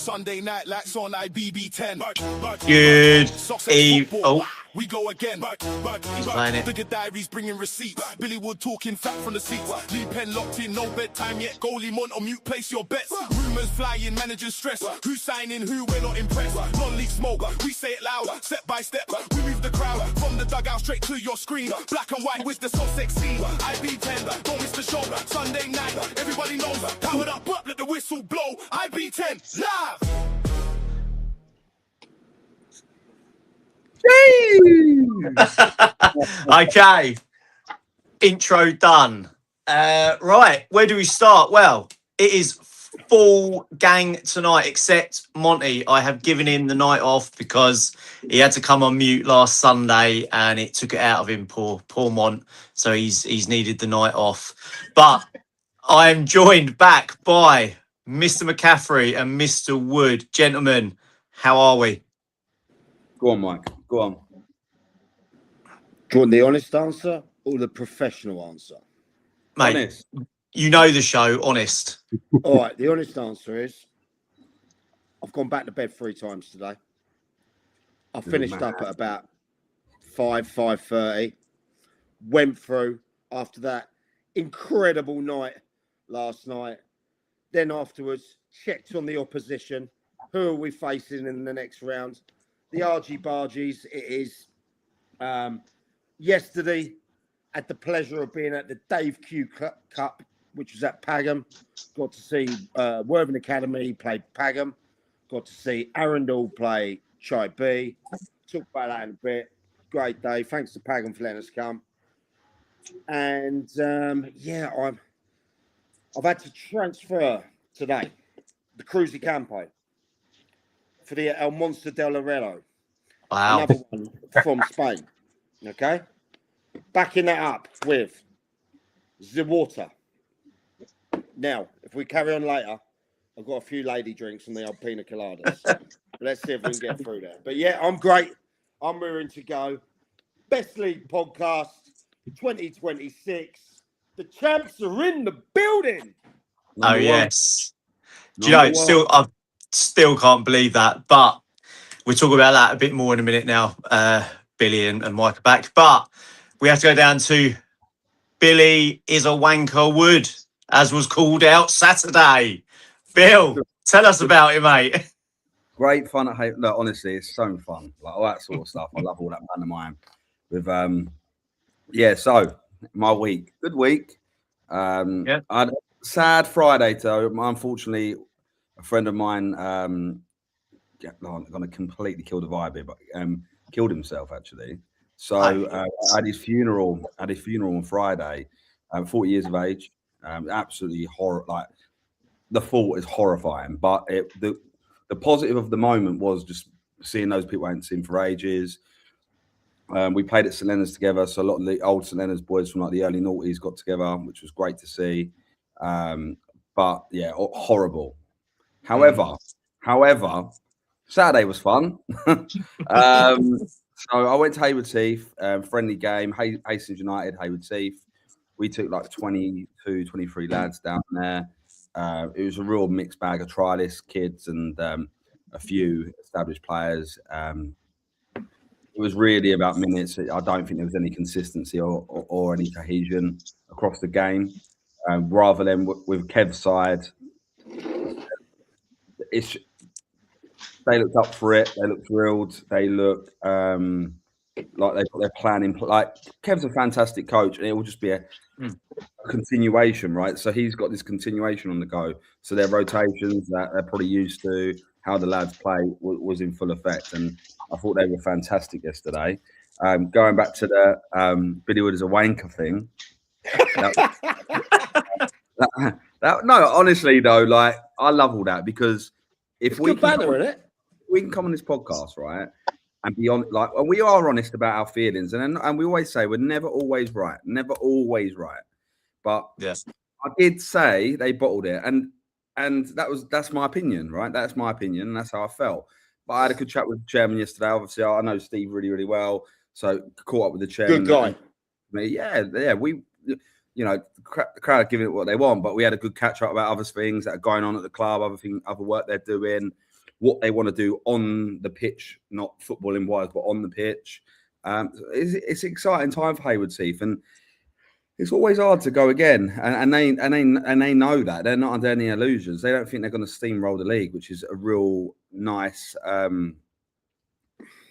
Sunday night lights on IBB10. Good evening. Oh, we go again. He's playing it. Digger diaries bringing receipts. Billy Wood talking fat from the seats. Lead pen locked in, no bedtime yet. Goalie Mont on mute, place your bets. Rumours flying, managers stress. Who's signing who, we're not impressed. Non-league smoke, we say it loud, step by step. We move the crowd from the dugout straight to your screen. Black and white with the Sussex scene. IB10, don't miss the show. Sunday night, everybody knows. Powered up, let the whistle blow. IB10, live! Okay, intro done. Right, where do we start? Well, it is full gang tonight, except Monty. I have given him the night off because he had to come on mute last Sunday and it took it out of him, poor Mont. So he's needed the night off. But I am joined back by Mr. McCaffrey and Mr. Wood. Gentlemen, how are we? Go on, Mike. Go on. Do you want the honest answer or the professional answer? Mate, Honest. you know the show, honest. All right, the honest answer is I've gone back to bed 3 times today. I finished up at about 5:30. Went through after that incredible night last night. Then afterwards, checked on the opposition. Who are we facing in the next round? The Argy Bargies. It is yesterday. Had the pleasure of being at the Dave Q Cup, which was at Pagham. Got to see Worthing Academy play Pagham. Got to see Arundel play Chai B. Talk about that in a bit. Great day. Thanks to Pagham for letting us come. And yeah, I've had to transfer today the Cruzy Campo for the El Monster del Herrero. Wow. Another one from Spain. Okay? Backing that up with the water. Now, if we carry on later, I've got a few lady drinks and the old pina coladas. Let's see if we can get through there. But yeah, I'm great. I'm rearing to go. Best League podcast 2026. The champs are in the building. Oh, yes. Do you know, I still can't believe that, but we'll talk about that a bit more in a minute now. Billy and Mike are back, but we have to go down to Billy is a wanker Wood, as was called out Saturday. Bill, tell us about it, mate. Great fun at home. Look, honestly, it's so fun. Like all that sort of stuff. I love all that pantomime. With yeah, so my week. Good week. Yeah. I had a sad Friday though. Unfortunately, a friend of mine I'm gonna completely kill the vibe here, but killed himself actually. So I had his funeral. On Friday. 40 years of age. Absolutely horror. Like the thought is horrifying. But the positive of the moment was just seeing those people I hadn't seen for ages. We played at St Leonard's together, so a lot of the old St Leonard's boys from like the early noughties got together, which was great to see. But yeah, horrible. However, Saturday was fun. So I went to Haywards Heath, friendly game, Hastings United, Haywards Heath. We took like 22, 23 lads down there. It was a real mixed bag of trialists, kids, and a few established players. It was really about minutes. I don't think there was any consistency or any cohesion across the game. Rather than with Kev's side, they looked up for it. They looked thrilled. They looked like they've got their plan in place. Like Kev's a fantastic coach, and it will just be a continuation, right? So he's got this continuation on the go. So their rotations that they're probably used to, how the lads play was in full effect, and I thought they were fantastic yesterday. Going back to the Billy Wood is a wanker thing. No, honestly though, like I love all that because if we can come on this podcast, right, and be on, like, and we are honest about our feelings, and we always say we're never always right, but yes, I did say they bottled it, and that's my opinion, right? That's my opinion, and that's how I felt. But I had a good chat with the chairman yesterday. Obviously, I know Steve really, really well, so caught up with the chairman. Good guy. Yeah. We, you know, the crowd are giving it what they want, but we had a good catch up about other things that are going on at the club, other work they're doing. what they want to do on the pitch, not footballing wise, but on the pitch. It's an exciting time for Haywards Heath, and it's always hard to go again. And they know that. They're not under any illusions. They don't think they're going to steamroll the league, which is a real nice.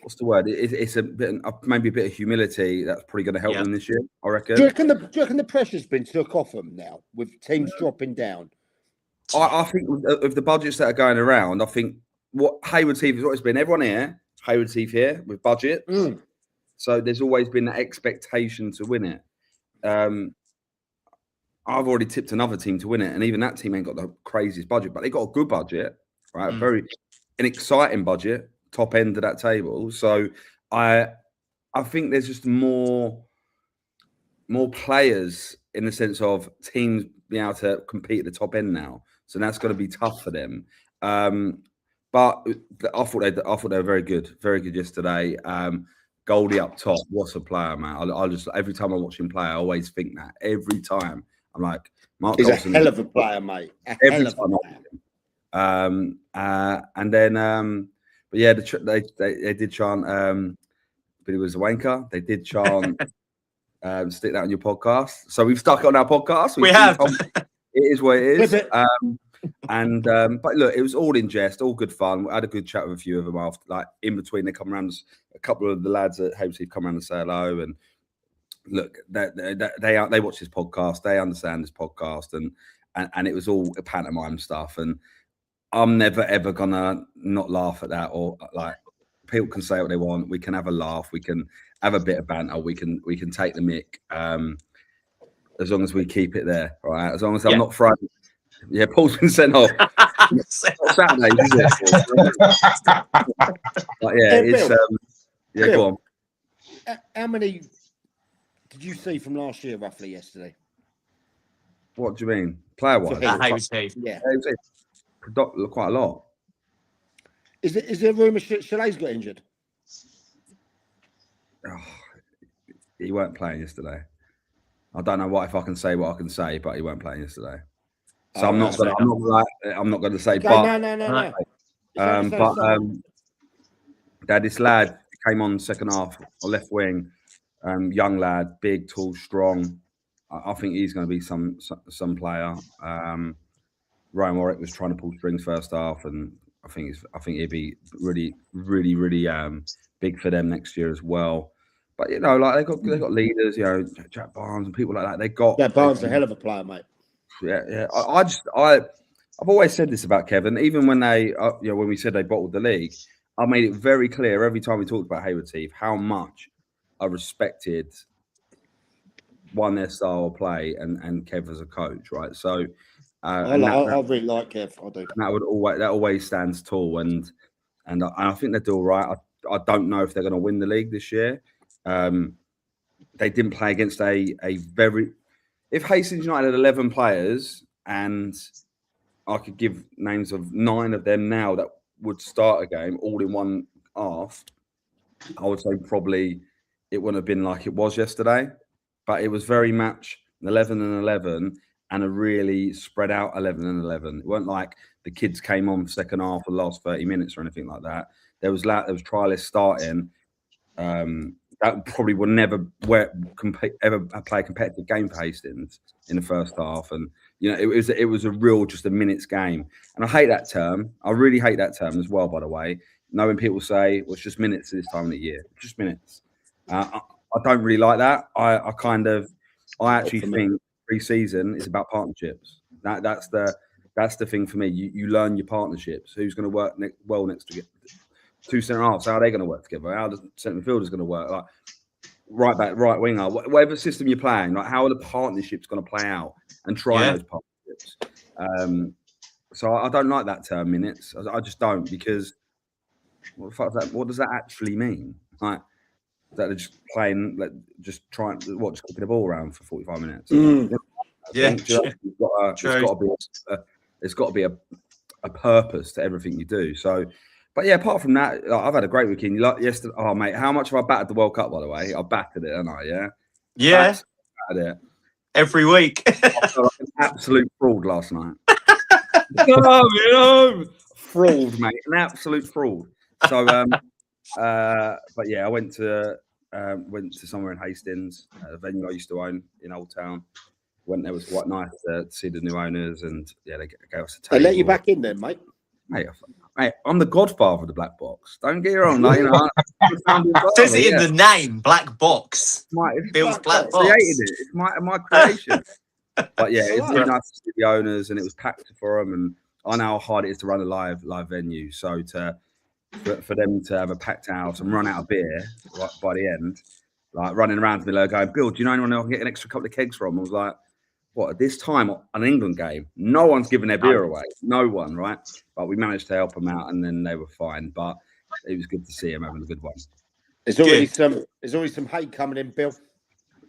What's the word? It's a bit, maybe a bit of humility that's probably going to help them this year, I reckon. Do you reckon the pressure's been took off them now with teams dropping down? I think with the budgets that are going around, I think what Haywards Heath has always been, everyone here, Haywards Heath here with budget. So there's always been that expectation to win it. I've already tipped another team to win it, and even that team ain't got the craziest budget, but they got a good budget, right? An exciting budget, top end of that table. So I think there's just more players in the sense of teams being able to compete at the top end now. So that's going to be tough for them. But I thought they were very good yesterday. Goldie up top, what's a player, man? I just every time I watch him play, I always think that. Every time I'm like, Mark He's Dawson, a hell of a player, mate. Every time and then, but yeah, they did chant, but he was a wanker. They did chant, stick that on your podcast. So we've stuck it on our podcast. We have. It is what it is. But look, it was all in jest, all good fun. I had a good chat with a few of them after, like in between. They come around. A couple of the lads at Haywards Heath come around and say hello. And look, they watch this podcast. They understand this podcast, and it was all pantomime stuff. And I'm never ever gonna not laugh at that, or like people can say what they want. We can have a laugh. We can have a bit of banter. We can take the mick. As long as we keep it there, right? As long as I'm not frightened. Yeah, Paul's been sent off. Saturday, is it? But yeah, it's Bill, go on. How many did you see from last year, roughly, yesterday? What do you mean, player-wise? Haywards Heath. Yeah, quite a lot. Is there a rumour Chalet's got injured? Oh, he weren't playing yesterday. I don't know if I can say what I can say, but he weren't playing yesterday. So I'm not going to say. Okay, but no. They had this lad came on second half, left wing, young lad, big, tall, strong. I think he's going to be some player. Ryan Warwick was trying to pull strings first half, and I think he'd be really, really, really big for them next year as well. But you know, like they got leaders, you know, Jack Barnes and people like that. They got Barnes is a hell of a player, mate. Yeah. I've always said this about Kevin. Even when when we said they bottled the league, I made it very clear every time we talked about Haywards Heath how much I respected their style of play and Kev as a coach, right? So I really like Kev. I do. That always stands tall, and I think they do all right. I don't know if they're going to win the league this year. They didn't play against a very. If Hastings United had 11 players, and I could give names of 9 of them now that would start a game all in one half, I would say probably it wouldn't have been like it was yesterday. But it was very much 11 and 11, and a really spread out 11 and 11. It weren't like the kids came on second half for the last 30 minutes or anything like that. There was trialists starting. That probably will never ever play a competitive game for Hastings in the first half, and you know it was a real just a minutes game, and I hate that term. I really hate that term as well. By the way, knowing people say well, it's just minutes this time of the year, just minutes. I don't really like that. I actually think pre-season is about partnerships. That's the thing for me. You learn your partnerships. Who's going to work next to get. 2 centre halves, how are they going to work together? How the centre midfielders going to work? Like right back, right winger, whatever system you're playing, like how are the partnerships going to play out and try those partnerships? So I don't like that term minutes. I just don't, because what the fuck is that? What does that actually mean? Like that they're just playing, like just trying, just kicking the ball around for 45 minutes. There's got to be a purpose to everything you do. So. But yeah, apart from that, I've had a great weekend. Like yesterday, oh mate, how much have I battered the World Cup? By the way, I battered it, haven't I? Yeah. Battered it every week. I felt like an absolute fraud last night. fraud, mate, an absolute fraud. So, but yeah, I went to somewhere in Hastings, a venue I used to own in Old Town. Went there, was quite nice to see the new owners, and yeah, they gave us a table. They let you back in then, mate. Mate, I'm the godfather of the black box. Don't get me wrong. Like, Says it in the name, black box. Bill's black box. Created it. It's my creation. But yeah, it's really nice to see the owners, and it was packed for them. And I know how hard it is to run a live venue. So for them to have a packed house and run out of beer right by the end, like running around to the logo, going, Bill, do you know anyone I can get an extra couple of kegs from? I was like, what, at this time on an England game, no one's giving their beer away. No one, right? But we managed to help them out, and then they were fine. But it was good to see them having a good one. There's already some hate coming in, Bill.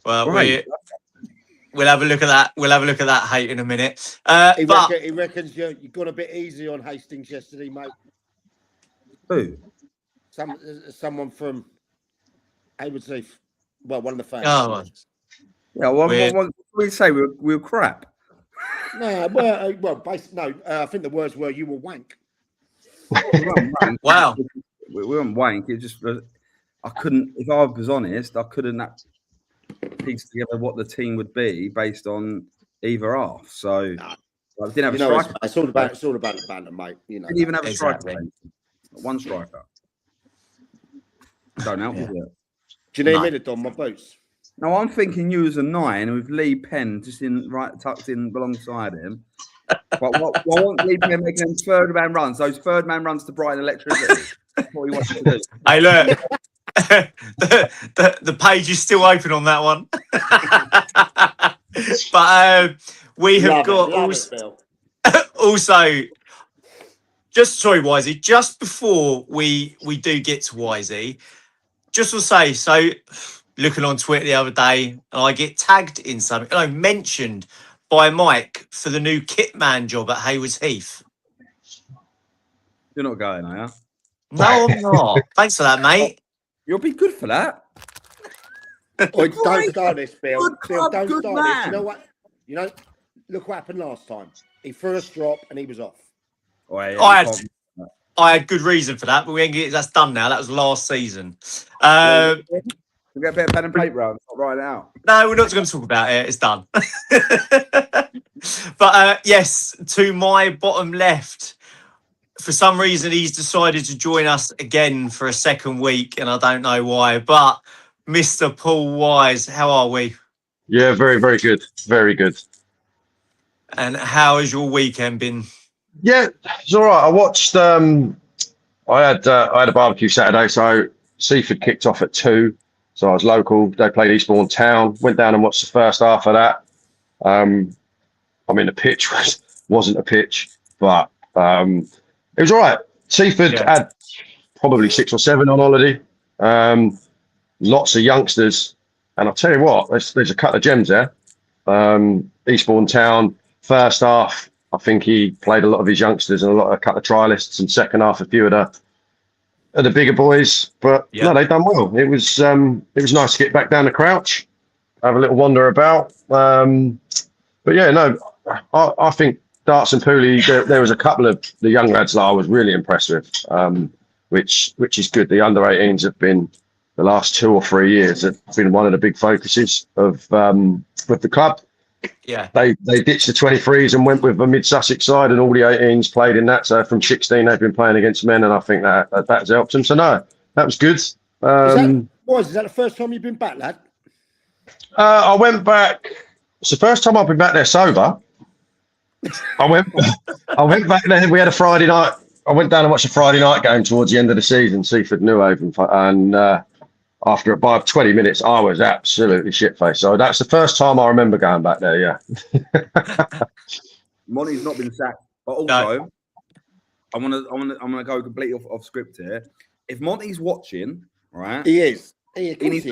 Well, we'll have a look at that. We'll have a look at that hate in a minute. He reckons you got a bit easy on Hastings yesterday, mate. Who? Someone from Haywards Heath. Well, one of the fans. Oh, yeah. What we say? We were crap. No, no. I think the words were you were wank. Wow. We weren't wank. It just I couldn't. If I was honest, I couldn't piece together what the team would be based on either half. So I didn't have a striker. It's all about the banter, mate. You know, didn't even have a striker. One striker. Don't help, is it? Do you need me to don my boots? No, I'm thinking you as a 9 with Lee Penn just tucked in alongside him. But what wants Lee Penn making them third man runs? Those third man runs to Brighton Electricity. That's what he wants to do. Hey, look. the page is still open on that one. But we have also Wisey, just before we do get to Wisey, just to say, so looking on Twitter the other day, and I get tagged in something, mentioned by Mike for the new kit man job at Haywards Heath. You're not going, are you? No, I'm not. Thanks for that, mate. You'll be good for that. Don't start this, Bill. Bill, don't good start man. this. You know what? Look what happened last time. He threw a strop and he was off. Oh, yeah, I had good reason for that, but that's done now. That was last season. We get a bit of pen and paper around. Right now. No, we're not going to talk about it. It's done. But yes, to my bottom left, for some reason, he's decided to join us again for a second week, and I don't know why. But Mr. Paul Wise, how are we? Yeah, very, very good. Very good. And how has your weekend been? Yeah, it's all right. I watched. I had a barbecue Saturday, so Seaford kicked off at 2. So I was local. They played Eastbourne Town. Went down and watched the first half of that. The pitch wasn't a pitch, but it was all right. Seaford had probably 6 or 7 on holiday. Lots of youngsters, and I'll tell you what, there's a couple of gems there. Eastbourne Town, first half, I think he played a lot of his youngsters and a couple of trialists, and second half, a few of the bigger boys. But no, they done well. It was nice to get back down the Crouch, have a little wander about. But yeah, no, I think Darts and Pooley, there was a couple of the young lads that I was really impressed with, which is good. The under-18s have been, the last 2 or 3 years, have been one of the big focuses of the club. Yeah, they ditched the 23s and went with a mid-Sussex side, and all the 18s played in that. So from 16, they've been playing against men, and I think that's helped them. So no, that was good. Is that the first time you've been back, lad? I went back. It's the first time I've been back there sober. I went back there. We had a Friday night. I went down and watched a Friday night game towards the end of the season, Seaford Newhaven, and after about 20 minutes, I was absolutely shit-faced. So that's the first time I remember going back there. Yeah. Monty's not been sacked, but also I'm gonna go completely off script here. If Monty's watching, right? He is. He needs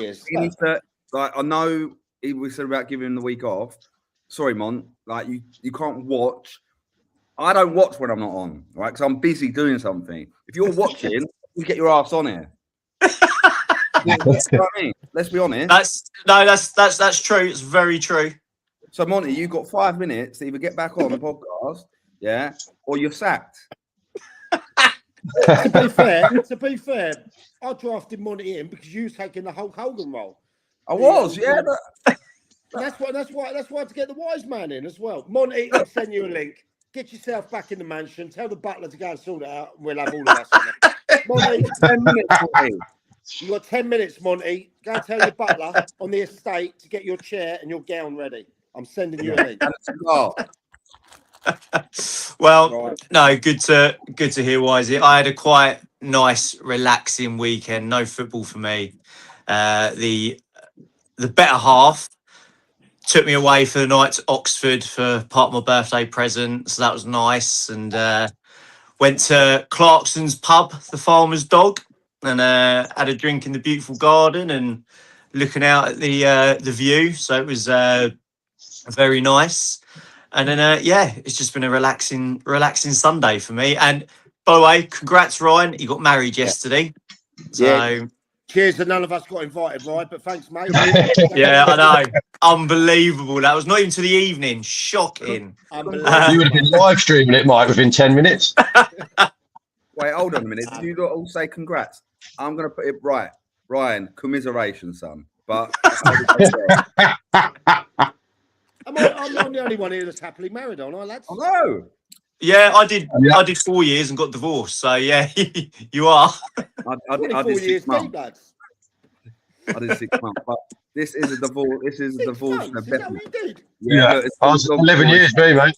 to. Like, I know we said about giving him the week off. Sorry, Mont. Like you can't watch. I don't watch when I'm not on, right? Because I'm busy doing something. If you're watching, you get your ass on here. You know what I mean? Let's be honest. That's true. It's very true. So, Monty, you've got 5 minutes to either get back on the podcast, or you're sacked. To be fair, I drafted Monty in because you was taking the Hulk Hogan role. I was, yeah. That's why to get the wise man in as well. Monty, I'll send you a link. Get yourself back in the mansion. Tell the butler to go and sort it out. And we'll have all of us in it. Monty, 10 minutes, Monty. You got 10 minutes, Monty. Go and tell your butler on the estate to get your chair and your gown ready. I'm sending you a link. Well, Right. no, good to hear, Wisey. I had a quite nice, relaxing weekend. No football for me. The better half took me away for the night to Oxford for part of my birthday present, so that was nice. And went to Clarkson's pub, the Farmer's Dog, and had a drink in the beautiful garden and looking out at the view. So it was very nice. And then it's just been a relaxing Sunday for me. And by the way, congrats, Ryan. He got married yesterday. So Yeah. Cheers that none of us got invited, right? But thanks, mate. yeah, I know. Unbelievable. That was not even to the evening. Shocking. Unbelievable. You would have been live streaming it, Mike, within 10 minutes. Wait, hold on a minute. Did you not all say congrats? I'm going to put it right. Ryan, commiseration, son. But I'm the only one here that's happily married, aren't I, lads? I know. Yeah, I did 4 years and got divorced. So yeah, you are. I did 24 years 6 months. deep, lads. I did 6 months. But this is a divorce. This is a divorce. Is that what you did? Yeah, look, I was 11 years, me, mate.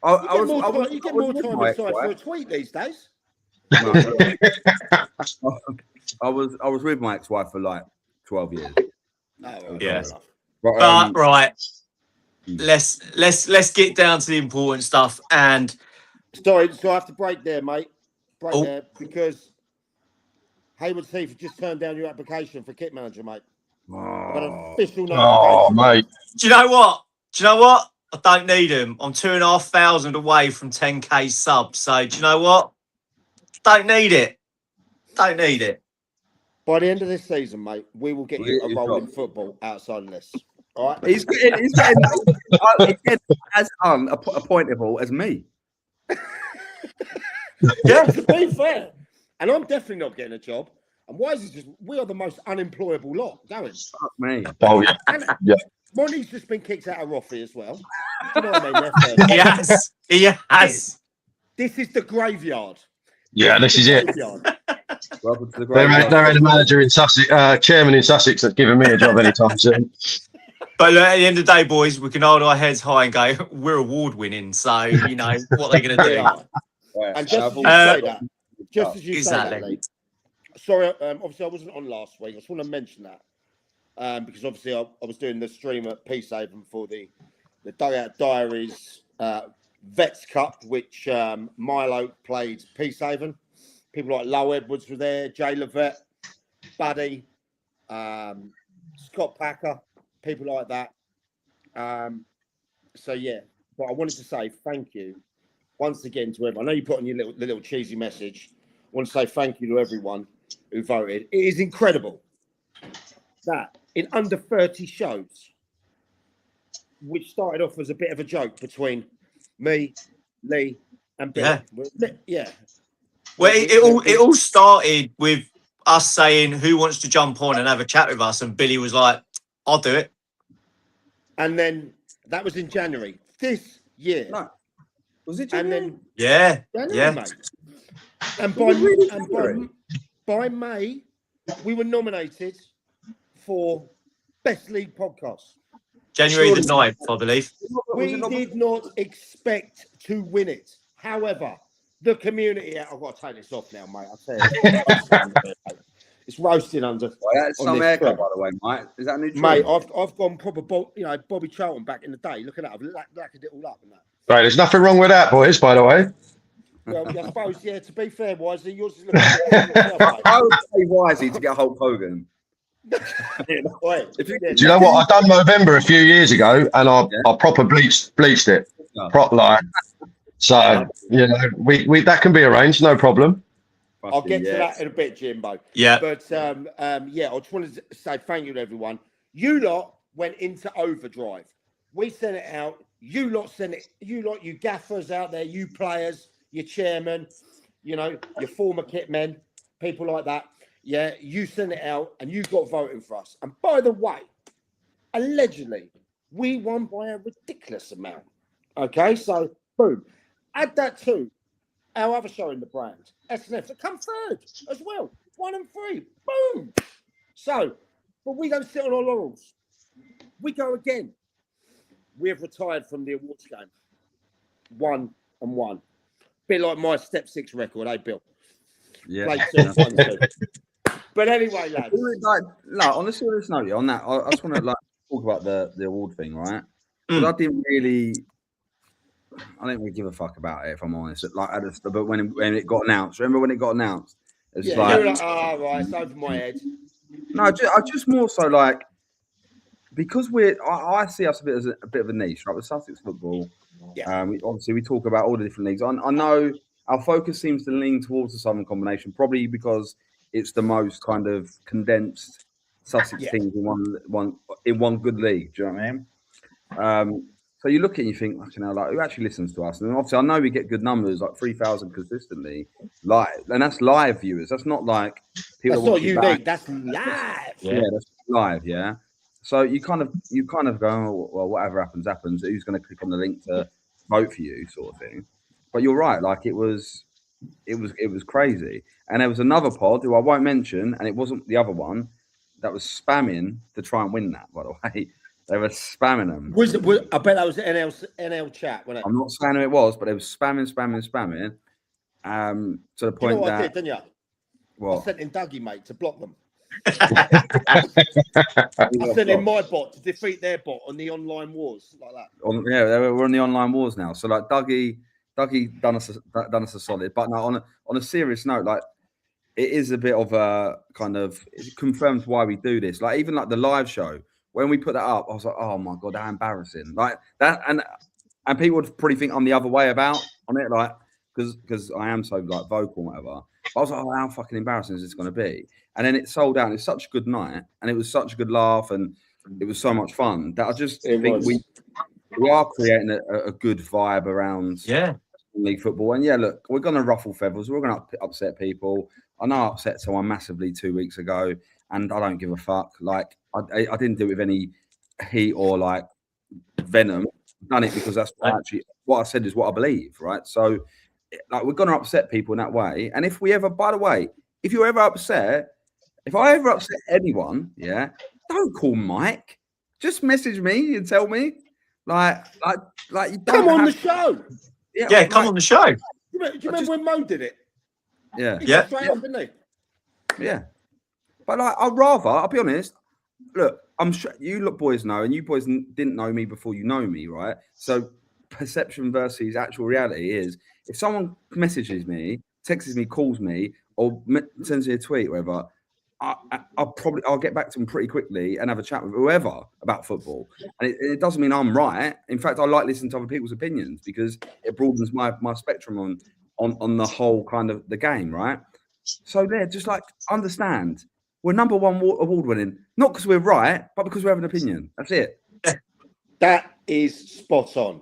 You get more time inside for a tweet these days. I was with my ex-wife for like 12 years. Oh, Yeah. But, Right. Let's get down to the important stuff. And Sorry, so I have to break there, mate. Oh. There because Hayward Heath have just turned down your application for kit manager, mate. I've had an official Oh, notification. mate. do you know what? I don't need them. I'm 2,500 away from 10k subs. So do you know what? Don't need it. By By the end of this season, mate, we will get you a He's role in got- football outside of this. All right? he's getting as unappointable as me. Yeah. To be fair, and I'm definitely not getting a job. And why is it just we are the most unemployable lot going? Fuck me. Oh, yeah. And Yeah. Monty's just been kicked out of Roffey as well. Do you know what I mean? He has. This is the graveyard. Yeah, this is it. Graveyard. Welcome to the There great. ain't a manager in Sussex, chairman in Sussex that's giving me a job anytime soon. But look, at the end of the day, boys, we can hold our heads high and go, we're award winning. So, you know, what are they going to We do? are. And just as you say that, Exactly. Lee, sorry, obviously I wasn't on last week. I just want to mention that because obviously I was doing the stream at Peacehaven for the Dugout Diaries Vets Cup, which Milo played Peacehaven. People like Low Edwards were there, Jay Levette, Buddy, Scott Packer, people like that. So yeah, but I wanted to say thank you once again to everyone. I know you put on your little cheesy message. I want to say thank you to everyone who voted. It is incredible that in under 30 shows, which started off as a bit of a joke between me, Lee, and Bill. Yeah. Well, it all started with us saying who wants to jump on and have a chat with us, and Billy was like, "I'll do it." And then that was in January this year. No. Was it And January? then Yeah. mate. And by May, we were nominated for Best League Podcast. January the 9th, I believe. We did not expect to win it. However, the community, I've got to take this off now, mate. I'll tell you. It's roasting under. That's some haircut, by the way, Mike. Is that a new trend? Mate, I've gone proper, Bobby Charlton back in the day. Look at that. I've lacquered it all up and that. Right, there's nothing wrong with that, boys, by the way. Well, I suppose, yeah, to be fair, Wisely, yours is looking I would say Wisey to get Hulk Hogan. Do you know what? I've done November a few years ago, and I proper bleached it, So you know, we that can be arranged, no problem. I'll get to that in a bit, Jimbo. Yeah. But I just wanted to say thank you to everyone. You lot went into overdrive. We sent it out. You lot sent it. You gaffers out there, you players, your chairman, you know, your former kit men, people like that. Yeah, you sent it out and you got voting for us. And by the way, allegedly, we won by a ridiculous amount. Okay, so boom. Add that to our other show in the brand, SNF, that come third as well. 1 and 3. Boom. So, but we don't sit on our laurels. We go again. We have retired from the awards game. 1 and 1. Bit like my Step 6 record, eh, Bill? Yeah. Played 2 and 2. But anyway, lads. Like, on a serious note, on that, I just want to like talk about the award thing, right? Because I didn't really give a fuck about it, if I'm honest. Like, but when it got announced, remember when it got announced? It's Yeah, like, you're like, oh, right, it's over my head. No, I just more so like, because I see us as a bit of a niche, right? With Sussex football, we talk about all the different leagues. I know our focus seems to lean towards the Southern Combination, probably because it's the most kind of condensed Sussex teams in one good league. Do you know what I mean? So you look at it and you think, like, who actually listens to us? And obviously, I know we get good numbers, like 3,000 consistently, live, and that's live viewers. That's not like people. That's not unique. That's live. Yeah, that's live. Yeah. So you kind of go, oh, well, whatever happens, happens. Who's going to click on the link to vote for you, sort of thing? But you're right. Like, it was crazy. And there was another pod who I won't mention, and it wasn't the other one that was spamming to try and win that. By the way, they were spamming them. I bet that was NL chat, wasn't it? I'm not saying who it was, but they were spamming. To the point what that I did, didn't you? What? I sent in Dougie, mate, to block them. I sent in my bot to defeat their bot on the online wars, like that. We're on the online wars now. So like Dougie done us a solid. But now on a serious note, like, it is a bit of a kind of, it confirms why we do this. Like, even like the live show, when we put that up, I was like, oh my God, how embarrassing. Like that, and people would probably think I'm the other way about on it, like, because I am so like vocal, whatever. But I was like, oh, how fucking embarrassing is this going to be? And then it sold out. And it's such a good night, and it was such a good laugh, and it was so much fun that I just think we are creating a good vibe around league football. And look, we're going to ruffle feathers. We're going to upset people. I know I upset someone massively 2 weeks ago, and I don't give a fuck. Like, I didn't do it with any heat or like venom. I've done it because that's what I said is what I believe, right? So, like, we're going to upset people in that way. And if we ever, by the way, if I ever upset anyone, don't call Mike. Just message me and tell me, like you don't come on the show. Yeah, come on the show. Do you remember when Mo did it? Yeah. He got straight up, didn't he? Yeah. But like, I'll be honest. Look, I'm sure you boys know, and you boys didn't know me before you know me, right? So perception versus actual reality is, if someone messages me, texts me, calls me, or sends me a tweet, whatever, I'll get back to them pretty quickly and have a chat with whoever about football. And it doesn't mean I'm right. In fact, I like listening to other people's opinions because it broadens my spectrum on the whole kind of the game, right? So just like, understand, we're number one award winning, not because we're right, but because we have an opinion. That's it. That is spot on.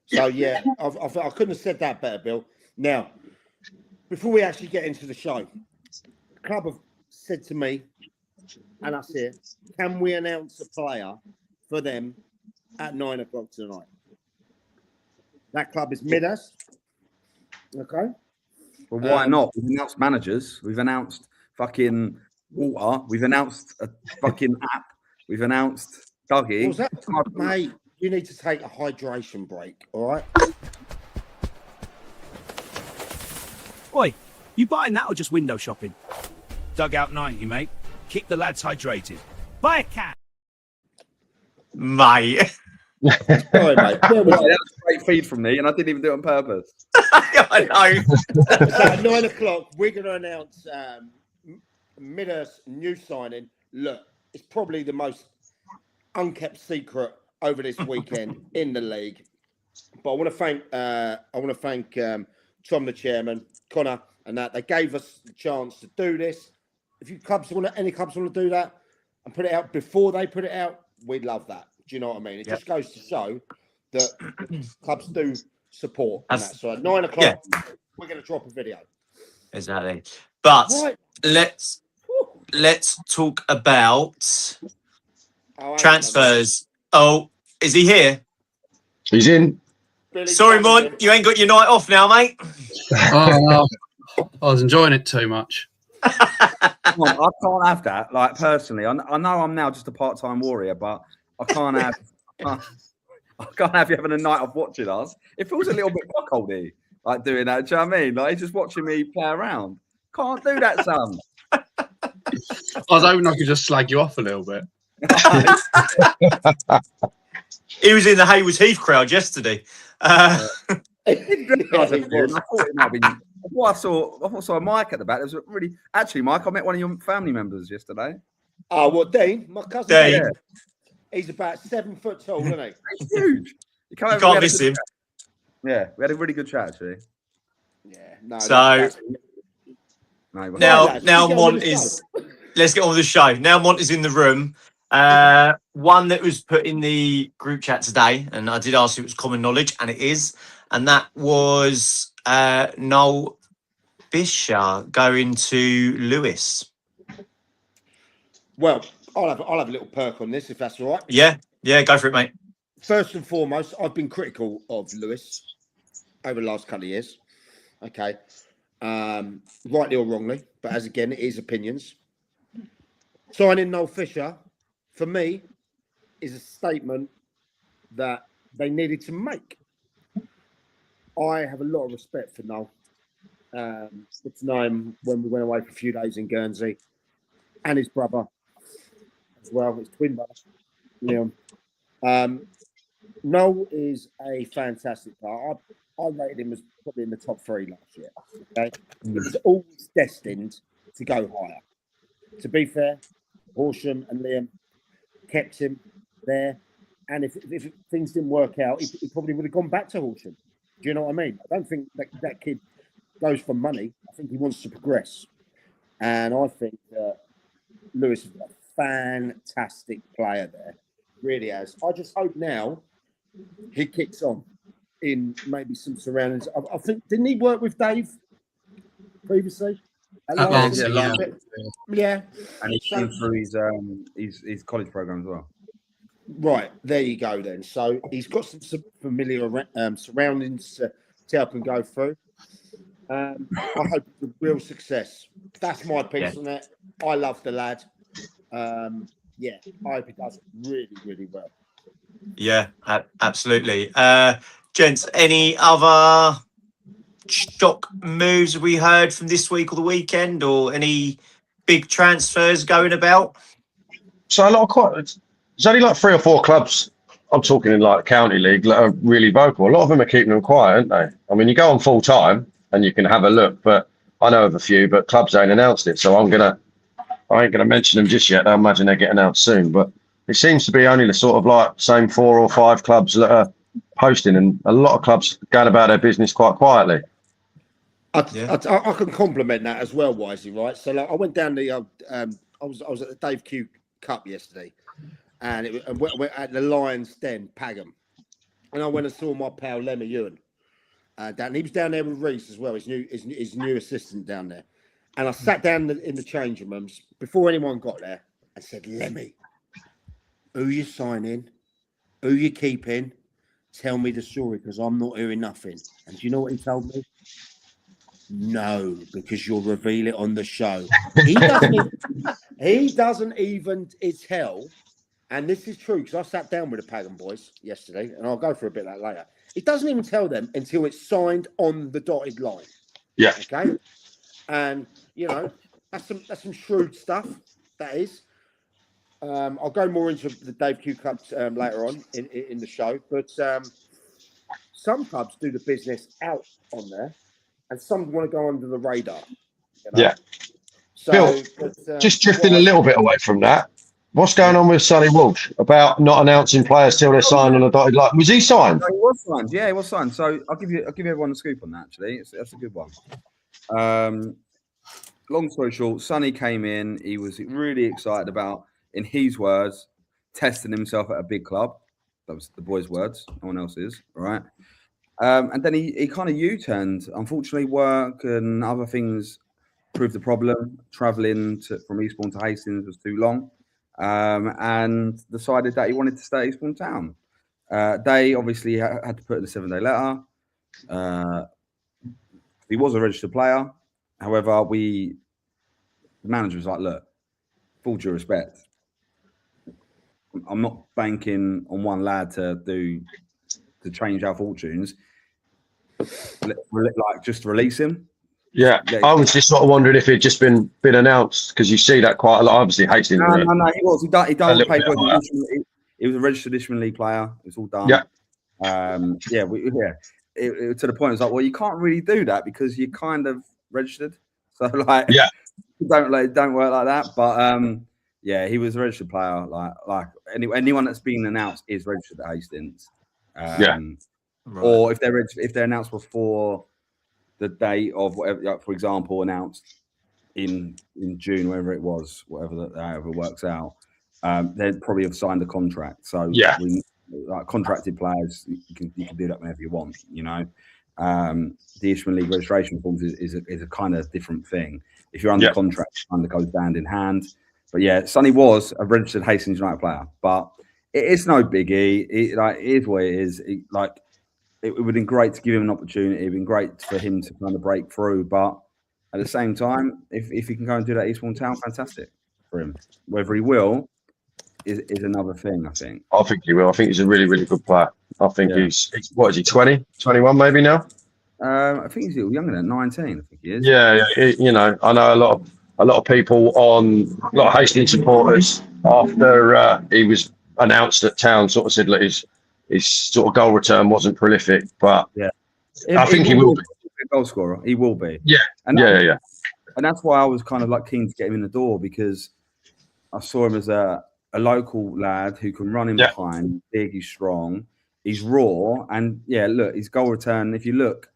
So yeah, I couldn't have said that better, Bill. Now, before we actually get into the show, the club have said to me, and that's it, can we announce a player for them at 9 o'clock tonight? That club is Midas. Okay. Well, why not? We've announced managers. We've announced fucking water. We've announced a fucking app. We've announced Dougie. What was that? Mate, you need to take a hydration break, all right? Oi, you buying that or just window shopping? Dugout 90, mate. Keep the lads hydrated. Buy a cat. Mate. Sorry, mate. That was a great feed from me, and I didn't even do it on purpose. I know. So at 9 o'clock, we're going to announce Midas' new signing. Look, it's probably the most unkept secret over this weekend in the league. But I want to thank Tom, the chairman, Connor, and that they gave us the chance to do this. If any clubs want to do that and put it out before they put it out, we'd love that. Do you know what I mean? It just goes to show that clubs do support that. So at 9 o'clock, we're going to drop a video. Exactly. But Right. let's talk about Oh, transfers. Oh, is he here? He's in. Billy, Sorry, come Mon, you ain't got your night off now, mate. Oh, no. I was enjoying it too much. Come on, I can't have that. Like personally, I know I'm now just a part-time warrior, but I can't have. I can't have you having a night off watching us. It feels a little bit cuckoldy, like doing that. Do you know what I mean? Like he's just watching me play around. Can't do that, son. I was hoping I could just slag you off a little bit. He was in the Haywards Heath crowd yesterday. I thought it might be. What I saw Mike at the back. There was a really actually, Mike. I met one of your family members yesterday. Oh, what, Dean? My cousin. Dean. Yeah. He's about 7 foot tall, isn't he? He's huge. You can't miss him. Yeah, we had a really good chat actually. Yeah. No. So now Mont is. Let's get on with the show. Now Mont is in the room. One that was put in the group chat today, and I did ask if it was common knowledge, and it is, and that was Noel Bishar going to Lewis. Well, I'll have a little perk on this if that's all right. Yeah, go for it, mate. First and foremost, I've been critical of Lewis over the last couple of years. Okay, rightly or wrongly, but as again, it is opinions. Signing Noel Fisher, for me, is a statement that they needed to make. I have a lot of respect for Noel. Got to know him when we went away for a few days in Guernsey, and his brother as well, his twin brother, Leon. Noel is a fantastic player. I rated him as probably in the top 3 last year. Okay, he was always destined to go higher. To be fair, Horsham and Liam kept him there, and if things didn't work out, he probably would have gone back to Horsham. Do you know what I mean? I don't think that kid goes for money. I think he wants to progress, and I think that Lewis is a fantastic player there. Really has. I just hope now he kicks on in maybe some surroundings. I think, didn't he work with Dave previously? Yeah. And he came through his college program as well. Right, there you go then. So he's got some familiar surroundings to help him go through. I hope it's a real success. That's my piece on it. I love the lad. I hope he does really, really well. Yeah, absolutely. Gents, any other shock moves we heard from this week or the weekend, or any big transfers going about? So there's only like 3 or 4 clubs. I'm talking in like County League that are really vocal. A lot of them are keeping them quiet, aren't they? I mean, you go on full time and you can have a look, but I know of a few, but clubs ain't announced it, so I ain't gonna mention them just yet. I imagine they get announced soon, but it seems to be only the sort of like same 4 or 5 clubs that are posting, and a lot of clubs going about their business quite quietly. I can compliment that as well, Wisey. Right, so like I went down the I was at the Dave Q Cup yesterday, and we're at the Lions Den, Pagham, and I went and saw my pal Lemmy Ewan. He was down there with Reese as well, his new assistant down there. And I sat down in the changing rooms before anyone got there and said, Lemmy, who you signing? Who you keeping? Tell me the story, because I'm not hearing nothing. And do you know what he told me? No, because you'll reveal it on the show. He doesn't even tell, and this is true, because I sat down with the Pagan boys yesterday, and I'll go for a bit of that later. He doesn't even tell them until it's signed on the dotted line. Yeah. Okay. And that's some shrewd stuff. That is. I'll go more into the Dave Q Cups later on in the show, but some clubs do the business out on there, and some want to go under the radar. Yeah. So, Bill, just drifting a little bit away from that. What's going on with Sonny Walsh about not announcing players till they're signed on a dotted line? Was he signed? No, he was signed. Yeah, he was signed. So I'll give everyone a scoop on that. Actually, that's a good one. Long story short, Sonny came in. He was really excited about, in his words, testing himself at a big club. That was the boys' words. No one else's. Right. And then he kind of U-turned. Unfortunately, work and other things proved the problem. Travelling from Eastbourne to Hastings was too long, and decided that he wanted to stay at Eastbourne Town. They obviously had to put in a 7-day letter. He was a registered player. However, the manager was like, look, full due respect, I'm not banking on one lad to change our fortunes. Like, just release him. Yeah, I was just sort of wondering if it had just been announced, because you see that quite a lot. Obviously, Hastings. No, he was. He done all the paperwork. He was a registered Isthmian League player. It was all done. Yeah. It to the point, it's like, well, you can't really do that because you're kind of registered. So like, yeah, don't work like that. But yeah, he was a registered player. Like anyone that's been announced is registered at Hastings. Right. Or if they're announced before the date of whatever, like, for example, announced in June, wherever it was, however it works out, they'd probably have signed a contract. So yeah, like contracted players, you can do that whenever you want. You know, the Isthmian League registration forms is a kind of different thing. If you're under contract, it kind of goes hand in hand. But yeah, Sonny was a registered Hastings United player, but it is no biggie. It is what it is. It would have been great to give him an opportunity. It would have been great for him to kind of break through. But at the same time, if he can go and do that at Eastbourne Town, fantastic for him. Whether he will is another thing, I think. I think he will. I think he's a really, really good player. I think he's what is he, 20, 21 maybe now? I think he's a little younger than 19, I think he is. Yeah. You know, I know a lot of people a lot of Hastings supporters after he was announced at Town sort of said that his sort of goal return wasn't prolific, but I think he will be a goal scorer. He will be. Yeah. And that's why I was kind of like keen to get him in the door, because I saw him as a local lad who can run in behind. He's big, he's strong, he's raw, and look, his goal return. If you look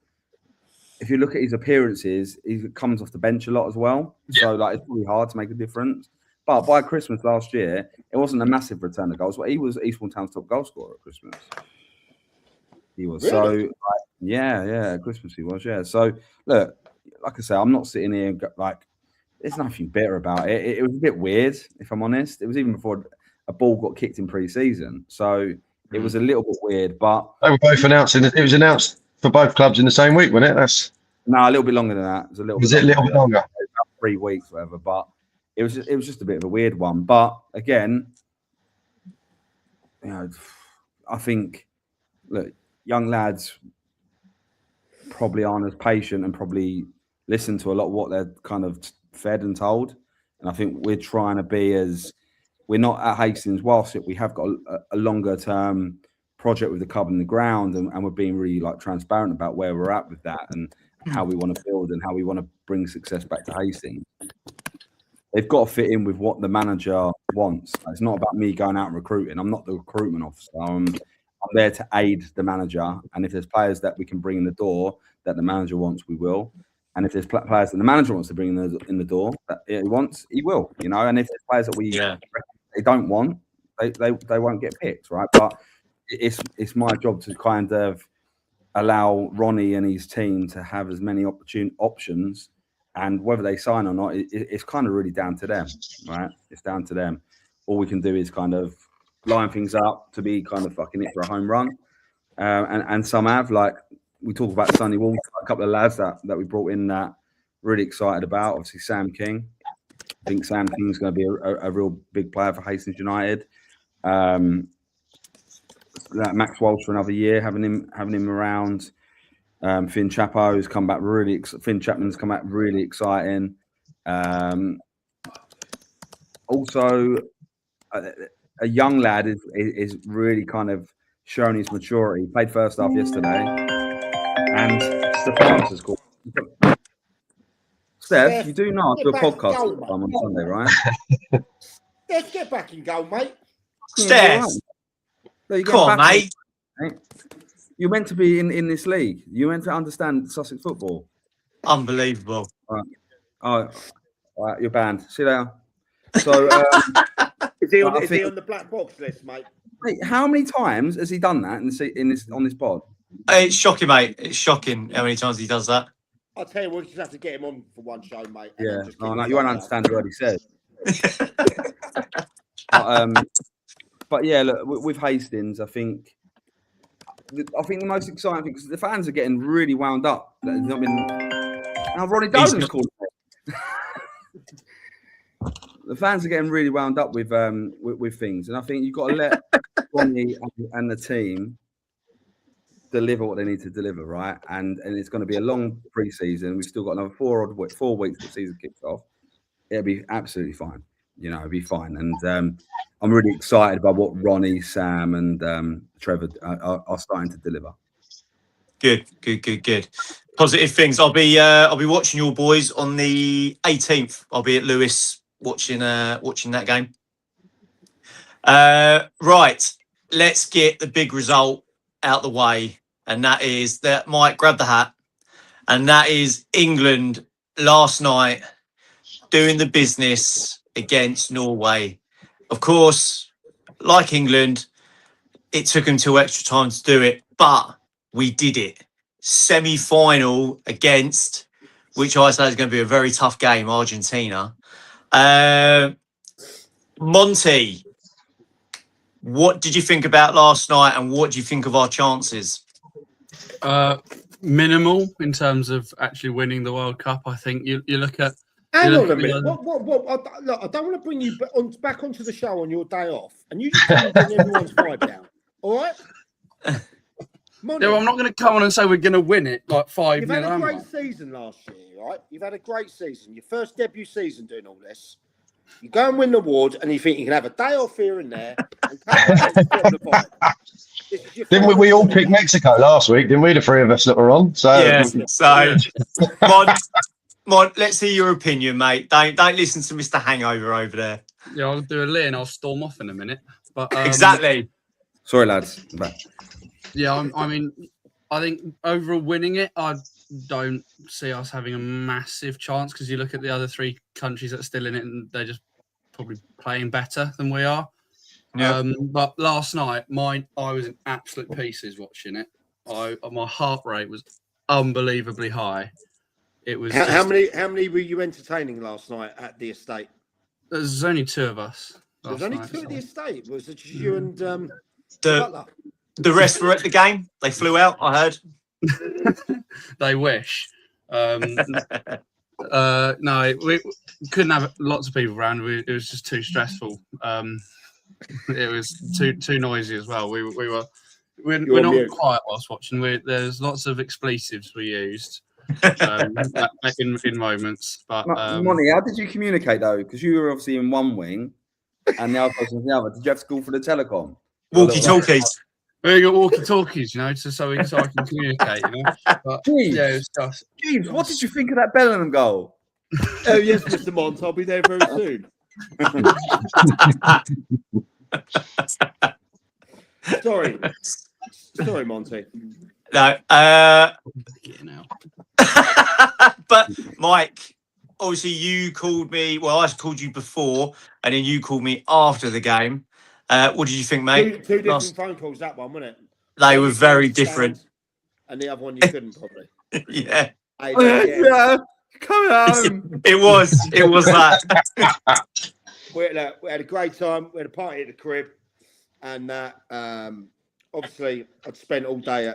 at his appearances, he comes off the bench a lot as well. So like, it's really hard to make a difference. But by Christmas last year, it wasn't a massive return of goals. But he was Eastbourne Town's top goal scorer at Christmas. He was. Really? So at Christmas he was. Yeah. So look, like I say, I'm not sitting here like, there's nothing bitter about it. It was a bit weird, if I'm honest. It was even before a ball got kicked in pre-season, so it was a little bit weird. But they were both announcing. It was announced for both clubs in the same week, wasn't it? No, a little bit longer than that. It was a little bit longer? About 3 weeks, whatever. But it was just a bit of a weird one. But again, you know, I think, look, young lads probably aren't as patient and probably listen to a lot of what they're kind of fed and told. And I think we're trying to be we're not at Hastings, whilst we have got a longer term project with the club in the ground, and we're being really like transparent about where we're at with that and how we want to build and how we want to bring success back to Hastings. They've got to fit in with what the manager wants. It's not about me going out and recruiting. I'm not the recruitment officer. I'm there to aid the manager. And if there's players that we can bring in the door that the manager wants, we will. And if there's players that the manager wants to bring in the door that he wants, he will. You know. And if there's players that they don't want, they won't get picked, right? But it's my job to kind of allow Ronnie and his team to have as many options. And whether they sign or not, it's kind of really down to them, right? It's down to them. All we can do is kind of line things up to be kind of fucking it for a home run. And some have, like, we talk about Sonny Walter, a couple of lads that we brought in that really excited about. Obviously, Sam King. I think Sam King's going to be a real big player for Hastings United. Max Walsh for another year, having him around. Finn Chapman's come back really exciting. Also, a young lad is really kind of showing his maturity. He played first half yesterday, and Stefanus has scored. Steph, you do know I do a podcast on Sunday, right? Let's get back in goal, mate. Steph, come on, mate. You're meant to be in this league. You're meant to understand Sussex football. Unbelievable. All right, you're banned. See you later. So, is he on the black box list, mate? How many times has he done that on this pod? It's shocking, mate. It's shocking how many times he does that. I'll tell you, we'll just have to get him on for one show, mate. and Yeah. then just keep Oh, him no, you won't locked understand a word he said. But yeah, look, with Hastings, I think the most exciting thing, because the fans are getting really wound up. That there's not been. Now Ronnie Dolan's called. The fans are getting really wound up with things, and I think you've got to let Ronnie and the team deliver what they need to deliver, right? And it's going to be a long pre-season. We've still got another 4 weeks before the season kicks off. It'll be absolutely fine. It'll be fine. And I'm really excited about what Ronnie, Sam, and Trevor are starting to deliver. Good. Positive things. I'll be watching your boys on the 18th. I'll be at Lewis watching that game. Right, let's get the big result out the way, and that is that Mike, grab the hat, and that is England last night doing the business against Norway. Of course, like England, it took them till extra time to do it, but we did it. Semi-final against, which I say is going to be a very tough game, Argentina. Monty, what did you think about last night, and what do you think of our chances? Minimal in terms of actually winning the World Cup. I think you look at. Hang on a minute. Look, I don't want to bring you back onto the show on your day off, and you just bring everyone's vibe down. All right? No, I'm not going to come on and say we're going to win it like 5-0. You've had a great season last year, right? You've had a great season. Your first debut season doing all this. You go and win the award, and you think you can have a day off here and there. And come Didn't we all pick Mexico last week? Didn't we, the three of us that were on? So, yes. So, Mon, let's hear your opinion, mate. Don't listen to Mr. Hangover over there. Yeah, I'll do a lay and I'll storm off in a minute. But exactly. Sorry, lads. Yeah, I mean, I think overall winning it, I don't see us having a massive chance, because you look at the other 3 countries that are still in it, and they're just probably playing better than we are. Yeah. But last night, I was in absolute pieces watching it. My heart rate was unbelievably high. It was how many were you entertaining last night at the estate? There's only 2 of us. There was only 2 at the estate. Was it just you and the rest were at the game? They flew out, I heard. They wish. No, we couldn't have lots of people around. It was just too stressful. It was too noisy as well. We're not quiet whilst watching. There's lots of expletives we used in moments. But Monty, how did you communicate though? Because you were obviously in one wing, and the other person was the other. Did you have to call for the telecom? Walkie-talkies. We got walkie-talkies, so I can communicate. But, Jeez. Yeah, it was just. Jeez, what did you think of that Bellingham goal? Oh yes, Mr. Mont, I'll be there very soon. Sorry, Monty. No, but Mike, obviously you called me. Well, I called you before, and then you called me after the game. What did you think, mate? Two different phone calls. That one, wasn't it? They were very different. And the other one you couldn't probably. Yeah. Yeah. Come on. It was that. We had a great time. We had a party at the crib, and obviously I'd spent all day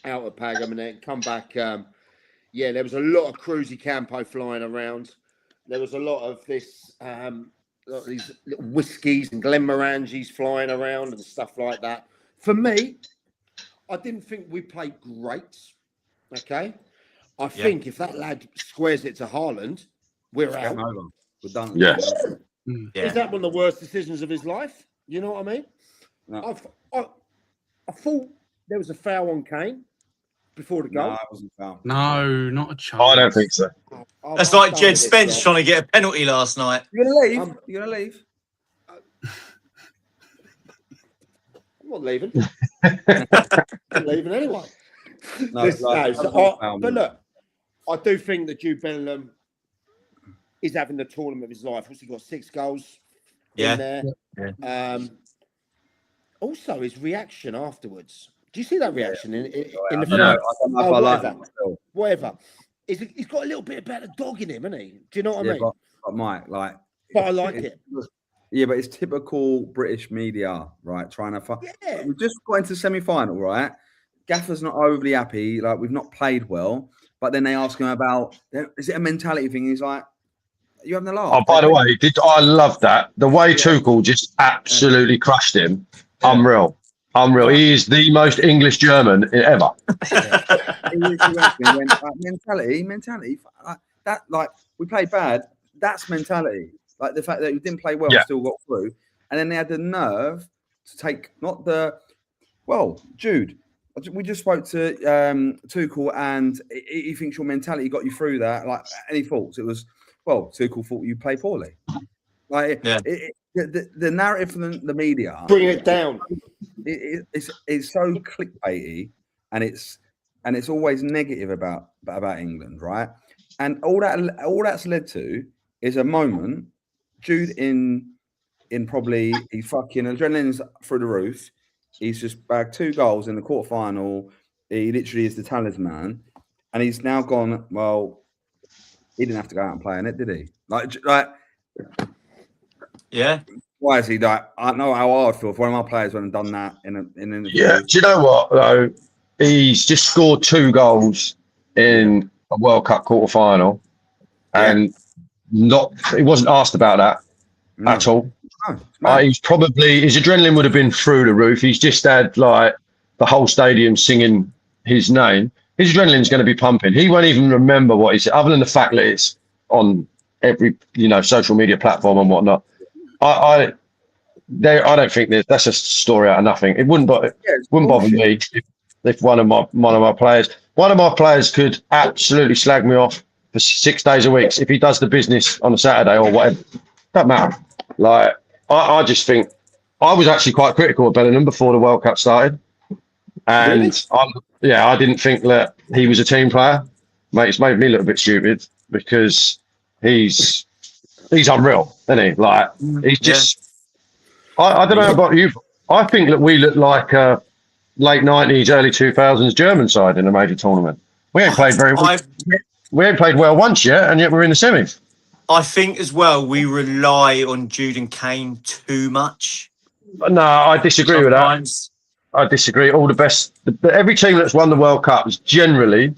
out at Pagham, and then come back. Yeah, there was a lot of cruisy campo flying around. There was a lot of this, these little whiskies and Glenmorangis flying around and stuff like that. For me, I didn't think we played great. Okay, I think if that lad squares it to Haaland, we're out. We're done. Yes. Yeah. Is that one of the worst decisions of his life? You know what I mean? No. I thought there was a foul on Kane before the goal. No, it wasn't foul. No, not a chance. I don't think so. That's like Jed Spence trying to get a penalty last night. You're gonna leave? You're gonna leave? I'm not leaving. I'm leaving anyway. But look, I do think that Jude Bellingham is having the tournament of his life. He got 6 goals in there. Yeah. Also, his reaction afterwards. Do you see that reaction in the I don't film? know. I don't know if I like that myself. Whatever. He's got a little bit about the dog in him, hasn't he? Do you know what I mean? But Mike, like, But I like it. Yeah, but it's typical British media, right? Trying to find. Yeah. We've just got into semi-final, right? Gaffer's not overly happy. Like, we've not played well. But then they ask him about, is it a mentality thing? He's like, you having a laugh? Oh, by the way, I love that. The way Tuchel just absolutely crushed him. Unreal. Unreal. He is the most English German ever. Mentality. That, like, we played bad. That's mentality. Like, the fact that we didn't play well, still got through. And then they had the nerve to take Jude. We just spoke to Tuchel, and he thinks your mentality got you through that. Like, any faults? It was, Tuchel thought you played poorly. Like, the narrative from the media, bringing it down. It's so clickbaity, and it's always negative about England, right? And all that's led to is a moment. Jude in probably he's fucking adrenaline's through the roof. He's just bagged 2 goals in the quarterfinal. He literally is the talisman, and he's now gone. Well, he didn't have to go out and play in it, did he? Like, yeah. Why is he like? I know how I feel if one of my players went and done that in an Yeah. Do you know what though? He's just scored 2 goals in a World Cup quarterfinal, and he wasn't asked about that at all. He's probably, his adrenaline would have been through the roof. He's just had like the whole stadium singing his name. His adrenaline's going to be pumping. He won't even remember what he said, other than the fact that it's on every social media platform and whatnot. I don't think that's a story out of nothing. It wouldn't bother me if one of my players could absolutely slag me off for 6 days a week if he does the business on a Saturday or whatever. Don't matter. Like, I just think I was actually quite critical of Bellingham before the World Cup started, and I didn't think that he was a team player. Mate, it's made me look a bit stupid because he's unreal, isn't he? Like, he's just. I don't know about you. I think that we look like a late 90s, early 2000s German side in a major tournament. We ain't played very well. We ain't played well once yet, and yet we're in the semis. I think as well we rely on Jude and Kane too much. No, I disagree with that. I disagree. All the best, every team that's won the World Cup has generally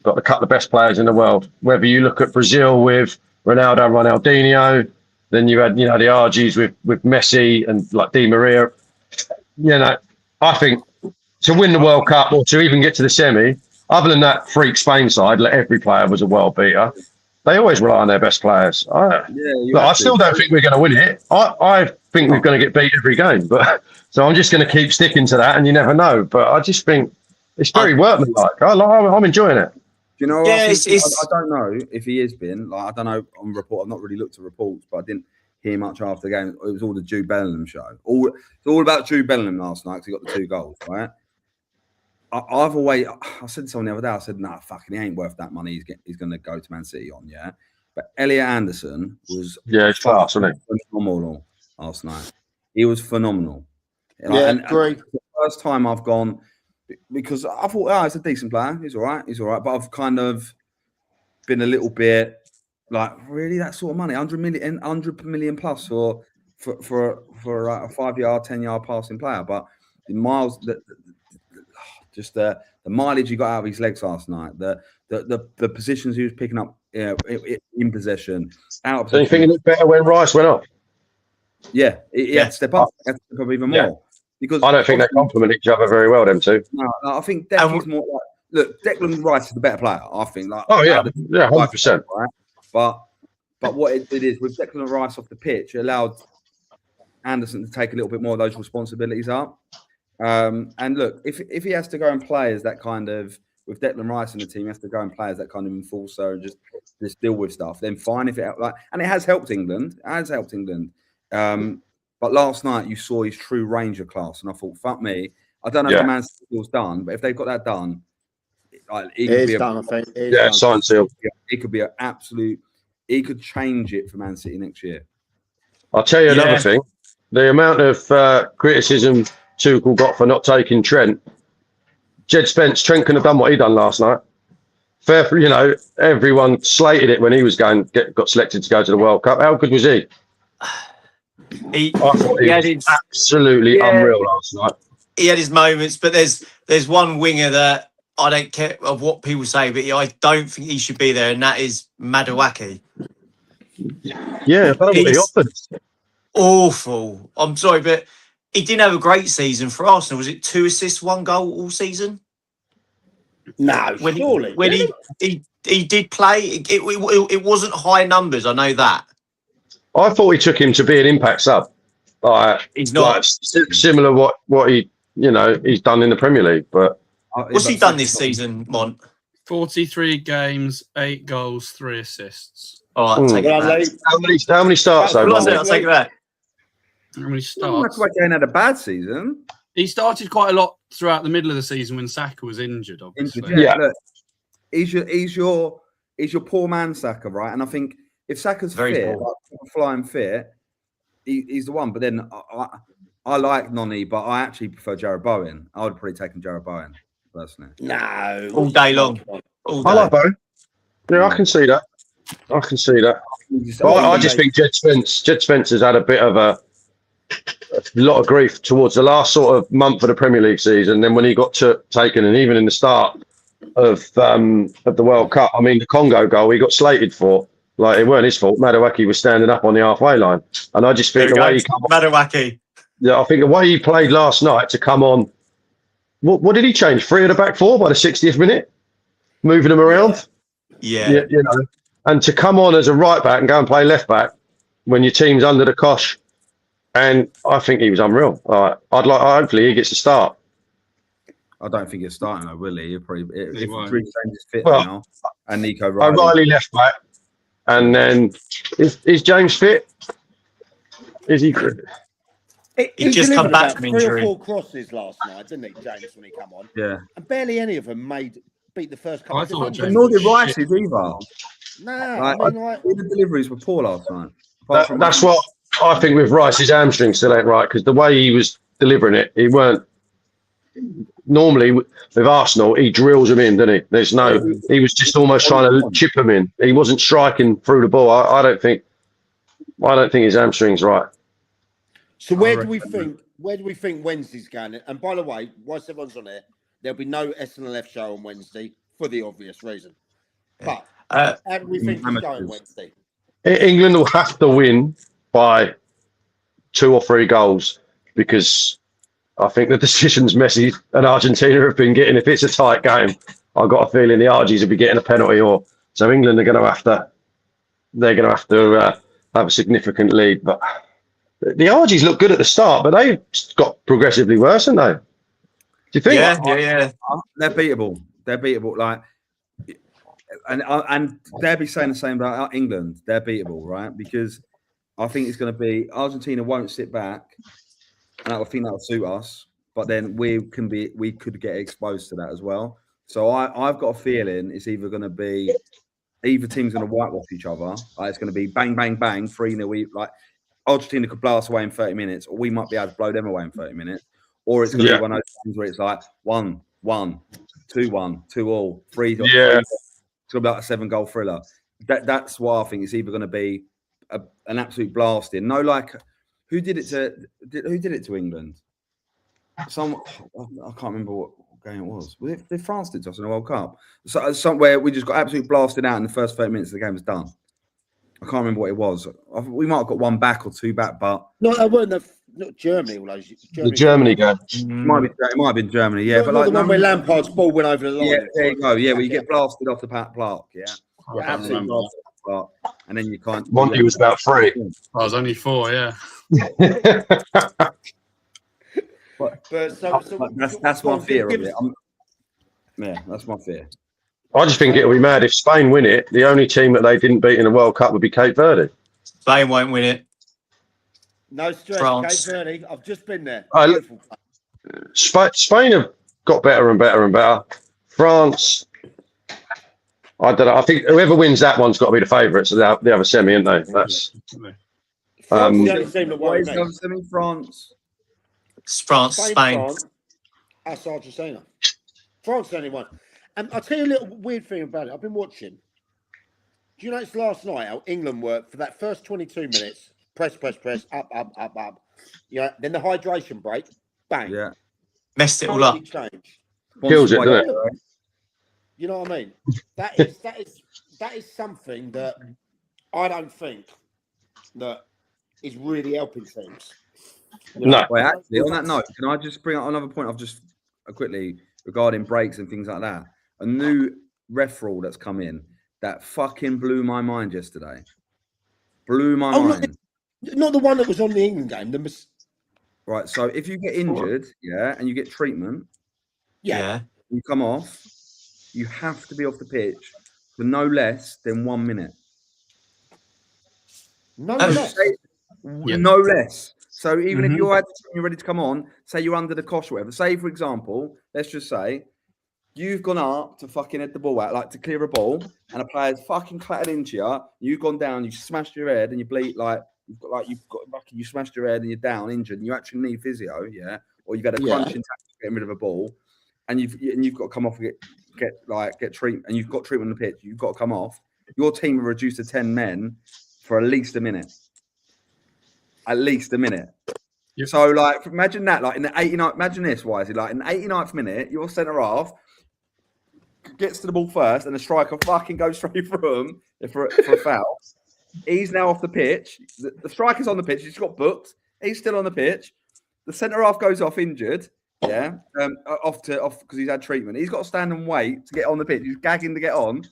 got a couple of best players in the world. Whether you look at Brazil with Ronaldo, Ronaldinho, then you had the RGs with Messi and like Di Maria. I think to win the World Cup or to even get to the semi, other than that freak Spain side, like every player was a world beater. They always rely on their best players. I still don't think we're going to win it. I think we're going to get beat every game. But so I'm just going to keep sticking to that, and you never know. But I just think it's very workmanlike. I'm enjoying it. Do you know? Yeah, I don't know if he has been. Like, I don't know on report. I've not really looked at reports, but I didn't hear much after the game. It was all the Jude Bellingham show. It's all about Jude Bellingham last night because he got the 2 goals, right? I said to someone the other day, I said, nah, fucking, he ain't worth that money. He's going to go to Man City on, yeah. But Elliot Anderson was it's class, wasn't he? Phenomenal last night. He was phenomenal. And great. The first time I've gone, because I thought, he's a decent player. He's all right. But I've kind of been a little bit like, really, that sort of money, 100 million plus for a 5-yard, 10-yard passing player. But the miles that. Just the mileage he got out of his legs last night, the positions he was picking up in possession, out of So you think it looked better when Rice went off? Yeah, he had to step up. He had to step up even more. Because I don't think they complement each other very well, them two. No, I think Declan is more like, look, Declan Rice is the better player, I think. Like, 100%. Right? But what it is with Declan Rice off the pitch, it allowed Anderson to take a little bit more of those responsibilities up. And look, if he has to go and play as that kind of, with Declan Rice in the team, he has to go and play as that kind of enforcer and just deal with stuff, then fine. If it and it has helped England. But last night you saw his true range of class, and I thought, fuck me, I don't know if the Man City's done, but if they've got that done, sign seal. It could be an absolute. He could change it for Man City next year. I'll tell you another thing: the amount of criticism Tuchel got for not taking Trent Jed Spence, Trent couldn't have done what he done last night. Fair, you know, everyone slated it when he was got selected to go to the World Cup. How good was he? He I thought he had was his, absolutely unreal last night. he had his moments, but there's one winger that I don't care of what people say, but I don't think he should be there, and that is Madawaki. Yeah, I don't know what he He's offered. awful. I'm sorry, but he didn't have a great season for Arsenal. Was it 2 assists, 1 goal all season? No, When surely. he did play, it wasn't high numbers. I know that. I thought he took him to be an impact sub. He's not. Similar what he, you know, he's done in the Premier League. But What's he done this season, Mont? 43 games, 8 goals, 3 assists. All right, take it back. how many starts though? I'll take it back. How many That's starts? why Kane had a bad season. He started quite a lot throughout the middle of the season when Saka was injured, obviously. Yeah. Look, he's your poor man Saka, right? And I think if Saka's Very fit, poor. like, flying fit, he's the one. But then I like Noni, but I actually prefer Jared Bowen. I would probably take him Jared Bowen personally. No. All day long. All day. I like Bowen. Yeah, I can see that. I can see that. I just think Jed Spence has had a bit of a lot of grief towards the last sort of month of the Premier League season. Then when he got taken, and even in the start of the World Cup, I mean, the Congo goal he got slated for, like it weren't his fault. Madawaki was standing up on the halfway line, and I just think the way Madawaki. Yeah, I think the way he played last night to come on. What did he change? 3 of the back 4 by the 60th minute, moving them around. Yeah. You know, and to come on as a right back and go and play left back when your team's under the cosh, and I think he was unreal. Hopefully he gets to start. I don't think he's starting though, will he? He'll probably if won't. Reece James is fit Well, now, and Nico Riley. O'Reilly left back, and then is James fit? Is he? He just come delivered back about from 3 injury. or 4 crosses last night, didn't he, James, when he come on? Yeah. And barely any of them beat the first couple. I of thought defenders. James Nor did was Rice's shit. either. No, Like, I mean, like, all the deliveries were poor last night. Apart from That's what I think with Rice. His hamstring still ain't right, because the way he was delivering it, he weren't. Normally with Arsenal, he drills them in, doesn't he? There's no. He was just almost trying to chip them in. He wasn't striking through the ball. I don't think his hamstring's right. so where do we think Wednesday's going? And by the way, whilst everyone's on here, there'll be no SNLF show on Wednesday for the obvious reason. But how do we think it's going Wednesday? England will have to win by 2 or 3 goals, because I think the decisions Messi and Argentina have been getting, if it's a tight game, I've got a feeling the Argies will be getting a penalty, so England are going to have to. They're going to have to have a significant lead. But the Argies look good at the start, but they've got progressively worse, haven't they? Do you think? Yeah. They're beatable. They're beatable. Like, and they'll be saying the same about England. They're beatable, right? Because I think it's going to be Argentina won't sit back, and I think that'll suit us. But then we could get exposed to that as well. So I've got a feeling it's either going to be either team's going to whitewash each other. Like, it's going to be bang, bang, bang, 3-0. Like, Argentina could blow us away in 30 minutes, or we might be able to blow them away in 30 minutes. Or it's going to be one of those times where it's like 1-1, 2-1, 2-2, 3. Yeah. It's going to be like a 7-goal thriller. That's why I think it's either going to be an absolute blasting. No, like who did it to England? I can't remember what game it was. Was it France did to us in the World Cup? So somewhere we just got absolutely blasted out in the first 30 minutes. The game was done. I can't remember what it was. We might have got 1 back or 2 back, but No, that weren't not Germany. All those The Germany game. it might have been Germany. Yeah, Not but like the one where Lampard's ball went over the line. yeah, there you go. Yeah, where you get blasted off the plaque. Yeah, Absolutely. and then you can't. Monty was about 3. I was only 4, yeah. But That's my fear of it. Yeah, that's my fear. I just think it'll be mad if Spain win it. The only team that they didn't beat in the World Cup would be Cape Verde. Spain won't win it. No stress, France. Cape Verde. I've just been there. I- Beautiful. Spain have got better and better and better. France, I don't know. I think whoever wins that one's got to be the favourites of the other semi, aren't they? That's France is the only team that What won is the semi France? It's France, Spain. France, that's Argentina. France only won. And I'll tell you a little weird thing about it. I've been watching. Do you notice last night how England worked for that first 22 minutes? Press, up. Yeah. Then the hydration break. Bang. Yeah. Messed it all up. Changed. Kills it, doesn't it? You know what I mean? That is something that I don't think that is really helping teams. You know? No. Wait, actually, on that note, can I just bring up another point? I've just quickly regarding breaks and things like that. A new ref rule that's come in that fucking blew my mind yesterday. Blew my mind. Not the one that was on the England game. Right. So if you get injured, yeah, and you get treatment, Yeah. you come off, you have to be off the pitch for no less than 1 minute. No less. No less. So even if you're ready to come on, say you're under the cosh or whatever. Say, for example, let's just say you've gone up to fucking head the ball out, like to clear a ball, and a player's fucking clattered into you. You've gone down, you smashed your head, and you bleed you smashed your head and you're down, injured, and you actually need physio, yeah, or you've had a crunching tackle getting rid of a ball, and you've got to come off and get treatment, and you've got treatment on the pitch. You've got to come off. Your team are reduced to 10 men for at least a minute. At least a minute. Yep. So, like, imagine that. Like in the 89th, imagine this, Wisey. Like in the 89th minute, your centre half gets to the ball first, and the striker fucking goes straight through him for a foul. He's now off the pitch. The striker's on the pitch. He's got booked. He's still on the pitch. The centre half goes off injured. Yeah, off because he's had treatment. He's got to stand and wait to get on the pitch. He's gagging to get on.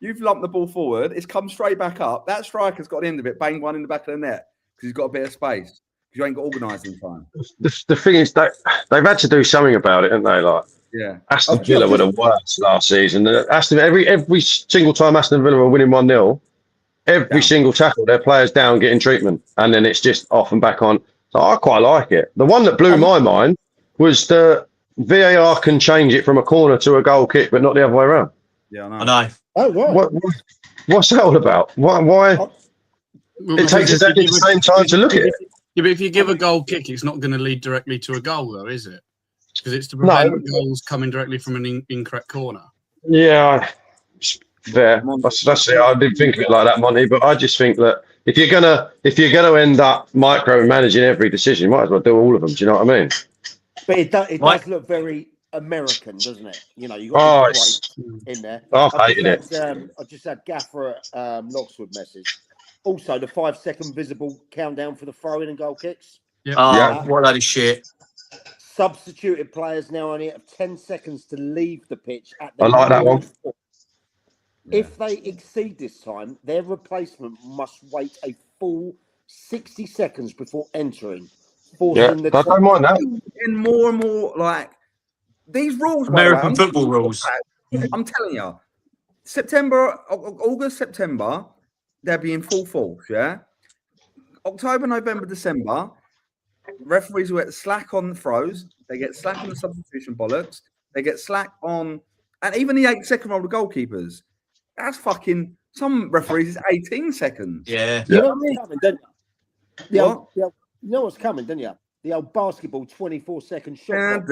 You've lumped the ball forward. It's come straight back up. That striker's got the end of it. Bang one in the back of the net because he's got a bit of space. Because you ain't got organised in time. The thing is that they've had to do something about it, haven't they? Like, yeah, Aston Villa were the worst last season. Every single time Aston Villa were winning 1-0, every single tackle, their players down getting treatment, and then it's just off and back on. So I quite like it. The one that blew my mind was the VAR can change it from a corner to a goal kick, but not the other way around. Yeah, I know. Oh, right. What's that all about? Why? It takes exactly the same time to look at it. Yeah, but if you give a goal kick, it's not going to lead directly to a goal, though, is it? Because it's to prevent goals coming directly from an incorrect corner. Yeah, fair. That's it. I didn't think of it like that, Monty. But I just think that if you're gonna end up micromanaging every decision, you might as well do all of them. Do you know what I mean? But it does look very American, doesn't it? You know, you got in there. I've hated it. I just had Gaffer at Loxwood message. Also, the 5-second visible countdown for the throw-in and goal kicks. Yep. What a load of shit. Substituted players now only have 10 seconds to leave the pitch at I like that one. If they exceed this time, their replacement must wait a full 60 seconds before entering. Yeah, I don't mind that. And more like these rules. American football rules. I'm telling you, August, September, they'll be in full force. Yeah, October, November, December, referees will get slack on the throws. They get slack on the substitution bollocks. They get slack on, and even the 8-second rule of goalkeepers. That's fucking some referees is 18 seconds. Yeah. You know what's coming, don't you? You know what's coming, don't you? The old basketball 24-second shot.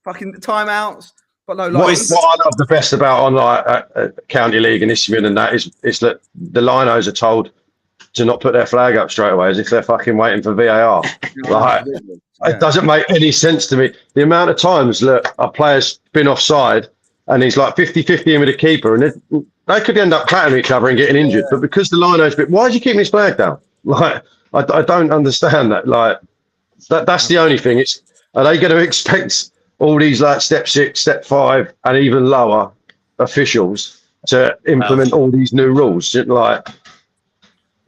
Fucking timeouts. But no, what I love the best about on County League and Isthmian and that is that the linos are told to not put their flag up straight away as if they're fucking waiting for VAR. It doesn't make any sense to me. The amount of times that a player's been offside and he's like 50-50 in with the keeper and they could end up clattering each other and getting injured. But because the lino's why is he keeping his flag down? Like, I don't understand that. Like, that's the only thing. Are they going to expect all these like step 6, step 5, and even lower officials to implement all these new rules? Like,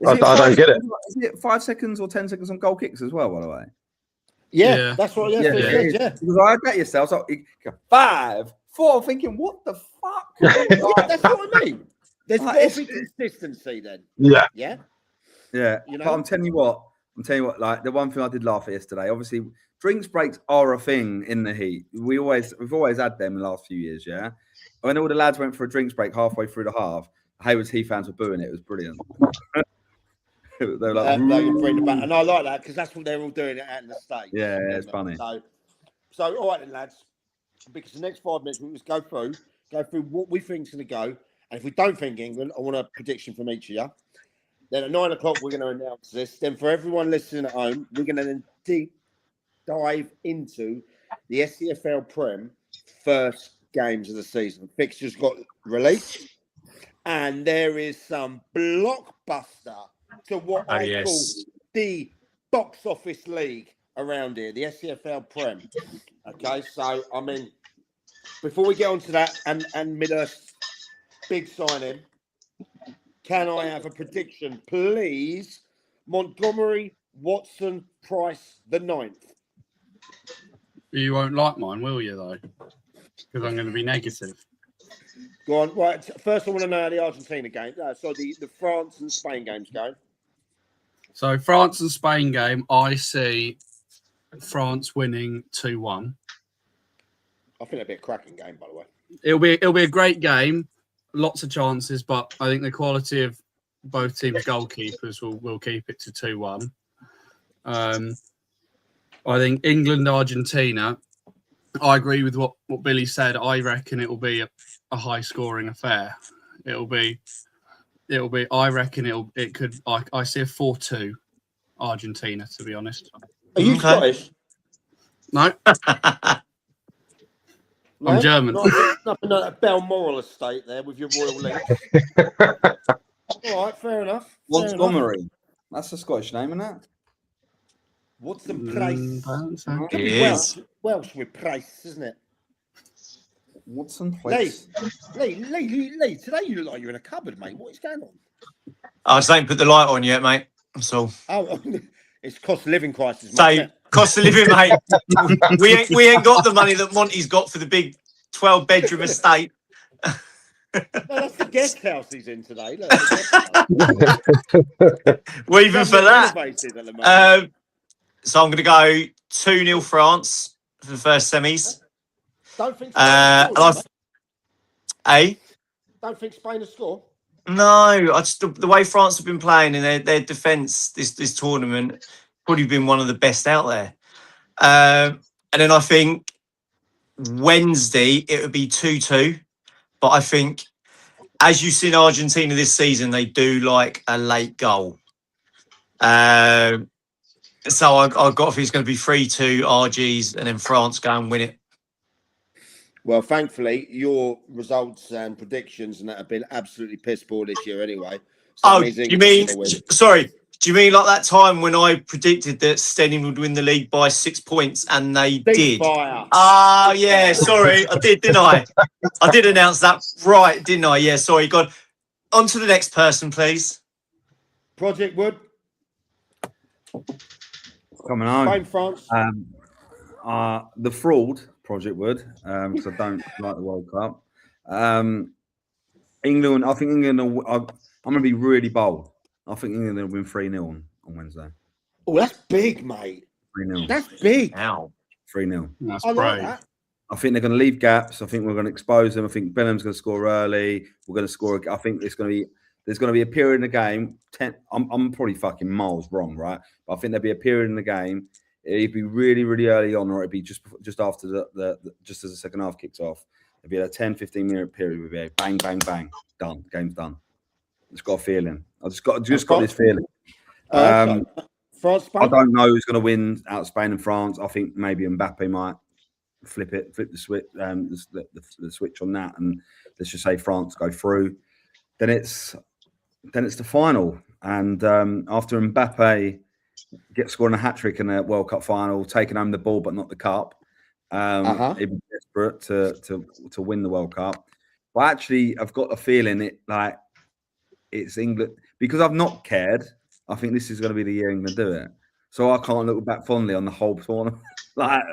I don't get it. Is it 5 seconds or 10 seconds on goal kicks as well, by the way? Yeah. That's what. Yeah. Because I bet yourself. So 5, 4. I'm thinking, what the fuck? That's what I mean. There's got to be consistency then. Yeah. Yeah. Yeah. You know? But I'm telling you what. Like the one thing I did laugh at yesterday. Obviously, drinks breaks are a thing in the heat. We've always had them in the last few years. Yeah. When all the lads went for a drinks break halfway through the half, Haywards Heath fans were booing it. It was brilliant. They were like, and I like that because that's what they're all doing out in the States. Yeah, it's funny. So So, all right then, lads. Because the next 5 minutes, we'll just go through what we think's going to go. And if we don't think England, I want a prediction from each of you. Then at 9 o'clock, we're going to announce this. Then for everyone listening at home, we're going to then deep dive into the SCFL Prem first games of the season. Fixtures got released, and there is some blockbuster to what I call the box office league around here, the SCFL Prem. Okay, so I mean, before we get on to that and Midhurst's big signing, can I have a prediction, please? Montgomery, Watson, Price, the 9th. You won't like mine, will you, though? Because I'm going to be negative. Go on. Right. First, I want to know how the Argentina game, the France and Spain game's going. So, France and Spain game, I see France winning 2-1. I think it'll be a cracking game, by the way. It'll be a great game. Lots of chances, but I think the quality of both teams' goalkeepers will keep it to 2-1. I think England, Argentina. I agree with what Billy said. I reckon it will be a high scoring affair. It'll be. I reckon it could. I see a 4-2 Argentina. To be honest. Are you Scottish? No. No? I'm German. Nothing like that Balmoral estate there with your royal links. All right, fair enough. Montgomery. That's a Scottish name, isn't it? Watson Price. It is. Welsh with Price, isn't it? Watson Price. Lee, today you look like you're in a cupboard, mate. What is going on? I just ain't put the light on yet, mate. So It's cost of living crisis, mate. So, cost of living, mate. we ain't got the money that Monty's got for the big 12-bedroom estate. No, that's the guest house he's in today. Look, Well, even for that. So I'm going to go 2-0 France for the first semis. Don't think Spain Don't think Spain will score. No, I just the way France have been playing in their defence this tournament, probably been one of the best out there. And then I think Wednesday it would be 2-2. But I think, as you've seen Argentina this season, they do like a late goal. So I got if it's going to be 3-2 RGs and then France go and win it. Well, thankfully, your results and predictions and that have been absolutely piss poor this year anyway. So do you mean? Sorry, do you mean like that time when I predicted that Stenion would win the league by 6 points and they did? Ah, yeah. Sorry, I did, didn't I? I did announce that, right? Didn't I? Yeah. Sorry. God. On to the next person, please. Project Wood. Coming on. Spain, France. The fraud, Project Wood, because I don't like the World Cup. England, I think England, I'm going to be really bold. I think England will win 3-0 on Wednesday. Oh, that's big, mate. 3-0. That's big. Ow. 3-0. That's I like brave. that. I think they're going to leave gaps. I think we're going to expose them. I think Benham's going to score early. We're going to score. I think there's going to be a period in the game. I'm probably fucking miles wrong, right? But I think there'll be a period in the game. It'd be really, really early on, or it'd be just after just as the second half kicks off. It'd be a 10-15 minute period. Would be a bang, bang, bang, done. Game's done. It's got a feeling. I just got this feeling. France, Spain. I don't know who's going to win out of Spain and France. I think maybe Mbappe might flip the switch, the switch on that, and let's just say France go through. Then it's the final, and after Mbappe gets scoring a hat trick in a World Cup final, taking home the ball but not the cup, he'd be desperate to win the World Cup. But actually, I've got a feeling it's England, because I've not cared. I think this is going to be the year England do it. So I can't look back fondly on the whole tournament. like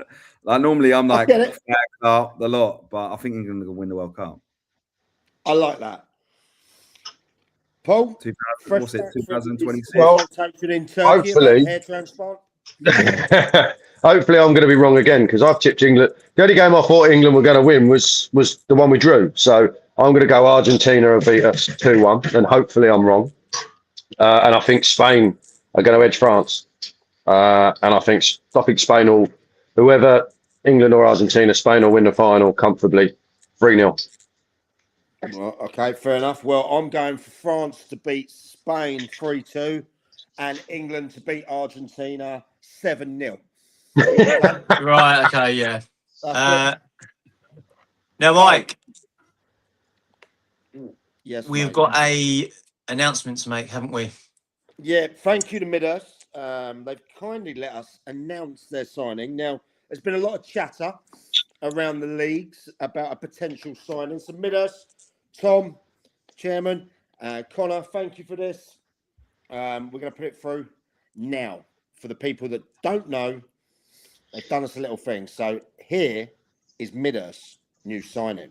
normally I'm like flagged up the lot, but I think England will win the World Cup. I like that. Paul, 2026? Well, hopefully. Hair transplant. Hopefully, I'm going to be wrong again, because I've tipped England. The only game I thought England were going to win was the one we drew. So I'm going to go Argentina and beat us 2-1, and hopefully I'm wrong. And I think Spain are going to edge France. And I think Spain will, whoever England or Argentina, Spain will win the final comfortably, 3-0. Well, okay, fair enough. Well, I'm going for France to beat Spain 3-2 and England to beat Argentina 7-0. Okay? Right. Okay. Yeah. That's Now, Mike, it. Yes, we've mate. got a announcement to make, haven't we? Yeah, thank you to Midhurst. They've kindly let us announce their signing. Now, there's been a lot of chatter around the leagues about a potential signing. So Midhurst, Tom, Chairman, Connor, thank you for this. We're going to put it through now. For the people that don't know, they've done us a little thing. So here is Midhurst's new signing.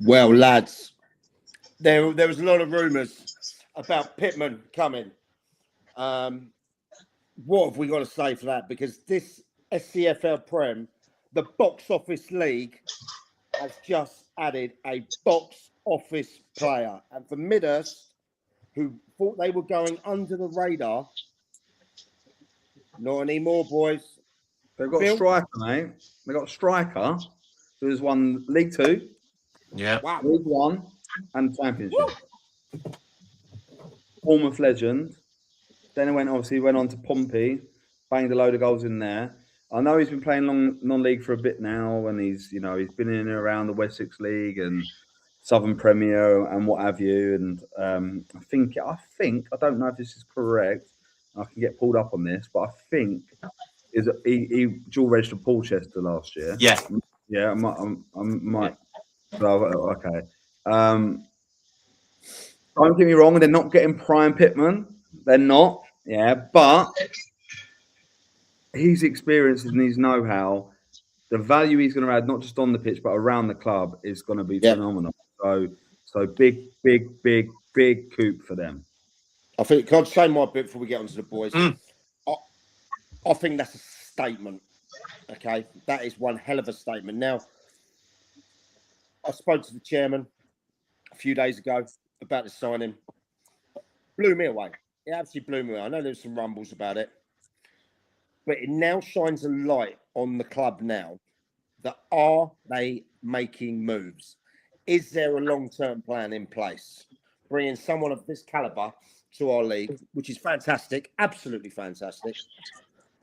Well, lads, there was a lot of rumours about Pittman coming. What have we got to say for that? Because this SCFL Prem, the box office league, has just added a box office player. And for Midhurst, who thought they were going under the radar, not anymore, boys. They've got Bill? a striker, mate. They've got a striker who has won League 2, Yeah. Wow. League 1, and Championship. Bournemouth legend. Then he went on to Pompey, banged a load of goals in there. I know he's been playing non-league for a bit now, and he's been in and around the Wessex League and Southern Premier and what have you. And I think I don't know if this is correct. I can get pulled up on this, but I think he dual registered Portchester last year. Yeah. Yeah, I might. So, okay. Don't get me wrong, they're not getting prime Pittman. They're not. Yeah, but his experience and his know-how, the value he's going to add, not just on the pitch but around the club, is going to be phenomenal. So big coup for them. I think, can I say my bit before we get on to the boys? I think that's a statement. Okay, that is one hell of a statement. Now, I spoke to the chairman a few days ago about the signing. Blew me away. It absolutely blew me away. I know there's some rumbles about it, but it now shines a light on the club now that are they making moves? Is there a long-term plan in place? Bringing someone of this caliber to our league, which is fantastic, absolutely fantastic.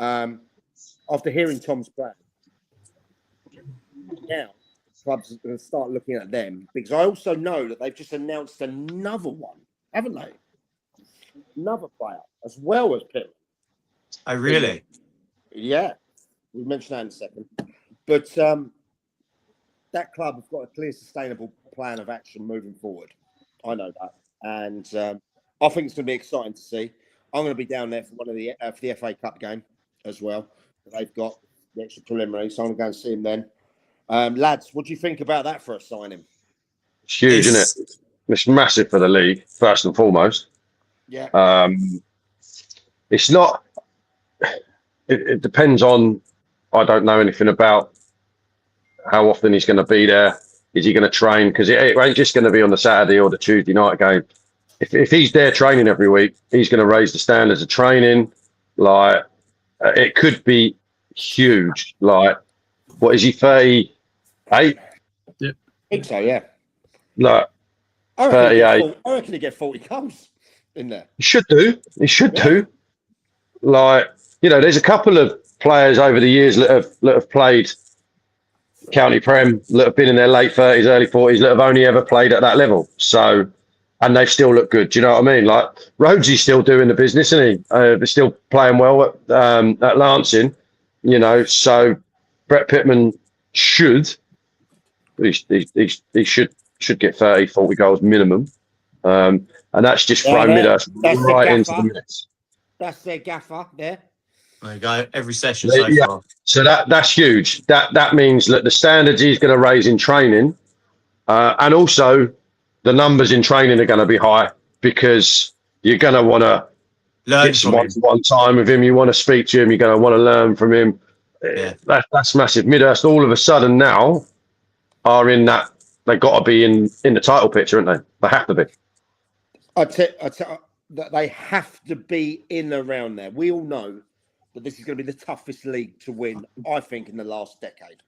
After hearing Tom's plan, now clubs are going to start looking at them, because I also know that they've just announced another one, haven't they? Another player as well as Pitt. Oh, really? Yeah, we'll mention that in a second. But that club have got a clear, sustainable plan of action moving forward. I know that, and I think it's going to be exciting to see. I'm going to be down there for one of the for the FA Cup game as well. They've got the extra preliminary, so I'm going to go and see them then. Lads, what do you think about that for a signing? It's huge, isn't it? It's massive for the league, first and foremost. Yeah. It's not. It depends on. I don't know anything about how often he's going to be there. Is he going to train? Because it ain't just going to be on the Saturday or the Tuesday night game. If he's there training every week, he's going to raise the standards of training. Like it could be huge. Like, what is he, 38? Yep. I think so, yeah. Like, I 38. reckon he get 40 goals in there. He should do. He should do. Like, you know, there's a couple of players over the years that have played county prem, that have been in their late 30s, early 40s, that have only ever played at that level. So, and they still look good. Do you know what I mean? Like, Rhodes's still doing the business, isn't he? They're still playing well at Lancing, you know. So Brett Pittman should get 30, 40 goals minimum. And that's just thrown Midhurst right into the mix. That's their gaffer there. There you go. Every session so far. So that's huge. That means that the standards he's going to raise in training, and also the numbers in training are going to be high, because you're going to want to get some one time with him. You want to speak to him. You're going to want to learn from him. Yeah. That's massive. Midhurst all of a sudden now are in that. They've got to be in the title picture, aren't they? They have to be. I tell that they have to be in around there. We all know that this is going to be the toughest league to win, I think, in the last decade.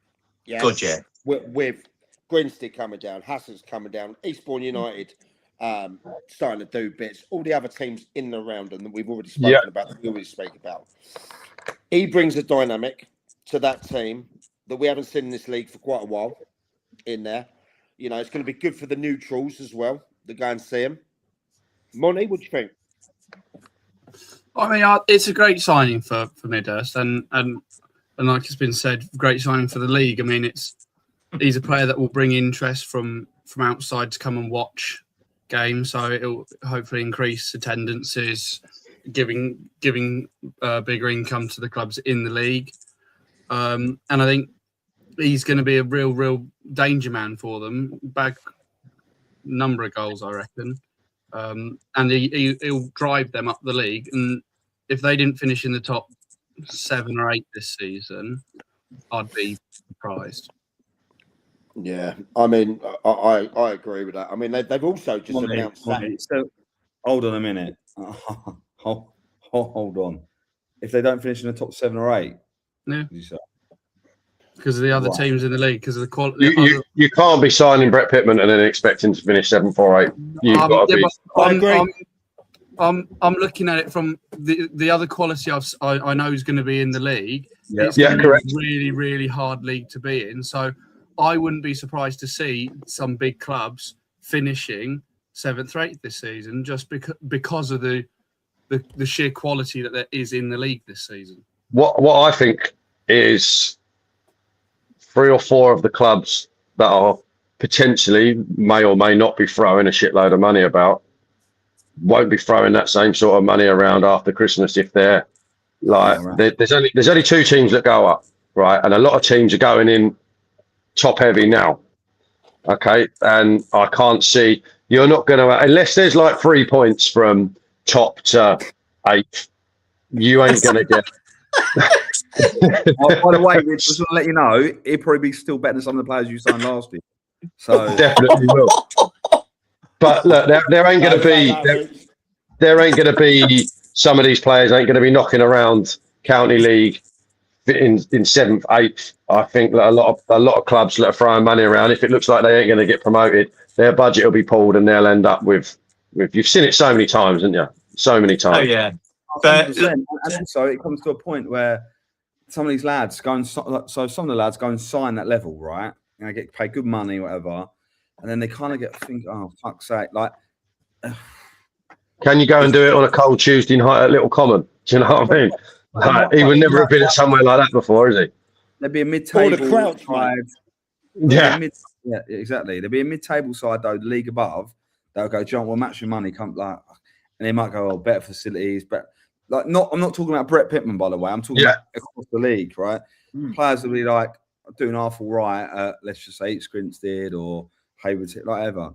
Yeah. Good, yeah. With Grinstead coming down, Hassels coming down, Eastbourne United starting to do bits, all the other teams in and around them that we've already spoken about, that we always speak about. He brings a dynamic to that team that we haven't seen in this league for quite a while in there. You know, it's going to be good for the neutrals as well to go and see him. Monty, what do you think? I mean, it's a great signing for Midhurst, and like it's been said, great signing for the league. I mean, he's a player that will bring interest from outside to come and watch games, so it'll hopefully increase attendances, giving bigger income to the clubs in the league. And I think he's going to be a real danger man for them. Bag number of goals, I reckon. And he'll drive them up the league. And if they didn't finish in the top 7 or 8 this season, I'd be surprised. Yeah, I mean, I agree with that. I mean, they've also just announced that. So, hold on a minute. Hold on. If they don't finish in the top 7 or 8, yeah, because of the other teams in the league, because of the quality. You can't be signing Brett Pittman and then expecting to finish 7, 4, 8. You've got to be. I agree. I'm looking at it from the other quality I know is going to be in the league. Yeah, it's correct. Really, really hard league to be in. So I wouldn't be surprised to see some big clubs finishing 7th or 8th this season, just because of the sheer quality that there is in the league this season. What I think is 3 or 4 of the clubs that are potentially may or may not be throwing a shitload of money about won't be throwing that same sort of money around after Christmas if they're like there's only 2 teams that go up, right? And a lot of teams are going in top heavy now. Okay, and I can't see you're not going to, unless there's like 3 points from top to 8th, you ain't going to get. By the way, just to let you know, he'd probably be still better than some of the players you signed last year. So definitely will. But look, there ain't going to be some of these players ain't going to be knocking around county league in 7th, 8th. I think that a lot of clubs that are throwing money around, if it looks like they ain't going to get promoted, their budget will be pulled and they'll end up with you've seen it so many times, haven't you? So many times. Oh yeah. But and also it comes to a point where some of these lads go and some of the lads go and sign that level, right? And they get paid good money, whatever, and then they kind of think, oh fuck's sake, like. Can you go and do it on a cold Tuesday night at Little Common? Do you know what I mean? Like, he would never have been at somewhere like that before, is he? There'd be a mid-table side. Yeah, exactly. There'd be a mid-table side though, the league above. They'll go, John, we'll match your money. Come like, and they might go, oh, better facilities, but like, I'm not talking about Brett Pittman, by the way. I'm talking about across the league, right? Players will be like doing half all right at, let's just say, Grinstead or Hayward, whatever.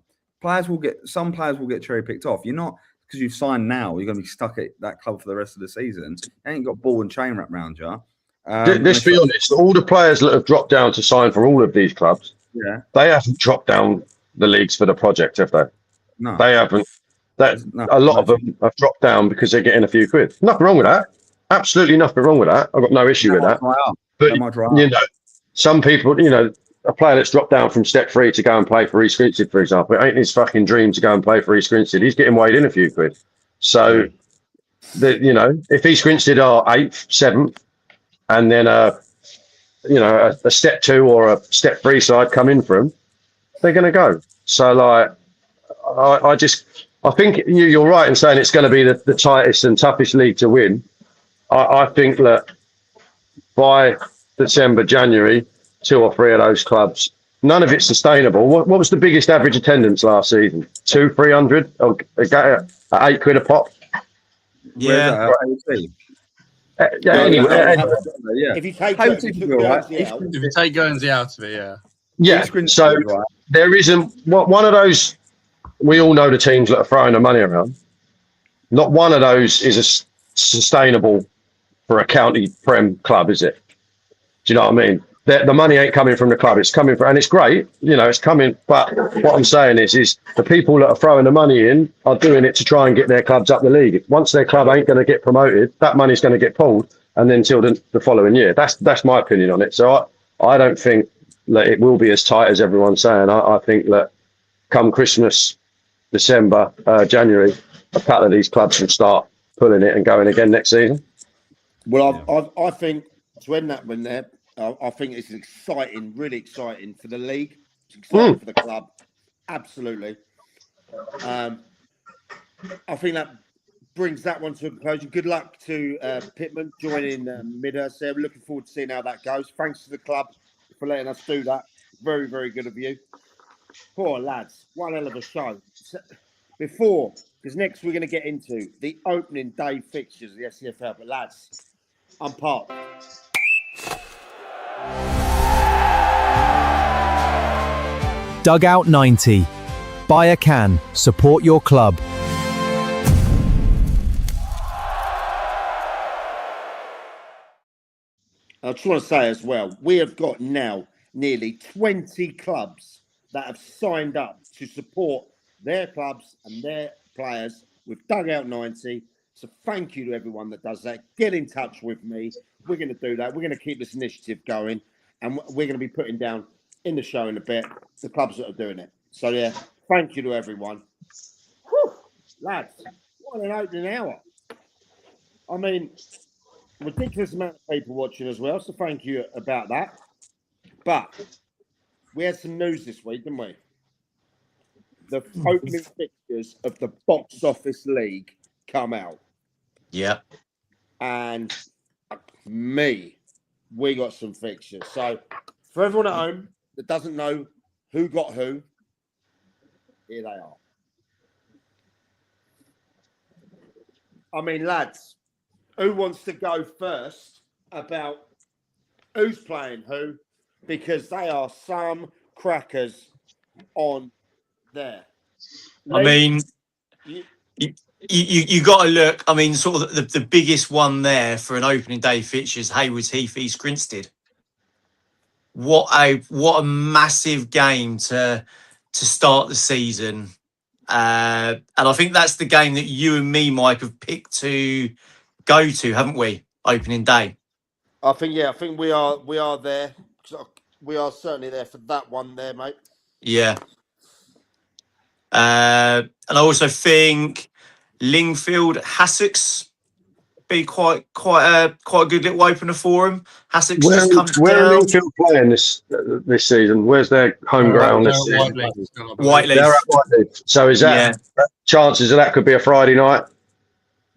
Some players will get cherry picked off. You're not, because you've signed now, you're going to be stuck at that club for the rest of the season. You ain't got ball and chain wrapped around you. Let's be honest. All the players that have dropped down to sign for all of these clubs, they haven't dropped down the leagues for the project, have they? No, they haven't. A lot of them have dropped down because they're getting a few quid. Nothing wrong with that. Absolutely nothing wrong with that. I've got no issue with that. But you know, some people, you know, a player that's dropped down from step 3 to go and play for East Grinstead, for example, it ain't his fucking dream to go and play for East Grinstead. He's getting weighed in a few quid. So, you know, if East Grinstead are 8th, 7th, and then you know, a step 2 or a step 3 side come in for them, they're going to go. So, like, I think you're right in saying it's going to be the tightest and toughest league to win. I think that by December, January, 2 or 3 of those clubs, none of it's sustainable. What was the biggest average attendance last season? 200-300 at £8 a pop. Yeah. If you take Guernsey out of it, So there isn't one of those. We all know the teams that are throwing the money around. Not one of those is sustainable for a county prem club, is it? Do you know what I mean? The money ain't coming from the club; it's coming from, and it's great, you know, it's coming. But what I'm saying is the people that are throwing the money in are doing it to try and get their clubs up the league. Once their club ain't going to get promoted, that money's going to get pulled, and then till the following year. That's my opinion on it. So I don't think that it will be as tight as everyone's saying. I think that come Christmas, December, January, a couple of these clubs will start pulling it and going again next season. Well, I think to end that one there, I think it's exciting, really exciting for the league. It's exciting for the club. Absolutely. I think that brings that one to a conclusion. Good luck to Pittman joining Midhurst there. We're looking forward to seeing how that goes. Thanks to the club for letting us do that. Very, very good of you. Poor lads. One hell of a show. Because next we're going to get into the opening day fixtures of the SCFL. But lads, I'm part. Dugout 90. Buy a can. Support your club. I just want to say as well, we have got now nearly 20 clubs that have signed up to support their clubs and their players with Dugout 90. So thank you to everyone that does that. Get in touch with me. We're going to do that. We're going to keep this initiative going. And we're going to be putting down in the show in a bit the clubs that are doing it. So, yeah, thank you to everyone. Whew, lads, what an opening hour. I mean, ridiculous amount of people watching as well. So thank you about that. But we had some news this week, didn't we? The opening fixtures of the Box Office League come out. Yeah. And we got some fixtures. So for everyone at home that doesn't know who got who, here they are. I mean, lads, who wants to go first about who's playing who? Because they are some crackers on there. I mean, you got to look. I mean, sort of the biggest one there for an opening day fixture is Haywards Heath East Grinstead. What a massive game to start the season, and I think that's the game that you and me, Mike, have picked to go to, haven't we? Opening day. I think we are there. We are certainly there for that one there, mate. Yeah. And I also think Lingfield Hassocks be quite a good little opener for him. Hassocks just comes down. Where are Lingfield playing this season? Where's their home ground this season? Whiteleaf. They're at Whiteleaf. So is that chances of that could be a Friday night?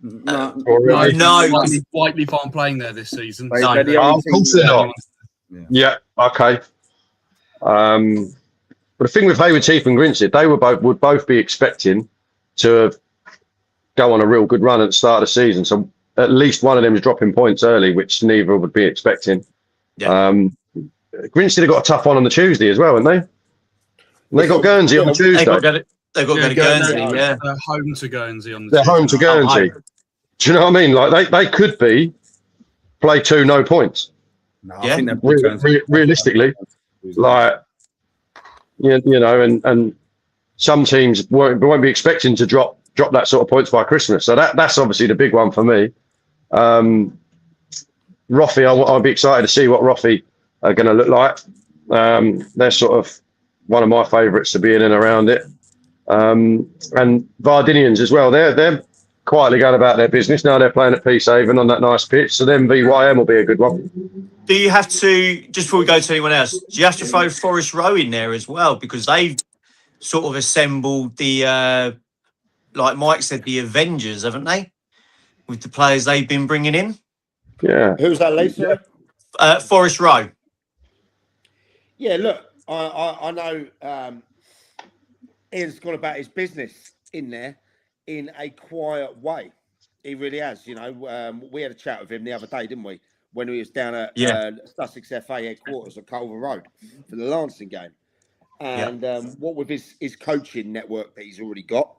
No. Whiteleaf aren't playing there this season. No. Of course they're not. Yeah. Okay. But the thing with Haywards Heath and Grinstead, they would both be expecting to go on a real good run at the start of the season. So at least one of them is dropping points early, which neither would be expecting. Yeah. Grinstead have got a tough one on the Tuesday as well, haven't they? They got Guernsey on the Tuesday. They've got to go to Guernsey. Yeah, they're home to Guernsey on the. They're home to Guernsey. Do you know what I mean? Like they could play 2 no points. No, I think they're realistically, like. You know, and some teams won't be expecting to drop that sort of points by Christmas. So that's obviously the big one for me. Roffey, I'll be excited to see what Roffey are going to look like. They're sort of one of my favourites to be in and around it. And Vardinians as well. They're quietly going about their business. Now they're playing at Peacehaven on that nice pitch. So then VYM will be a good one. Do you have to, just before we go to anyone else, do you have to throw Forest Row in there as well? Because they've sort of assembled the, like Mike said, the Avengers, haven't they? With the players they've been bringing in. Yeah. Who's that, Lisa? Forest Row. Yeah, look, I know Ian's gone about his business in there in a quiet way. He really has. You know, we had a chat with him the other day, didn't we? When he was down at Sussex FA headquarters at Culver Road for the Lancing game. And what with his coaching network that he's already got,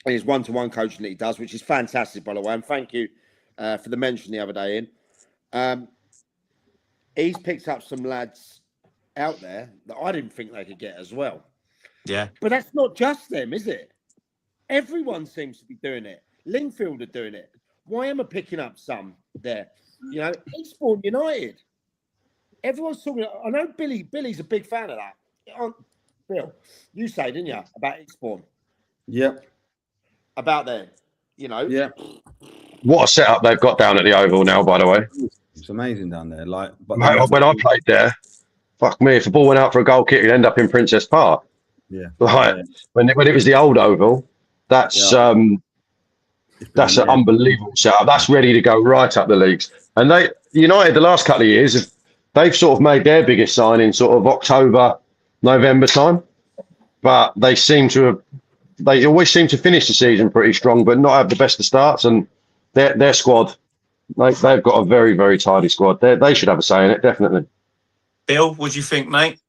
and his one-to-one coaching that he does, which is fantastic, by the way. And thank you for the mention the other day, Ian. He's picked up some lads out there that I didn't think they could get as well. Yeah. But that's not just them, is it? Everyone seems to be doing it. Lingfield are doing it. YM are picking up some there. You know, Eastbourne United. Everyone's talking. I know Billy's a big fan of that. Bill, you say, didn't you, about Eastbourne? Yep. About them, you know. Yeah. What a setup they've got down at the Oval now, by the way. It's amazing down there. Like, but Mate, when I played there, fuck me, if the ball went out for a goal kick, it'd end up in Princess Park. Yeah. Like, when it was the old Oval, that's an unbelievable setup. That's ready to go right up the leagues. And United, the last couple of years, they've sort of made their biggest signing sort of October, November time. But they always seem to finish the season pretty strong, but not have the best of starts. And their squad, they've got a very, very tidy squad. They should have a say in it, definitely. Bill, what do you think, mate?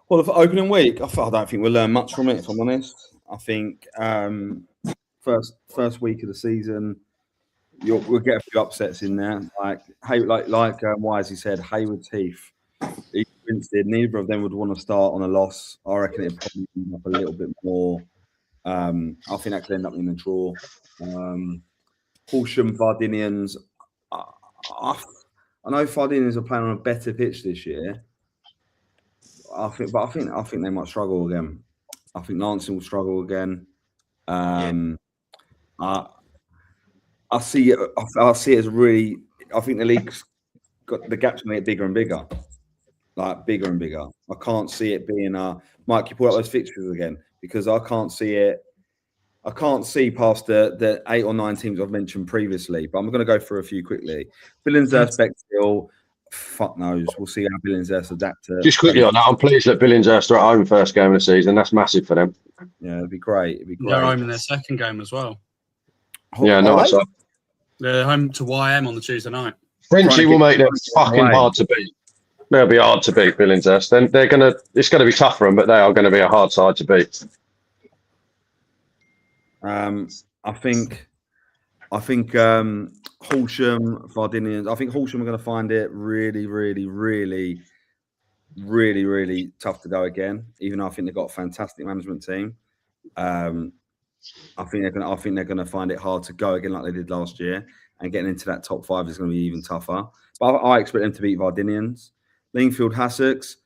Well, for opening week, I don't think we'll learn much from it, if I'm honest. I think first week of the season, we'll get a few upsets in there. Like Wisey said, Haywards Heath, neither of them would want to start on a loss. I reckon it'd probably end up a little bit more. I think that could end up in a draw. Horsham, Vardinians. I know Vardinians are playing on a better pitch this year. I think they might struggle again. I think Lancing will struggle again. I see it as really. I think the league's got the gaps make it bigger and bigger, like bigger and bigger. I can't see it being Mike. You pull out those fixtures again because I can't see it. I can't see past the 8 or 9 teams I've mentioned previously, but I'm going to go through a few quickly. Billingshurst, Bexhill, fuck knows. We'll see how Billingshurst adapt to. Just quickly on that, I'm pleased that Billingshurst are at home first game of the season. That's massive for them. Yeah, it'd be great. They're home in their second game as well. Yeah, nice. They're home to YM on the Tuesday night. Frenchy will make them fucking hard to beat. They'll be hard to beat, Billingshurst. Then it's going to be tough for them, but they are going to be a hard side to beat. I think Horsham, Vardinians. I think Horsham are going to find it really, really, really, really, really tough to go again. Even though I think they've got a fantastic management team, I think they're going to find it hard to go again like they did last year. And getting into that top 5 is going to be even tougher. But I expect them to beat Vardinians, Lingfield, Hassocks.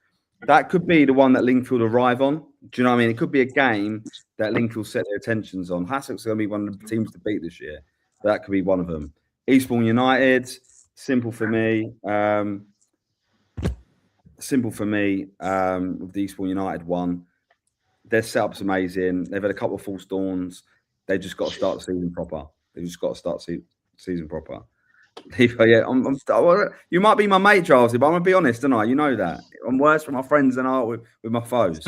That could be the one that Lingfield arrive on. Do you know what I mean? It could be a game that Lingfield set their attentions on. Hassocks are going to be one of the teams to beat this year. That could be one of them. Eastbourne United, simple for me. With the Eastbourne United one. Their setup's amazing. They've had a couple of false dawns. They just got to start the season proper. Season proper. Yeah, you might be my mate, Charles, but I'm gonna be honest, don't I? You know that I'm worse for my friends than I are with my foes.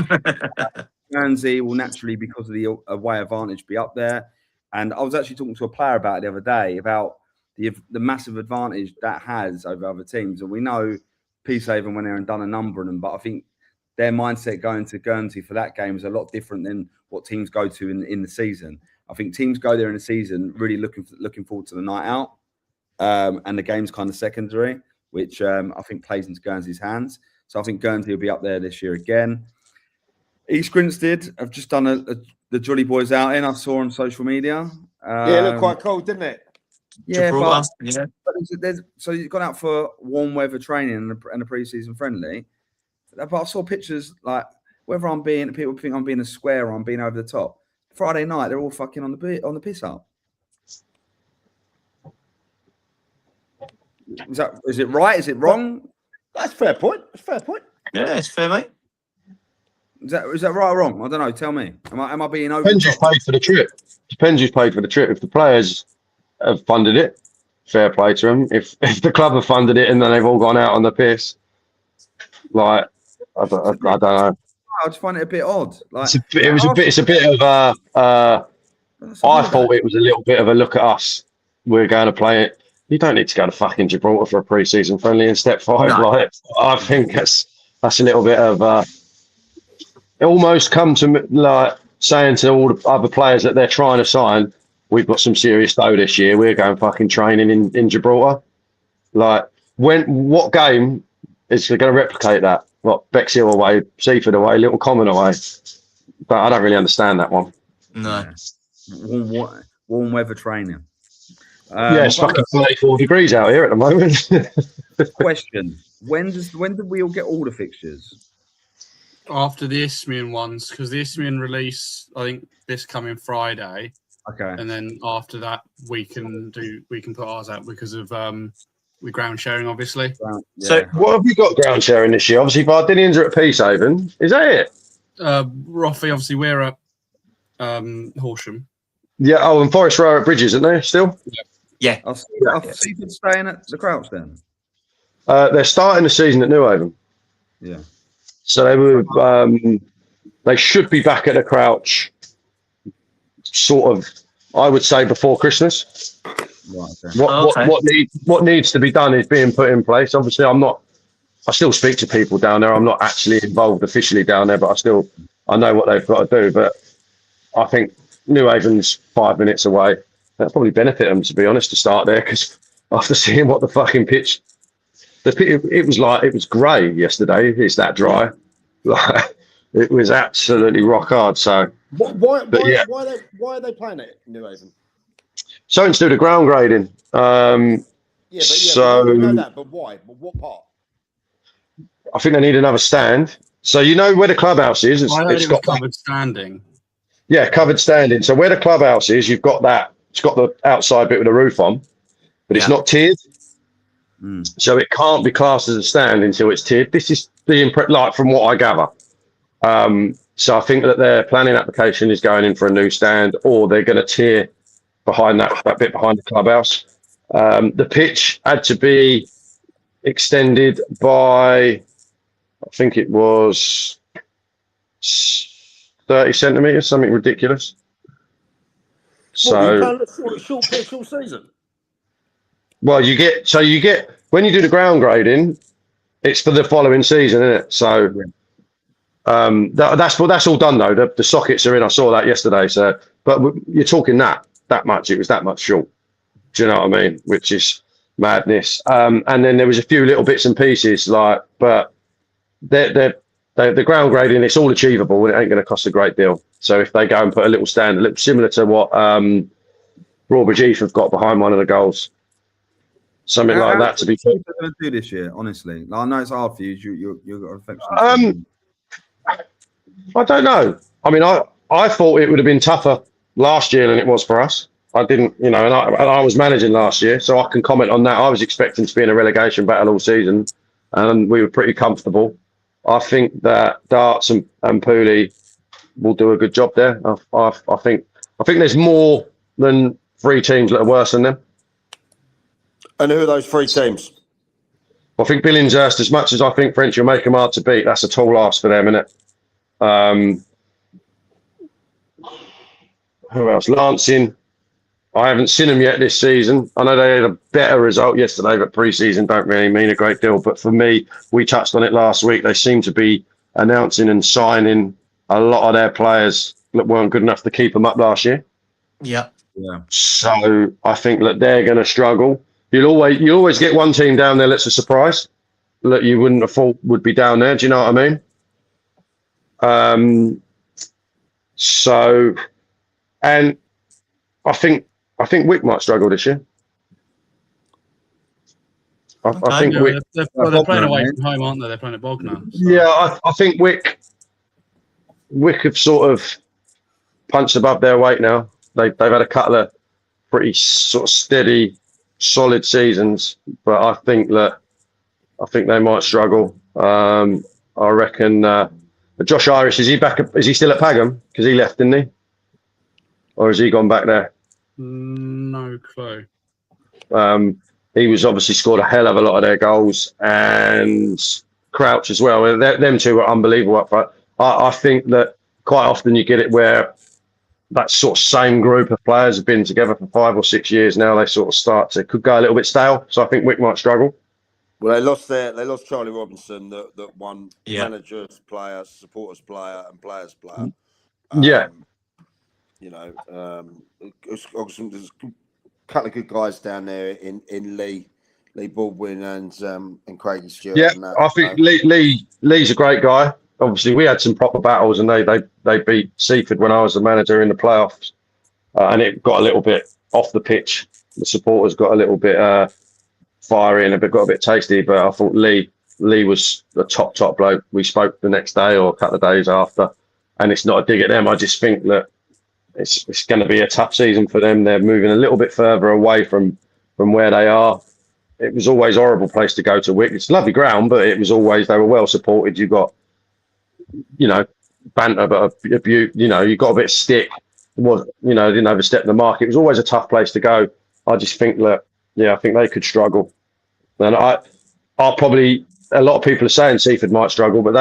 Guernsey will naturally, because of the away advantage, be up there. And I was actually talking to a player about it the other day about the massive advantage that has over other teams. And we know Peacehaven went there and done a number on them, but I think their mindset going to Guernsey for that game is a lot different than what teams go to in the season. I think teams go there in the season really looking forward to the night out. And the game's kind of secondary, which I think plays into Guernsey's hands. So I think Guernsey will be up there this year again. East Grinstead have just done the Jolly Boys outing. I saw on social media. Yeah, it looked quite cool, didn't it? Yeah, Gibraltar, yeah. but so you've gone out for warm weather training and a pre-season friendly. But I saw pictures like whether people think I'm being a square or I'm being over the top. Friday night, they're all fucking on the piss up. Is it right? Is it wrong? That's a fair point. That's a fair point. Yeah, it's fair, mate. Is that right or wrong? I don't know. Tell me. Am I being over? Depends who's paid for the trip. Depends who's paid for the trip. If the players have funded it, fair play to them. If the club have funded it and then they've all gone out on the piss, like I don't know. I just find it a bit odd. Like It's a bit of I thought it was a little bit of a look at us. We're going to play it. You don't need to go to fucking Gibraltar for a pre-season friendly in step 5. No. Like I think that's a little bit of it almost come to like saying to all the other players that they're trying to sign, we've got some serious dough this year. We're going fucking training in Gibraltar. Like what game is going to replicate that? What, Bexhill away, Seaford away, Little Common away? But I don't really understand that one. No. Warm weather training. Yeah, it's fucking 34 degrees out here at the moment. Question: When do we all get all the fixtures? After the Isthmian ones, because the Isthmian release, I think this coming Friday. Okay. And then after that, we can put ours out because of we ground sharing, obviously. Yeah. So what have you got ground sharing this year? Obviously, Bardinians are at Peacehaven. Is that it? Roffey, obviously, we're at Horsham. Yeah. Oh, and Forest Row at Bridges, isn't there still? Yeah. I'll see you staying at the Crouch then. They're starting the season at Newhaven. Yeah. So they should be back at the Crouch sort of, I would say, before Christmas. Right, okay. What needs to be done is being put in place. Obviously, I still speak to people down there. I'm not actually involved officially down there, but I know what they've got to do. But I think Newhaven's 5 minutes away. That'll probably benefit them, to be honest, to start there, because after seeing what the fucking pitch, it was grey yesterday. It's that dry. Like, it was absolutely rock hard. So Why are they playing it in Newhaven? something to do with ground grading. So we know that, but why? But what part? I think they need another stand. So you know where the clubhouse is? It's got covered standing. Yeah, covered standing. So where the clubhouse is, you've got that. It's got the outside bit with the roof on, but it's not tiered. So it can't be classed as a stand until it's tiered. This is like from what I gather. So I think that their planning application is going in for a new stand, or they're going to tier behind that bit behind the clubhouse. The pitch had to be extended by, I think it was 30 centimetres, something ridiculous. So short pitch all season. Well, you get when you do the ground grading, it's for the following season, isn't it? So that's all done though. The sockets are in. I saw that yesterday. So, but you're talking that much. It was that much short. Do you know what I mean? Which is madness. And then there was a few little bits and pieces but the ground grading, it's all achievable and it ain't going to cost a great deal. So if they go and put a little stand, a little similar to what Broadbridge Heath have got behind one of the goals. Something like that to be put. What are going to do this year, honestly? I know it's hard for you. You've got affection. I don't know. I mean, I thought it would have been tougher last year than it was for us. I didn't, and I was managing last year, so I can comment on that. I was expecting to be in a relegation battle all season, and we were pretty comfortable. I think that Darts and Pooley will do a good job there. I think there's more than 3 teams that are worse than them. And who are those 3 teams? I think Billingshurst, as much as I think French will make them hard to beat, that's a tall ask for them, isn't it? Who else? Lancing. I haven't seen them yet this season. I know they had a better result yesterday, but pre-season don't really mean a great deal. But for me, we touched on it last week. They seem to be announcing and signing a lot of their players that weren't good enough to keep them up last year. Yeah. So I think that they're going to struggle. You always get one team down there that's a surprise that you wouldn't have thought would be down there. Do you know what I mean? So, and I think Wick might struggle this year. I think Wick. They're playing away from home, aren't they? They're playing at Bognor. So. Yeah, I think Wick have sort of punched above their weight now. They've had a couple of pretty sort of steady, solid seasons, but I think they might struggle. I reckon Josh Irish, is he back? Is he still at Pagham? Because he left, didn't he? Or has he gone back there? No clue. He was obviously scored a hell of a lot of their goals, and Crouch as well. Them two were unbelievable up front. I think that quite often you get it where that sort of same group of players have been together for 5 or 6 years now. They sort of could go a little bit stale. So I think Wick might struggle. Well, they lost Charlie Robinson, that won managers, player, supporters, player, and players, player. Yeah. You know, there's a couple of good guys down there in Lee Baldwin and Craigie Stewart. Yeah, and that, I think Lee's a great guy. Obviously, we had some proper battles, and they beat Seaford when I was the manager in the playoffs, and it got a little bit off the pitch. The supporters got a little bit fiery and got a bit tasty, but I thought Lee was the top bloke. We spoke the next day or a couple of days after, and it's not a dig at them. I just think that it's going to be a tough season for them. They're moving a little bit further away from where they are. It was always a horrible place to go to Wick. It's lovely ground, but it was always, they were well supported. You got, banter, but you got a bit of stick. Didn't overstep the mark. It was always a tough place to go. I just think that, I think they could struggle. And I'll probably, a lot of people are saying Seaford might struggle, but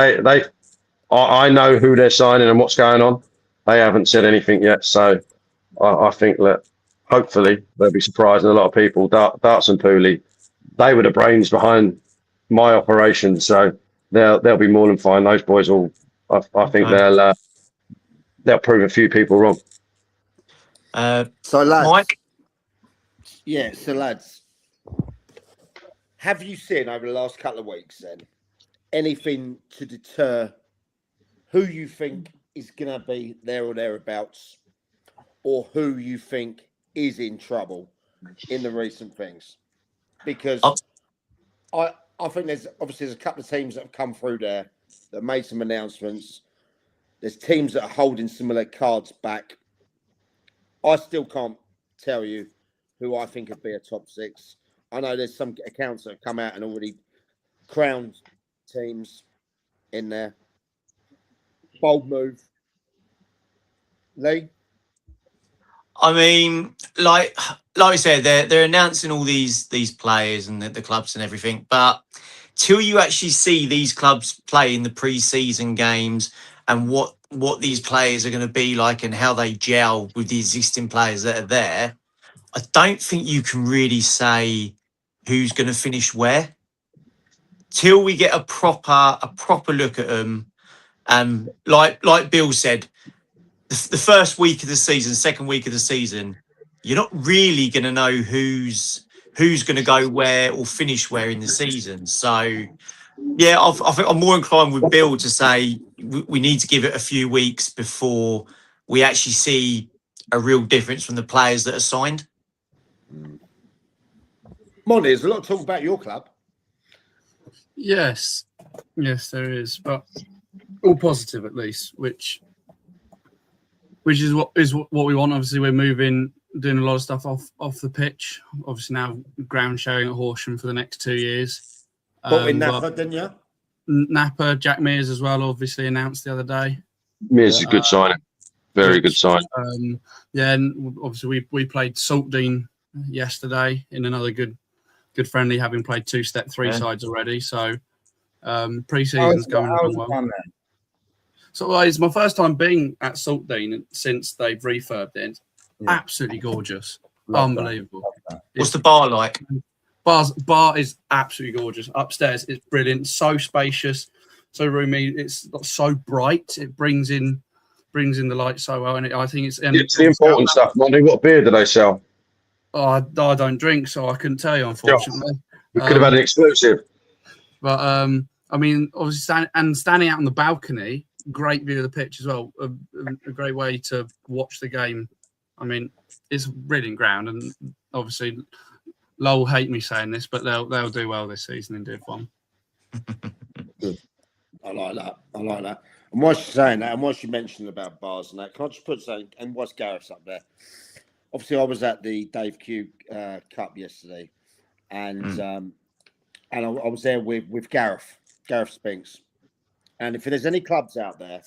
I know who they're signing and what's going on. They haven't said anything yet, so I think that hopefully they'll be surprising a lot of people. Darts and Pooley, they were the brains behind my operation, so they'll be more than fine. Those boys will, I think they'll prove a few people wrong. So lads, Mike? Lads, have you seen over the last couple of weeks then anything to deter who you think is going to be there or thereabouts, or who you think is in trouble in the recent things? Because I think there's a couple of teams that have come through there that made some announcements. There's teams that are holding similar cards back. I still can't tell you who I think would be a top 6. I know there's some accounts that have come out and already crowned teams in there. Bold move. Lee? I mean, like I said, they're announcing all these players and the clubs and everything, but till you actually see these clubs play in the pre-season games and what these players are going to be like and how they gel with the existing players that are there, I don't think you can really say who's going to finish where till we get a proper look at them. Like Bill said, the first week of the season, second week of the season, you're not really going to know who's going to go where or finish where in the season. So, yeah, I think I'm more inclined with Bill to say we need to give it a few weeks before we actually see a real difference from the players that are signed. Monty, there's a lot of talk about your club. Yes, there is, but all positive at least, which is what we want. Obviously, we're doing a lot of stuff off the pitch. Obviously, now ground sharing at Horsham for the next 2 years. But in Napa, didn't you? Napa, Jack Mears as well, obviously announced the other day. Mears is a good signing. Very good sign. And obviously we played Saltdean yesterday in another good friendly, having played 2 step 3 sides already. So pre-season's going well. So it's my first time being at Saltdean since they've refurbed it. Absolutely gorgeous. Unbelievable. What's the bar like? Bar is absolutely gorgeous. Upstairs, it's brilliant. So spacious, so roomy. It's so bright. It brings in the light so well. And I think it's the important stuff, Monty. What beer do they sell? Oh, I don't drink, so I couldn't tell you, unfortunately. We could have had an exclusive. But I mean, obviously, standing out on the balcony, great view of the pitch as well. A great way to watch the game. I mean, it's brilliant ground, and obviously Lowell will hate me saying this, but they'll do well this season in Div 1. Good. I like that. I like that. And whilst you're saying that, and whilst you mentioned about bars and that, can I just put something? And whilst Gareth's up there, obviously I was at the Dave Q Cup yesterday, and I was there with Gareth Spinks. And if there's any clubs out there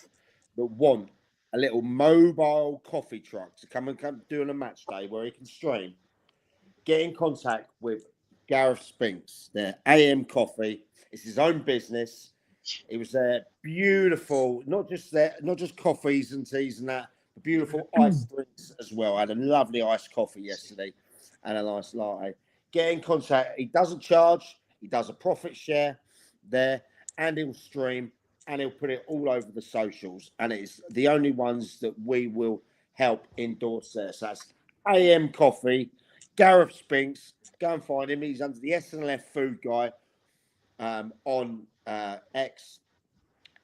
that want a little mobile coffee truck to come do on a match day where he can stream, get in contact with Gareth Spinks. Their AM Coffee. It's his own business. It was there, beautiful. Not just coffees and teas and that, but beautiful iced drinks as well. I had a lovely iced coffee yesterday and a nice latte. Get in contact. He doesn't charge. He does a profit share there, and he'll stream, and he'll put it all over the socials. And it's the only ones that we will help endorse there. So that's AM Coffee, Gareth Spinks. Go and find him. He's under the SNLF Food Guy on X.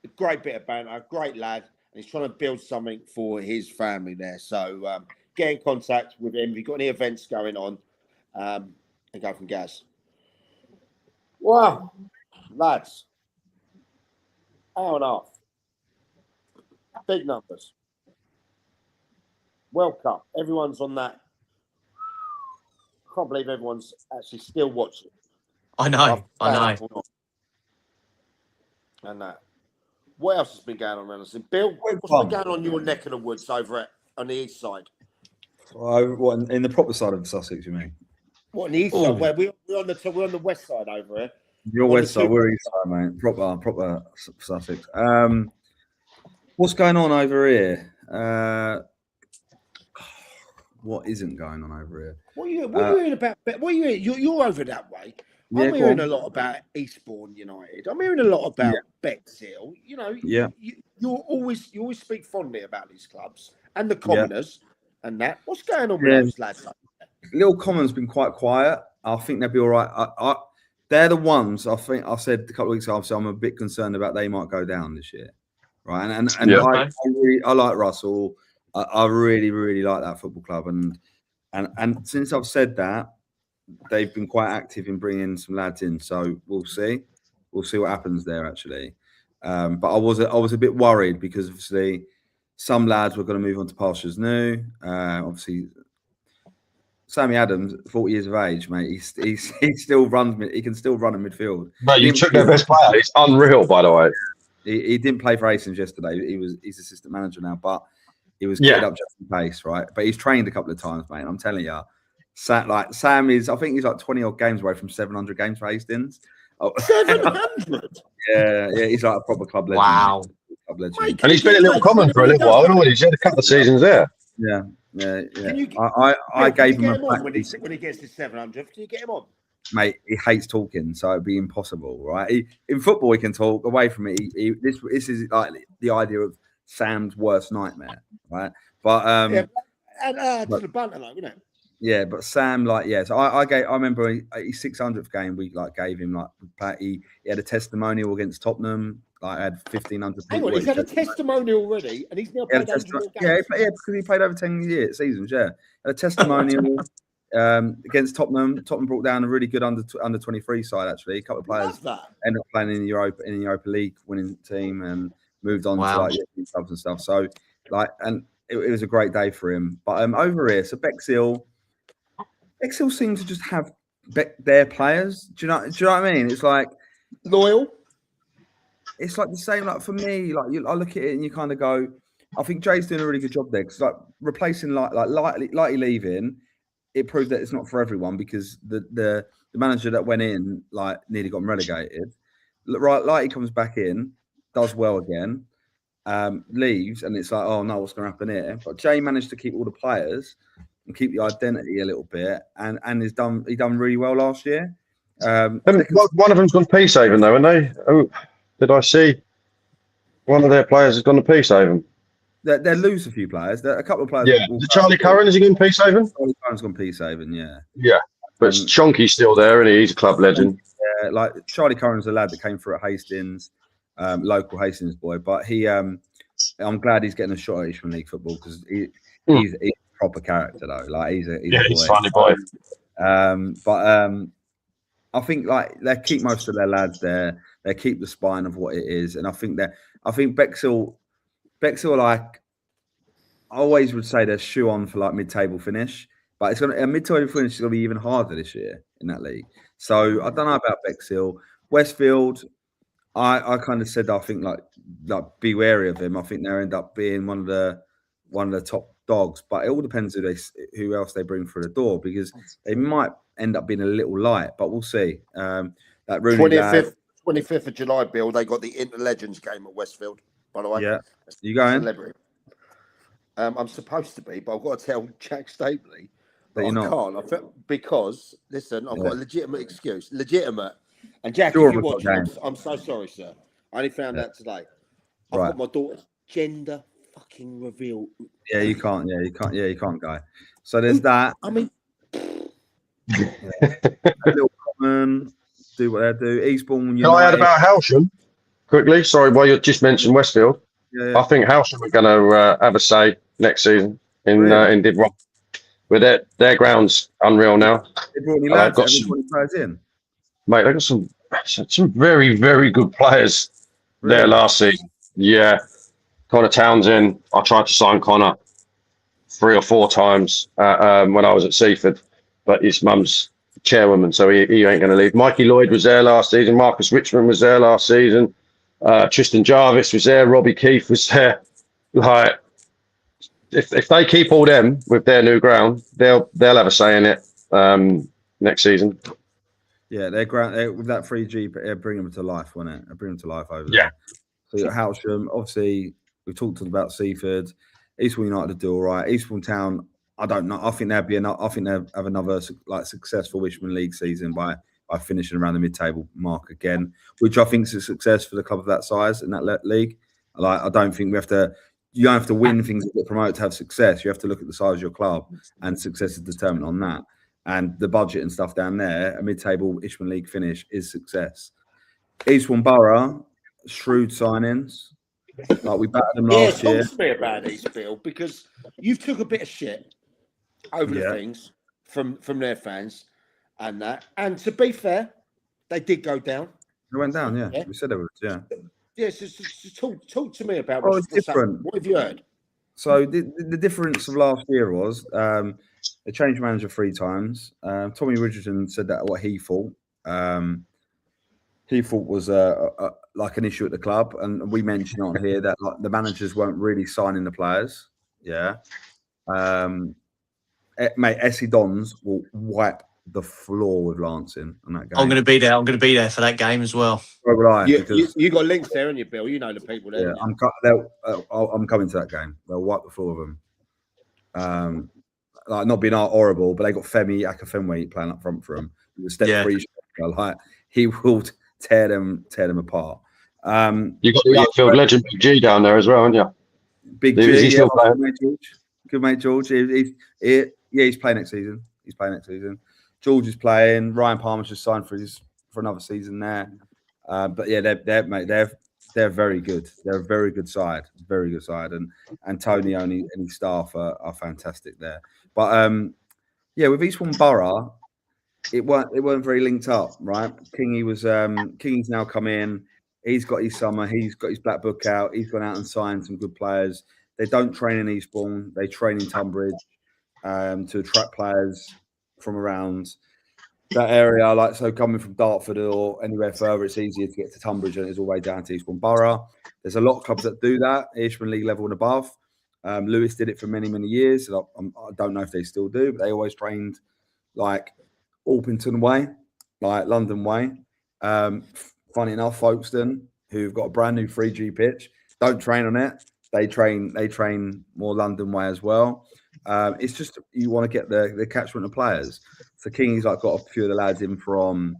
A great bit of banter, a great lad, and he's trying to build something for his family there. So get in contact with him if you've got any events going on, and go from Gaz. Wow, lads, hour and a half, big numbers. World Cup, everyone's on that. I can't believe everyone's actually still watching. I know. And that. What else has been going on around us? Bill, what's been going on in your neck of the woods over on the east side? What, in the proper side of Sussex, you mean? What, on the east side? Where we're on the west side over here. Your west side, we're east side, mate. Proper Sussex. What's going on over here? What isn't going on over here? What are you hearing about? What are you hearing? You're over that way. Yeah, I'm hearing a lot about Eastbourne United. I'm hearing a lot about Bexhill. You know, you always speak fondly about these clubs and the Commoners and that. What's going on with those lads? Little Common's been quite quiet. I think they'll be all right. They're the ones I think I said a couple of weeks ago. So I'm a bit concerned about they might go down this year, right? And I like Russell. I really, really like that football club, and since I've said that, they've been quite active in bringing some lads in. So we'll see what happens there actually. But I was a bit worried because obviously some lads were going to move on to pastures new. Obviously, Sammy Adams, 40 years of age, mate. He still runs. He can still run in midfield. No, you took their best player. It's unreal, by the way. He didn't play for Hastings yesterday. He's assistant manager now, but he was getting up just in pace, right? But he's trained a couple of times, mate. I'm telling you, Sam is. I think he's like 20 odd games away from 700 games for Hastings. 700. Yeah, he's like a proper club legend. Wow. Club legend. And he's been a little common for a little while, hasn't he? He's had a couple of seasons there. Yeah. I gave him when he gets to 700. Can you get him on? Mate, he hates talking, so it'd be impossible, right? In football, he can talk. Away from it, this is like the idea of Sam's worst nightmare, right? But to the banter, though, isn't it? Yeah, but Sam, so I remember his 600th game. We gave him he had a testimonial against Tottenham. I had 1,500 people. Hang on, he's had a testimonial already, and he's now played over more games. Yeah, because he played over 10 seasons. Yeah, had a testimonial against Tottenham. Tottenham brought down a really good under 23 side. Actually, a couple of players ended up playing in the Europa League winning team and moved on to clubs and stuff. So and it was a great day for him. But over here, so Bexhill seem to just have their players. Do you know what I mean? It's like loyal. It's like the same. Like for me, I look at it and you kind of go, I think Jay's doing a really good job there because replacing lightly leaving, it proved that it's not for everyone because the manager that went in nearly got him relegated. Lighty comes back in, does well again, leaves, and it's like, oh no, what's going to happen here? But Jay managed to keep all the players and keep the identity a little bit, and he done really well last year. One of them's gone Peacehaven though, haven't they? Oh, did I see one of their players has gone to Peacehaven? They lose a few players. A couple of players. Yeah, Charlie Curran, is he going Peacehaven? Charlie Curran's gone Peacehaven, yeah. Yeah, but Chonky's still there, and he's a club legend. Yeah, Charlie Curran's a lad that came through at Hastings, local Hastings boy. But I'm glad he's getting a shot at Isthmian League football because he's a proper character though. He's a funny boy. I think like they keep most of their lads there. They keep the spine of what it is, and I think Bexhill like I always would say they're shoe on for like mid-table finish, but a mid-table finish is gonna be even harder this year in that league. So I don't know about Bexhill. Westfield, I kind of said I think like be wary of him. I think they'll end up being one of the top dogs, but it all depends who else they bring through the door, because they might end up being a little light, but we'll see. That Rooney 25th of July, Bill, they got the Inter Legends game at Westfield, by the way. Yeah. You going? Celebrity. I'm supposed to be, but I've got to tell Jack Stabley that you're not. Can't. Because, listen, I've got a legitimate excuse. Legitimate. And Jack, Sure, if you watch, I'm so sorry, sir. I only found out today. I've got my daughter's gender fucking reveal. Yeah, you can't. Yeah, you can't go. So there's that. I mean, little common, do what they do. Eastbourne United. Can I add about Howsham quickly? Sorry, while you just mentioned Westfield. Yeah. I think Howsham are going to have a say next season in Div 1. With their ground's unreal now. They brought any lads, got some players in. Mate, they got some very, very good players there last season. Yeah. Connor Townsend. I tried to sign Connor 3 or 4 times when I was at Seaford, but his mum's chairwoman, so he ain't going to leave. Mikey Lloyd was there last season. Marcus Richmond was there last season. Tristan Jarvis was there. Robbie Keefe was there. Like, if they keep all them with their new ground, they'll have a say in it next season. Yeah, their ground with that 3G, bring them to life, won't it? Bring them to life over there. So you got Howsham. Obviously, we've talked about Seaford. Eastbourne United do all right. Eastbourne Town, I don't know. I think they'll have another like successful Isthmian League season by finishing around the mid-table mark again, which I think is a success for the club of that size in that league. Like, I don't think you don't have to win things that get promoted to have success. You have to look at the size of your club, and success is determined on that. And the budget and stuff down there, a mid-table Isthmian League finish is success. Eastbourne Borough, shrewd signings. Like, we battered them last year. Talk to me about these, Bill, because you've took a bit of shit over the things from their fans and that. And to be fair, they did go down. They went down, yeah. We said they would, yeah. Yeah, so talk to me about what's different. What have you heard? So the difference of last year was they changed manager 3 times. Tommy Richardson said that what he thought. He thought was like an issue at the club, and we mentioned on here that like the managers weren't really signing the players. Yeah, mate, Essie Dons will wipe the floor with Lancing on that game. I'm going to be there. I'm going to be there for that game as well. So would I, you got links there, haven't you, Bill? You know the people there. Yeah, I'm coming to that game. They'll wipe the floor with them. Like, not being horrible, but they got Femi Akafenwe playing up front for them. The step 3 striker, like, he will tear them apart. You got the outfield legend Big G down there as well, haven't you? Big G, is he still playing? Good mate, George. He's playing next season. George is playing. Ryan Palmer's just signed for another season there. But yeah, they're very good. They're a very good side, and Tony and his staff are fantastic there. But with Eastbourne Borough, it weren't very linked up, right? Kingy's now come in. He's got his summer. He's got his black book out. He's gone out and signed some good players. They don't train in Eastbourne. They train in Tunbridge to attract players from around that area. Like, so coming from Dartford or anywhere further, it's easier to get to Tunbridge than it is all the way down to Eastbourne Borough. There's a lot of clubs that do that, Isthmian League level and above. Lewis did it for many, many years. I don't know if they still do, but they always trained like Orpington way, like London way. Funny enough, Folkestone, who've got a brand new 3G pitch, don't train on it. They train more London way as well. It's just you want to get the catchment of players. So King's like got a few of the lads in from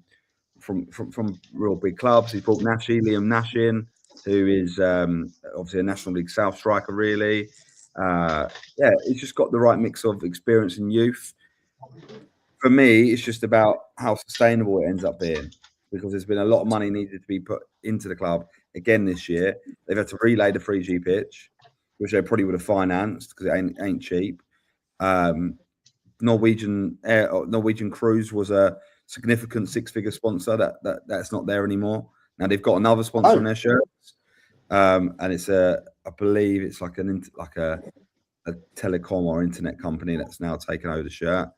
real big clubs. He's brought Liam Nash in, who is obviously a National League South striker. Really, he's just got the right mix of experience and youth. For me, it's just about how sustainable it ends up being, because there's been a lot of money needed to be put into the club again this year. They've had to relay the 3G pitch, which they probably would have financed because it ain't cheap. The Norwegian Cruise was a significant six-figure sponsor. That's not there anymore. Now they've got another sponsor on their shirts, and it's I believe it's like a telecom or internet company that's now taken over the shirt,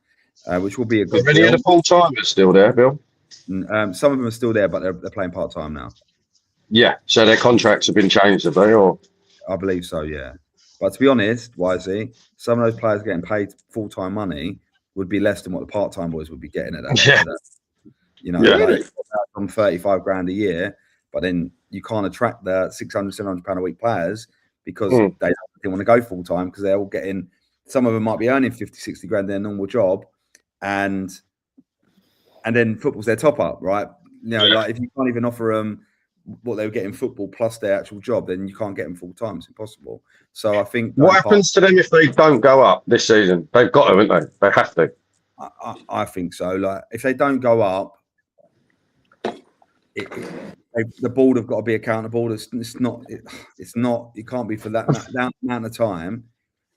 which will be a good Are any of the full-timers still there, Bill? Some of them are still there, but they're playing part-time now. Yeah, so their contracts have been changed, have they? Or I believe so, yeah. But to be honest, Wisey, some of those players getting paid full-time money would be less than what the part-time boys would be getting at that. Yeah. You know, like on 35 grand a year, but then you can't attract the 600, 700 pound a week players because they didn't want to go full-time because they're all getting, some of them might be earning 50, 60 grand in their normal job, and then football's their top-up, right? You know, like if you can't even offer them what they were getting football plus their actual job, then you can't get them full-time. It's impossible. So I think what happens to them if they don't go up this season? They've got to, haven't they? They have to. I think so. Like if they don't go up, the board have got to be accountable. It's not. It can't be for that amount of time.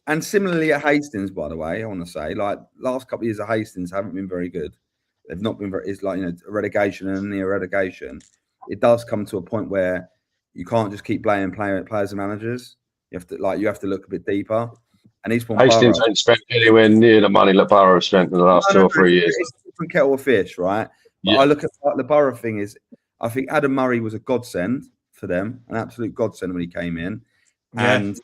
And similarly at Hastings, by the way, I want to say, like last couple of years at Hastings haven't been very good. They've not been very. It's like, you know, relegation and near relegation. It does come to a point where you can't just keep blaming players and managers. You have to look a bit deeper. And Hastings ain't spent anywhere near the money that Borough have spent in the last 2 or 3 years. It's a different kettle of fish, right? But I look at the Borough thing is, I think Adam Murray was a godsend for them, an absolute godsend when he came in, and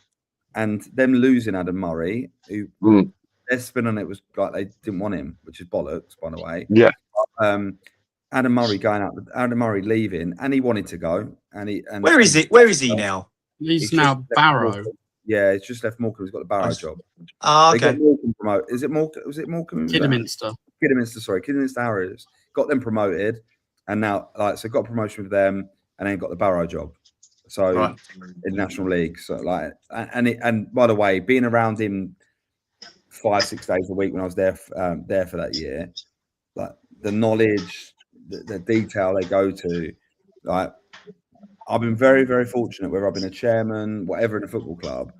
them losing Adam Murray, who their spin on it was like they didn't want him, which is bollocks, by the way. Yeah. Adam Murray going out, Adam Murray leaving, and he wanted to go. Where is it? Where is he now? He's now Barrow. Yeah, it's just left Morecambe. He's got the Barrow job. Ah, okay. Is it Morecambe? Was it Morecambe? Kidderminster. Sorry, Kidderminster Harriers got them promoted, and now so got a promotion with them, and then got the Barrow job. So in National League, so like, and by the way, being around him 5-6 days a week when I was there for that year, like the knowledge, the detail they go to, like. I've been very, very fortunate, whether I've been a chairman, whatever in a football club,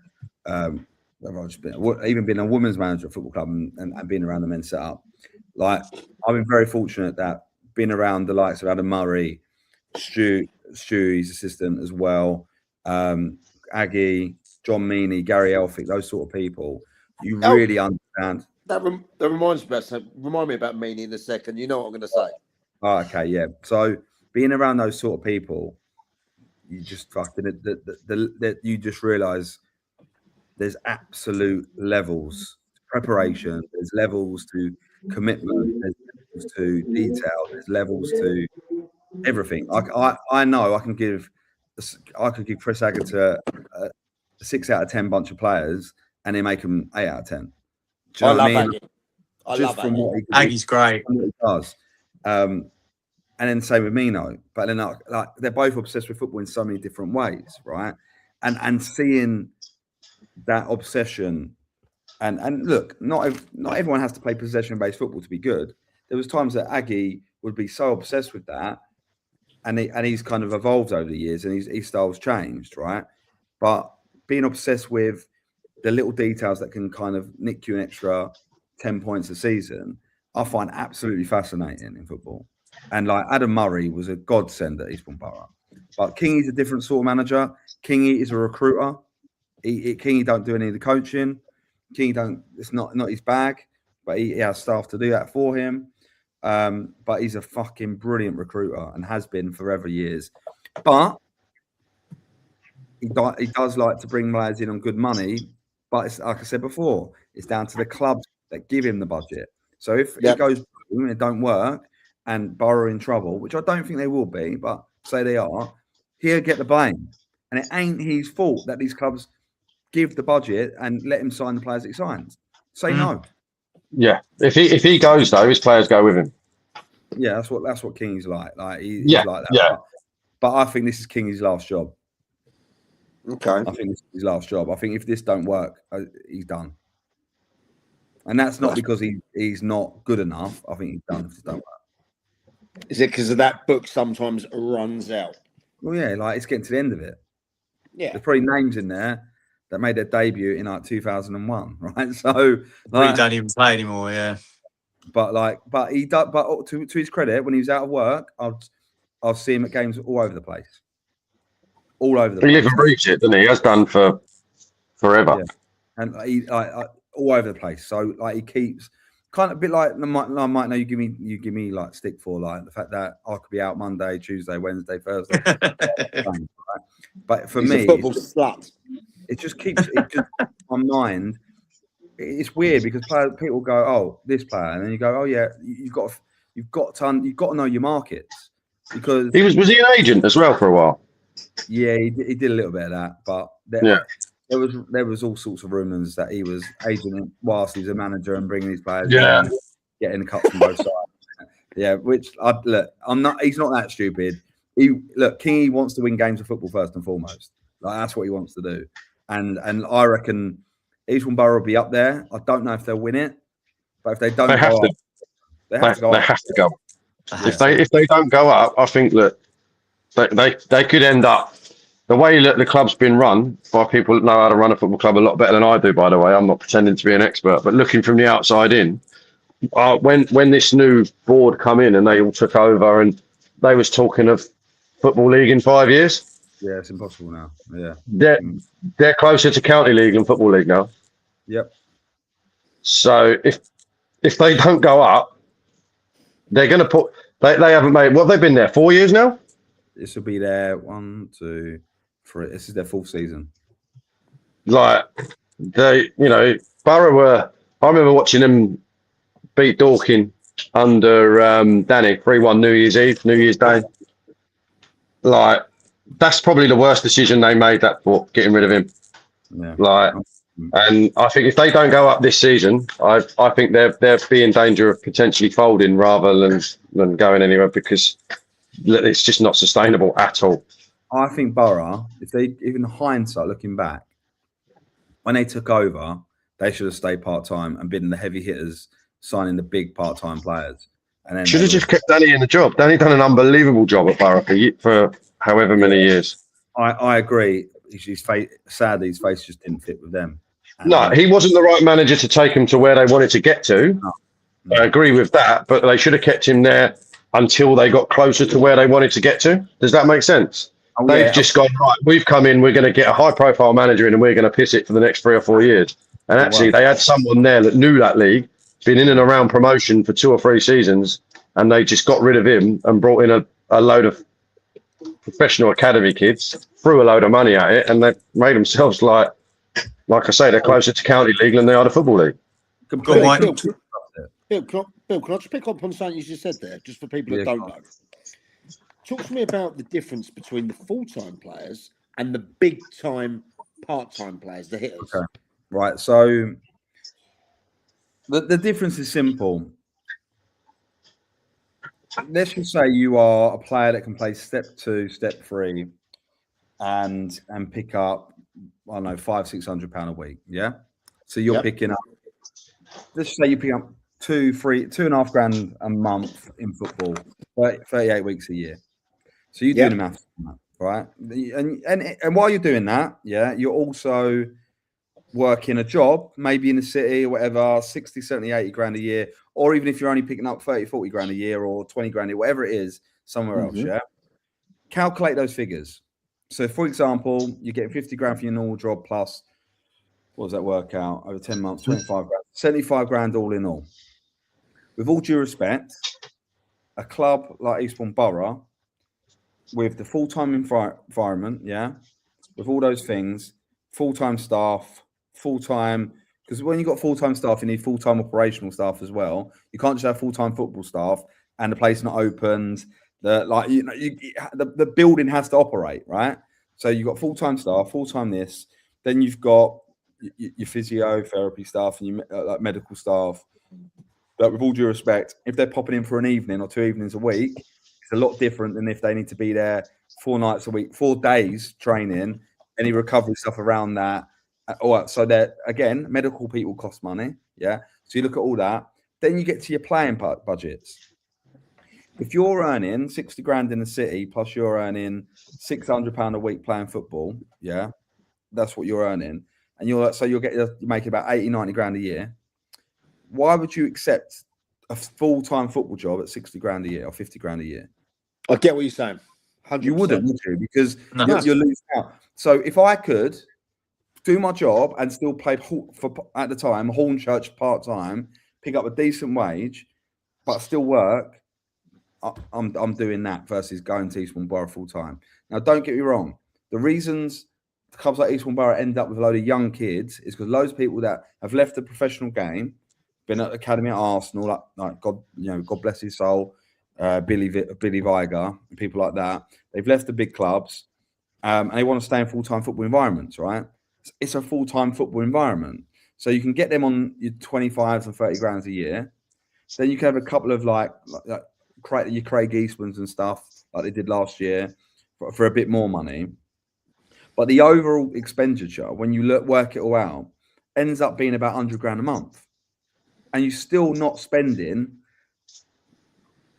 whether I've just been, even been a women's manager at a football club and being around the men's setup. Like, I've been very fortunate that being around the likes of Adam Murray, Stu, his assistant as well, Aggie, John Meaney, Gary Elphick, those sort of people, you really understand. That reminds me, remind me about Meaney in a second. You know what I'm going to say. Oh, okay, yeah. So being around those sort of people, you just fucking you just realize there's absolute levels to preparation, there's levels to commitment, there's levels to detail, there's levels to everything. I know I could give Chris Agata a 6 out of 10 bunch of players and they make them 8 out of 10. Do you know what I mean? I love Aggie. Aggie's great. What he does. And then same with Mino, but then like they're both obsessed with football in so many different ways, right? And seeing that obsession, and look, not everyone has to play possession-based football to be good. There was times that Aggie would be so obsessed with that, and he's kind of evolved over the years, and his style's changed, right? But being obsessed with the little details that can kind of nick you an extra 10 points a season, I find absolutely fascinating in football. And like Adam Murray was a godsend at Eastbourne Borough, but Kingy's a different sort of manager. Kingy is a recruiter. Kingy don't do any of the coaching. Kingy don't. It's not his bag, but he has staff to do that for him. But he's a fucking brilliant recruiter and has been forever years. But he does like to bring players in on good money. But it's, like I said before, it's down to the clubs that give him the budget. So if it goes and it don't work, and Borough in trouble, which I don't think they will be, but say they are, he'll get the blame. And it ain't his fault that these clubs give the budget and let him sign the players that he signs. Say no. Yeah. If he goes though, his players go with him. Yeah, that's what King's like. Like he's like that. Yeah. But I think this is King's last job. Okay. I think this is his last job. I think if this don't work, he's done. And that's not because he's not good enough. I think he's done if this don't work. Is it because of that book sometimes runs out? Well, yeah, like it's getting to the end of it. Yeah. There's probably names in there that made their debut in like 2001, right? So We don't even play anymore. Yeah. But he does. But to his credit, when he was out of work, I'll see him at games all over the place. All over the He place. lives and breathes it, doesn't he? He has done for forever. Yeah. And he all over the place. So like he keeps kind of a bit like I might know you give me like stick for like the fact that I could be out Monday, Tuesday, Wednesday, Thursday. Right? But for He's me, a football slut. it just keeps my mind. It's weird because people go, "Oh, this player," and then you go, "Oh yeah, you've got to know your markets." Because was he an agent as well for a while? yeah, he did a little bit of that, but there was all sorts of rumours that he was agent whilst he was a manager and bringing these players, getting the cuts from both sides. Yeah, which I'm not. He's not that stupid. Kingy wants to win games of football first and foremost. Like that's what he wants to do, and I reckon Eastbourne Borough will be up there. I don't know if they'll win it, but if they don't, they have to go. If they don't go up, I think that they could end up the way that the club's been run by people that know how to run a football club a lot better than I do. By the way, I'm not pretending to be an expert, but looking from the outside in, when this new board come in and they all took over and they was talking of Football League in 5 years. Yeah, it's impossible now. Yeah, they're closer to County League than Football League now. Yep. So if they don't go up, they're going to put. They haven't made. What they've been there 4 years now. This will be their 1, 2, 3. This is their 4th season. Like Borough were. I remember watching them beat Dorking under Danny 3-1 New Year's Eve, New Year's Day. Like that's probably the worst decision they made. That for getting rid of him. Yeah. And I think if they don't go up this season, I think they'll be in danger of potentially folding rather than going anywhere because it's just not sustainable at all. I think Borough, even hindsight, looking back, when they took over, they should have stayed part-time and been the heavy hitters, signing the big part-time players. And then should have just kept Danny in the job. Danny done an unbelievable job at Borough for however many years. I agree. Sadly, his face just didn't fit with them. No, he wasn't the right manager to take him to where they wanted to get to. No. I agree with that, but they should have kept him there until they got closer to where they wanted to get to. Does that make sense? They've just gone, right, we've come in, we're going to get a high-profile manager in and we're going to piss it for the next 3 or 4 years. And actually, they had someone there that knew that league, been in and around promotion for 2 or 3 seasons, and they just got rid of him and brought in a load of professional academy kids, threw a load of money at it, and they made themselves like I say, they're closer to County League than they are to Football League. Bill, can I just pick up on something you just said there, just for people that don't know? Talk to me about the difference between the full-time players and the big-time part-time players, the hitters. Okay. Right, so the difference is simple. Let's just say you are a player that can play step 2, step 3, and pick up, I don't know, £500-600 a week. Yeah. So you're picking up. Let's say you pick up 2.5 grand a month in football, 38 weeks a year. So you're doing the maths on that, right? And while you're doing that, you're also working a job, maybe in the city or whatever, 60, 70, 80 grand a year, or even if you're only picking up 30, 40 grand a year or 20 grand a year, whatever it is, somewhere else, calculate those figures. So, for example, you're getting 50 grand for your normal job plus, what does that work out? Over 10 months, 25 grand, 75 grand all in all. With all due respect, a club like Eastbourne Borough, with the full-time environment, with all those things, full-time staff, full-time, because when you've got full-time staff, you need full-time operational staff as well. You can't just have full-time football staff and the place not opened. The building has to operate, right? So you've got full-time staff, full-time this. Then you've got your physiotherapy staff and your medical staff. But with all due respect, if they're popping in for an evening or 2 evenings a week, it's a lot different than if they need to be there 4 nights a week, 4 days training, any recovery stuff around that. So that again, medical people cost money. Yeah. So you look at all that. Then you get to your playing budgets. If you're earning 60 grand in the city, plus you're earning £600 a week playing football, that's what you're earning. and you're making about 80, 90 grand a year. Why would you accept a full-time football job at 60 grand a year or 50 grand a year? I get what you're saying. 100%. You wouldn't, would you? Because No. you're losing out. So if I could do my job and still play for at the time Hornchurch part-time, pick up a decent wage, but still work, I'm doing that versus going to Eastbourne Borough full-time. Now, don't get me wrong. The reasons clubs like Eastbourne Borough end up with a load of young kids is because loads of people that have left the professional game, been at the academy at Arsenal, like God bless his soul, Billy Viger and people like that. They've left the big clubs and they want to stay in full-time football environments, right? It's a full-time football environment. So you can get them on your 25s and 30 grand a year. Then you can have a couple of like your Craig Eastmans and stuff like they did last year for a bit more money. But the overall expenditure, when you work it all out, ends up being about 100 grand a month. And you're still not spending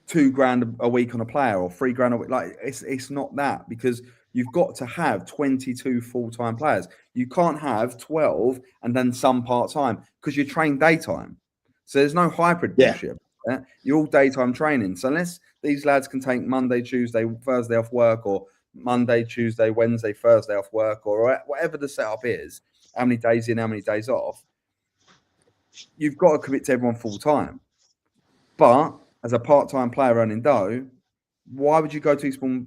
2 grand a week on a player or 3 grand a week. Like it's not that, because you've got to have 22 full-time players. You can't have 12 and then some part-time because you train daytime. So there's no hybrid bullshit. Yeah? You're all daytime training. So unless these lads can take Monday, Tuesday, Thursday off work, or Monday, Tuesday, Wednesday, Thursday off work, or whatever the setup is, how many days in, how many days off, you've got to commit to everyone full-time. But as a part-time player earning dough, why would you go to Eastbourne?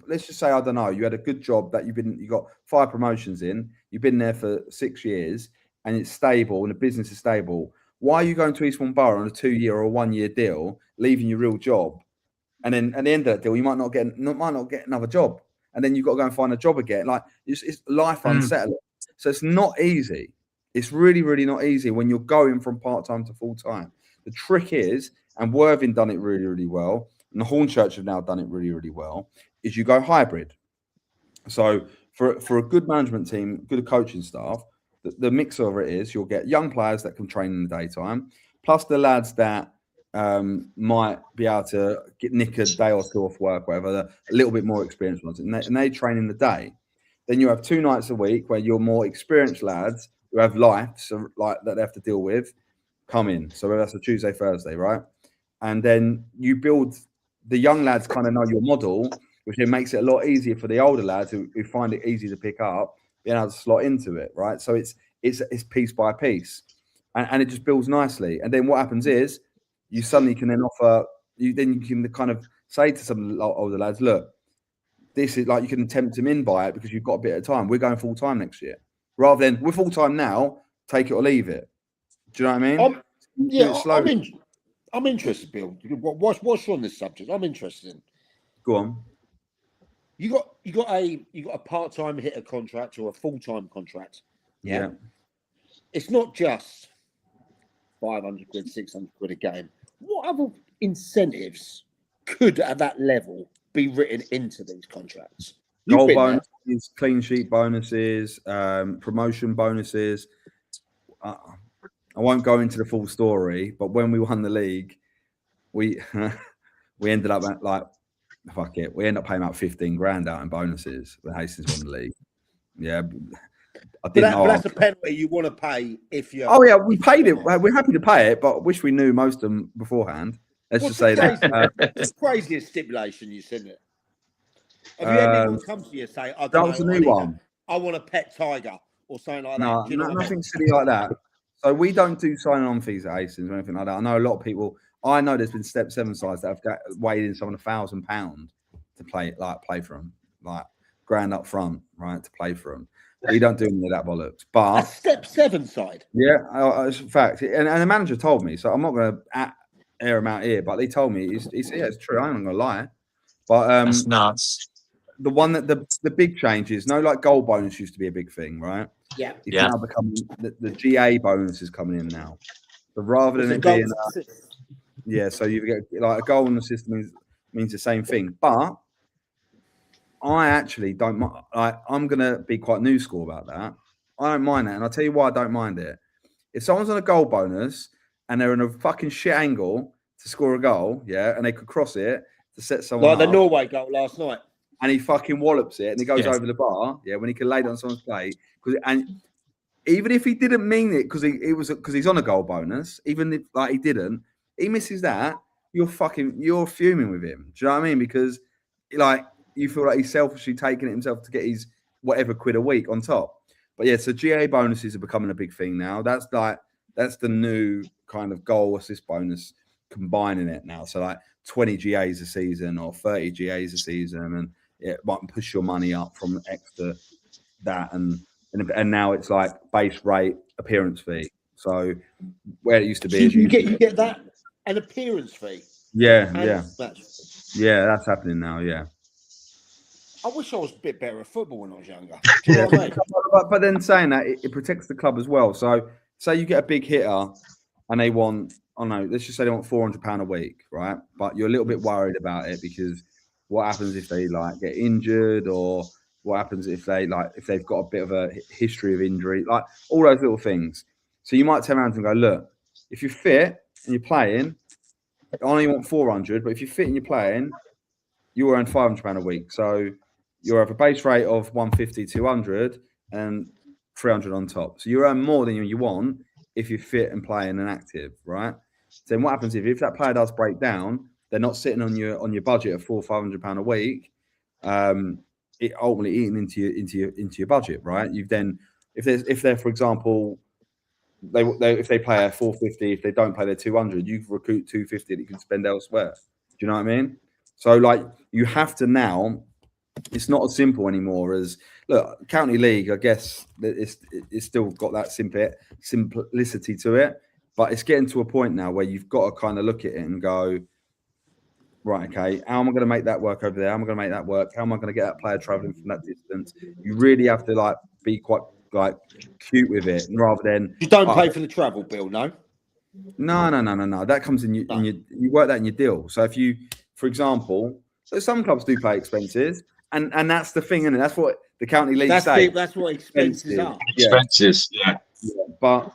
Let's just say, I don't know, you had a good job that you got 5 promotions in, you've been there for 6 years, and it's stable, and the business is stable. Why are you going to Eastbourne Borough on a 2-year or a 1-year deal, leaving your real job, and then at the end of that deal, you might not get another job, and then you've got to go and find a job again? Like it's life unsettling. So it's not easy. It's really, really not easy when you're going from part-time to full-time. The trick is, and Worthing done it really, really well, and the Hornchurch have now done it really, really well, is you go hybrid. So for a good management team, good coaching staff, the mix of it is you'll get young players that can train in the daytime, plus the lads that might be able to nick a day or two off work, whatever, a little bit more experienced ones, and they train in the day. Then you have 2 nights a week where your more experienced lads who have lives like that they have to deal with come in. So that's a Tuesday, Thursday, right? And then you build, the young lads kind of know your model, which then makes it a lot easier for the older lads who find it easy to pick up, being able to slot into it, right? So it's piece by piece, and it just builds nicely. And then what happens is you suddenly can then offer, you can kind of say to some of the older lads, look, this is like, you can tempt them in by it because you've got a bit of time. We're going full time next year, rather than we're full time now, take it or leave it. Do you know what I mean? I'm interested, Bill. What's on this subject? I'm interested in. Go on. You got a part-time hitter contract or a full-time contract. Yeah. It's not just 500 quid, 600 quid a game. What other incentives could at that level be written into these contracts? Goal bonuses, clean sheet bonuses, promotion bonuses. I won't go into the full story, but when we won the league, we ended up at like, fuck it, we ended up paying about 15 grand out in bonuses when Hastings won the league. Yeah. But that's a penalty you want to pay if you're... Oh, yeah, we paid it. We're happy to pay it, but wish we knew most of them beforehand. Let's just say that. The craziest stipulation you seen it. Have you had anyone come to you and say, that was a new one. I want a pet tiger or something like that? No, nothing silly like that. So we don't do signing on fees at Hastings or anything like that. I know a lot of people. I know there's been Step 7 sides that have weighed in someone £1,000 to play for them, like grand up front, right, to play for them. We don't do any of that bollocks. But a Step 7 side. Yeah, it's a fact. And the manager told me, so I'm not going to air him out here, but they told me it's true. I'm not going to lie. But that's nuts. The one that the big change is, like goal bonus used to be a big thing, right? Yeah. It's now becoming the GA bonus is coming in now. So rather than it being so you get like a goal and assist means the same thing. But I actually don't mind. I'm gonna be quite new school about that. I don't mind that, and I'll tell you why I don't mind it. If someone's on a goal bonus and they're in a fucking shit angle to score a goal, and they could cross it to set someone like up, the Norway goal last night, and he fucking wallops it and he goes over the bar, when he can lay it on someone's plate, and even if he didn't mean it because he's on a goal bonus, even if like he didn't, he misses that, you're fuming with him. Do you know what I mean? Because like you feel like he's selfishly taking it himself to get his whatever quid a week on top. But yeah, so GA bonuses are becoming a big thing now. That's the new kind of goal assist bonus, combining it now. So like 20 GAs a season or 30 GAs a season, and it might push your money up from X to that, and now it's like base rate appearance fee. So where it used to be, So you get that an appearance fee. Yeah, that's happening now. Yeah. I wish I was a bit better at football when I was younger. Do you know what I mean? But then saying that, it protects the club as well. So say you get a big hitter and they want, let's just say they want £400 a week, right? But you're a little bit worried about it because what happens if they like get injured, or what happens if they've got a bit of a history of injury, like all those little things. So you might turn around and go, look, if you're fit and you're playing, I only want 400, but if you're fit and you're playing, you earn £500 a week. So you have a base rate of 150, 200, and 300 on top. So you earn more than you want if you're fit and playing and active, right? So then what happens if that player does break down, they're not sitting on your budget of £400-500 a week. It ultimately eating into your budget, right? You've then, if they're for example, if they play a 450, if they don't play their 200, you've recouped 250 that you can spend elsewhere. Do you know what I mean? So like you have to now. It's not as simple anymore as look. County League, I guess it's still got that simplicity to it, but it's getting to a point now where you've got to kind of look at it and go, right, okay, how am I going to make that work over there? How am I going to make that work? How am I going to get that player traveling from that distance? You really have to like be quite like cute with it, rather than you don't pay for the travel bill, no. No. That comes in you work that in your deal. So if you, for example, so some clubs do pay expenses, and that's the thing, isn't it? That's what the County League say. That's what expenses are. Expenses, yeah. But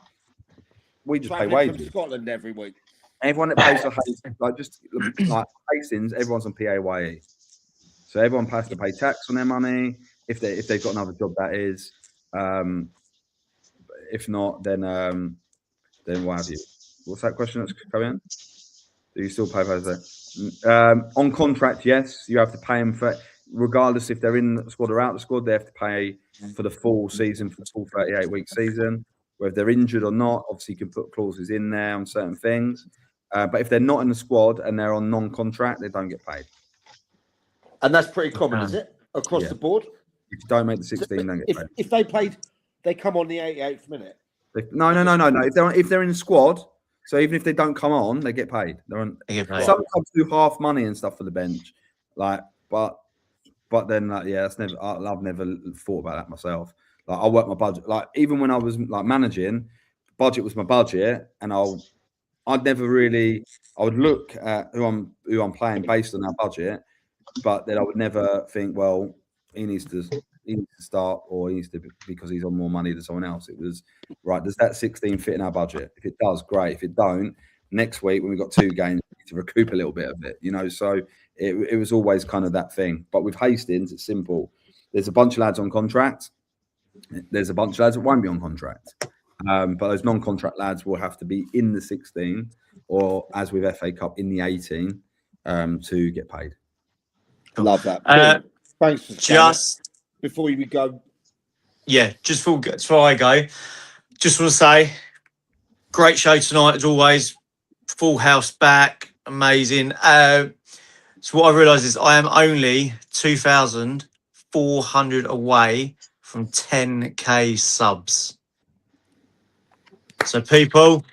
we just pay wages. From Scotland every week. Everyone that pays for like Hastings, everyone's on PAYE. So everyone has to pay tax on their money if they've got another job, that is. If not, then what have you? What's that question that's coming in? Do you still pay for that? On contract, yes, you have to pay them for, regardless if they're in the squad or out the squad. They have to pay for the full season, for the full 38-week season. Whether they're injured or not, obviously you can put clauses in there on certain things. But if they're not in the squad and they're on non-contract, they don't get paid. And that's pretty common, is it? Across the board? If you don't make the 16, they don't get paid. If they played, they come on the 88th minute. No. If they're in the squad, so even if they don't come on, they get paid. Some clubs do half money and stuff for the bench, like, but then that's never. I've never thought about that myself. Like, I work my budget. Like, even when I was like managing, budget was my budget, and I'd never really. I would look at who I'm playing based on our budget, but then I would never think, well, he needs to start, or he needs to, because he's on more money than someone else. It was right. Does that 16 fit in our budget? If it does, great. If it don't, next week when we've got 2 games, we need to recoup a little bit of it. So it was always kind of that thing. But with Hastings, it's simple. There's a bunch of lads on contract. There's a bunch of lads that won't be on contract. But those non-contract lads will have to be in the 16, or as with FA Cup, in the 18 to get paid. Love that. Thanks for just before we go. Yeah, just before I go, just want to say, great show tonight as always. Full house back, amazing. So what I realise is I am only 2,400 away from 10k subs. So people,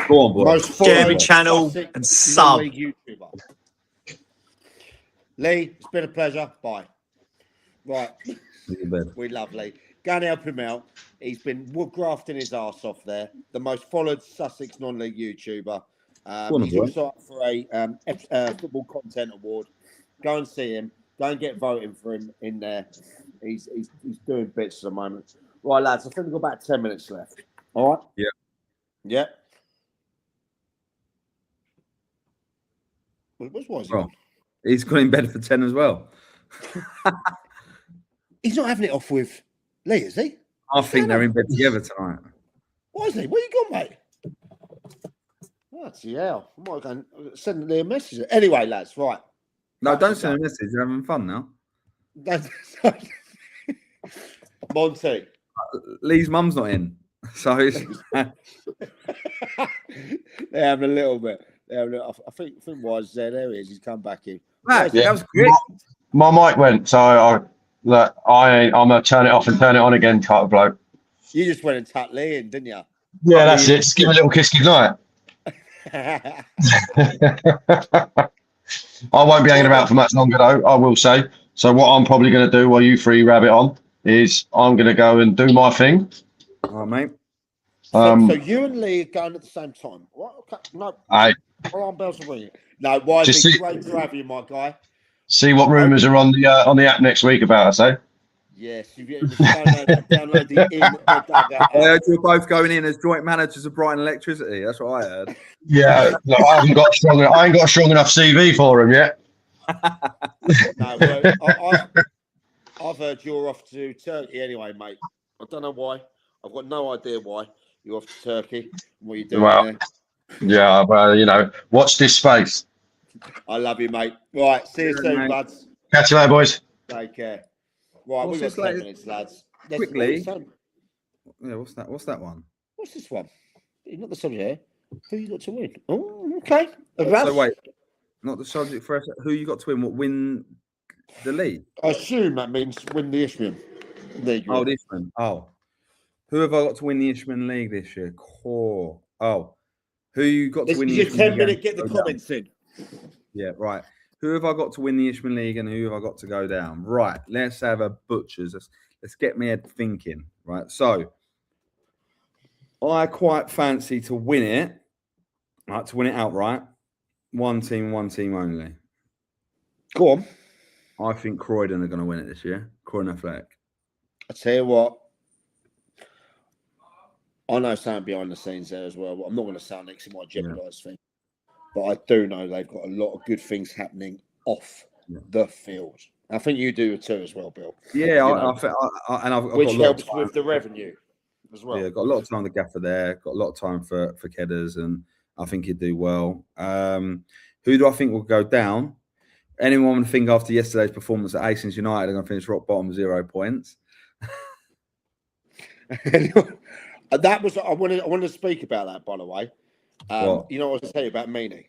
go on, boy. Share the channel and sub. Lee, it's been a pleasure. Bye. Right. We love Lee. Go and help him out. He's been grafting his ass off there. The most followed Sussex non-league YouTuber. He's also up for a football content award. Go and see him. Go and get voting for him in there. He's doing bits at the moment. Right, lads. I think we've got about 10 minutes left. All right? Yeah. Yeah. What's he on? He's got in bed for 10 as well. He's not having it off with Lee, is he? I think they're in bed together tonight. What is he? Where you gone, mate? Bloody hell. I might go and send Lee a message. Anyway, lads, right. No, don't send a message. You're having fun now. Monty. Lee's mum's not in. So it's... They're having a little bit. I think Wise there. There he is. He's come back in. Matt, Yeah. that was great. My mic went, so I'm gonna turn it off and turn it on again, type of bloke. You just went and tucked Lee in, didn't you? Yeah, that's it. Just give me a little kiss goodnight. I won't be hanging about for much longer, though, I will say. So what I'm probably going to do while you three rabbit on is I'm going to go and do my thing. All right, mate. So you and Lee are going at the same time. What? Okay. No. Alarm bells are ringing. No, why? Great to have you, my guy. See what rumours are on the app next week about us, eh? Yes, if you download the Dugout. I heard you're both going in as joint managers of Brighton Electricity. That's what I heard. Yeah, look, I ain't got a strong enough CV for him yet. No, well, I've heard you're off to Turkey anyway, mate. I don't know why. I've got no idea why you're off to Turkey. What are you doing there? Yeah, well, watch this space. I love you, mate. Right, see you soon, lads. Catch you later, boys. Take care. Right, we've got 10 minutes, lads. Quickly. Yeah, what's that? What's that one? What's this one? You've got the subject here. Who you got to win? Oh, okay. So wait, not the subject for us. Who you got to win? What, win the league? I assume that means win the Isthmian League. Oh, the Isthmian. Oh. Who have I got to win the Isthmian League this year? Core. Oh. Who you got to win the Isthmian League? 10 minute, get the comments in. Yeah, right. Who have I got to win the Isthmian League and who have I got to go down? Right. Let's have a butchers. Let's get me head thinking. Right. So I quite fancy to win it. Right, to win it outright. One team only. Go on. I think Croydon are going to win it this year. Croydon Athletic. I tell you what. I know something behind the scenes there as well. But I'm not going to sound like it might jeopardise things. But I do know they've got a lot of good things happening off the field. I think you do too as well, Bill. Yeah, I've which got helps with the revenue as well. Yeah, got a lot of time to gaffer there. Got a lot of time for Kedders, and I think he'd do well. Who do I think will go down? Anyone would think after yesterday's performance at Hastings United are going to finish rock bottom, 0 points. That was I wanted to speak about that, by the way. You know what I was saying about Meany?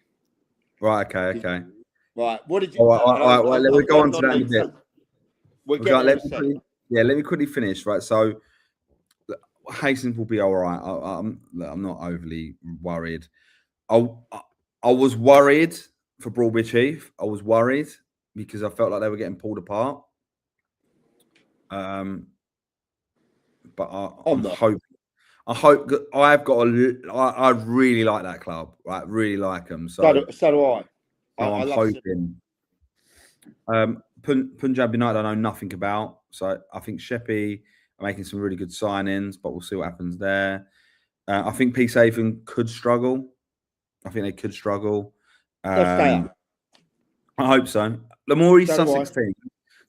Right. Okay. Right. What did you? All right. Let me go on to that in a bit. Let me quickly finish. Right. So Hastings will be all right. I'm not overly worried. I was worried for Broadby Chief. I was worried because I felt like they were getting pulled apart. But I'm hoping. I really like that club. Right, really like them. So do I. I'm hoping. Punjab United, I know nothing about. So I think Sheppey are making some really good signings, but we'll see what happens there. I think Peacehaven could struggle. I think they could struggle. I hope so. The more East Sussex team,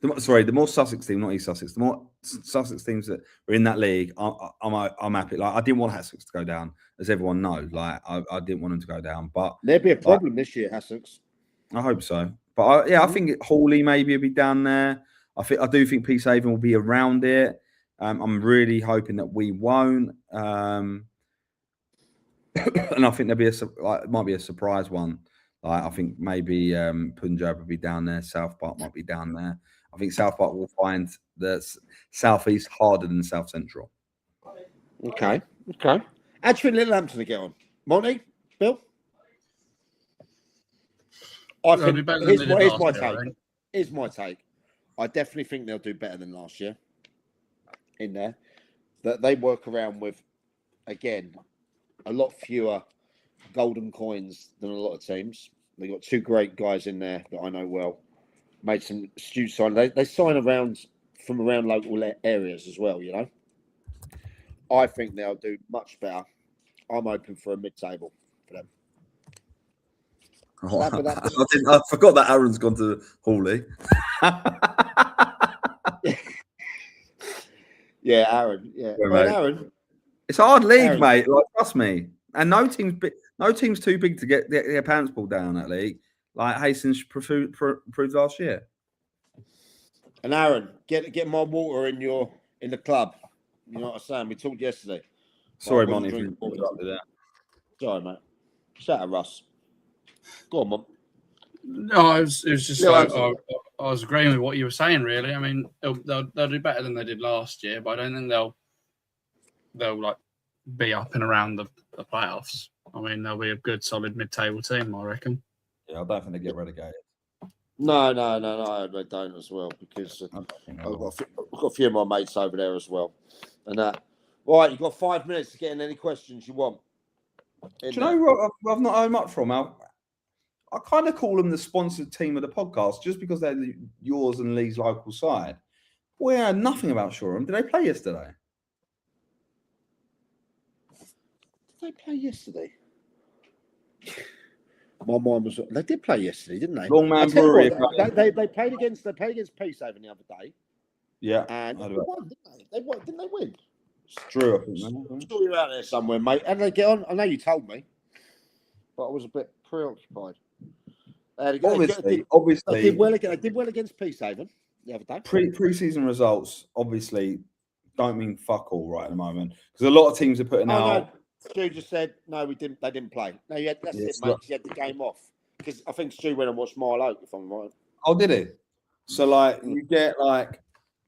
the more Sussex team, not East Sussex, the more Sussex teams that are in that league, I'm happy. Like I didn't want Sussex to go down, as everyone knows. Like I didn't want them to go down, but there'd be a problem this year, Sussex. I hope so. But I think Hawley maybe will be down there. I do think Peacehaven will be around it. I'm really hoping that we won't. And I think there'll be it might be a surprise one. I think maybe Punjab will be down there. South Park might be down there. I think South Park will find the Southeast harder than South Central. Okay. How do you think Little Hampton to get on? Monty? Bill? I think here's my take. I definitely think they'll do better than last year in there. That they work around with, again, a lot fewer golden coins than a lot of teams. They got two great guys in there that I know well. Made some astute sign. They sign from around local areas as well, you know. I think they'll do much better. I'm open for a mid-table for them. I forgot that Aaron's gone to Hawley. Yeah, Aaron. Yeah, Aaron. It's a hard league, Aaron. mate. Like, trust me. And no team's too big to get their pants pulled down that league. Like Hastings proved last year. And Aaron, get my water in the club. You know what I'm saying? We talked yesterday. Sorry, I wasn't Monty, if drinking you interrupted there. Sorry, mate. Shout out, Russ. Go on, Mum. No, it was just Yeah, like, I was agreeing with what you were saying. Really, I mean, they'll do better than they did last year, but I don't think they'll like be up and around the playoffs. I mean, they'll be a good, solid mid-table team, I reckon. Yeah, I don't think they get relegated. No, they don't as well, because I've got a few of my mates over there as well. And right, you've got 5 minutes to get in any questions you want. Do you know what I've not heard much from? I kind of call them the sponsored team of the podcast just because they're yours and Lee's local side. We heard nothing about Shoreham. Did they play yesterday? Did they play yesterday? My mind was. They did play yesterday, didn't they? Longman Brewery. They played against Peacehaven the other day. Yeah, and they won, didn't they? Didn't they win? It's true. I think. I'm sure you're out there somewhere, mate. How did they get on? I know you told me, but I was a bit preoccupied. Obviously, they did well against Peacehaven the other day. Pre-season results obviously don't mean fuck all right at the moment because a lot of teams are putting out. No. Stu just said no. They didn't play. No, that's it, mate. He had the game off because I think Stu went and watched Mile Oak, if I'm right. Oh, did he? So like you get like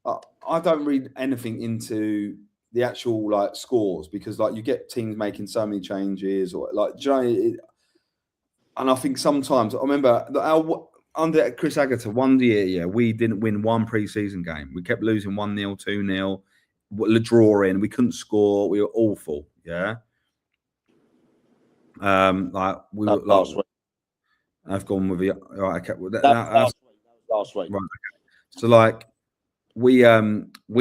I don't read anything into the actual like scores because like you get teams making so many changes or like and I think sometimes I remember under Chris Agata 1 year, we didn't win one pre-season game. We kept losing 1-0, 2-0, drawing. We couldn't score. We were awful. Yeah. Like we were last week. I've gone with the right. Okay, well, that was last week. Right, okay. So like we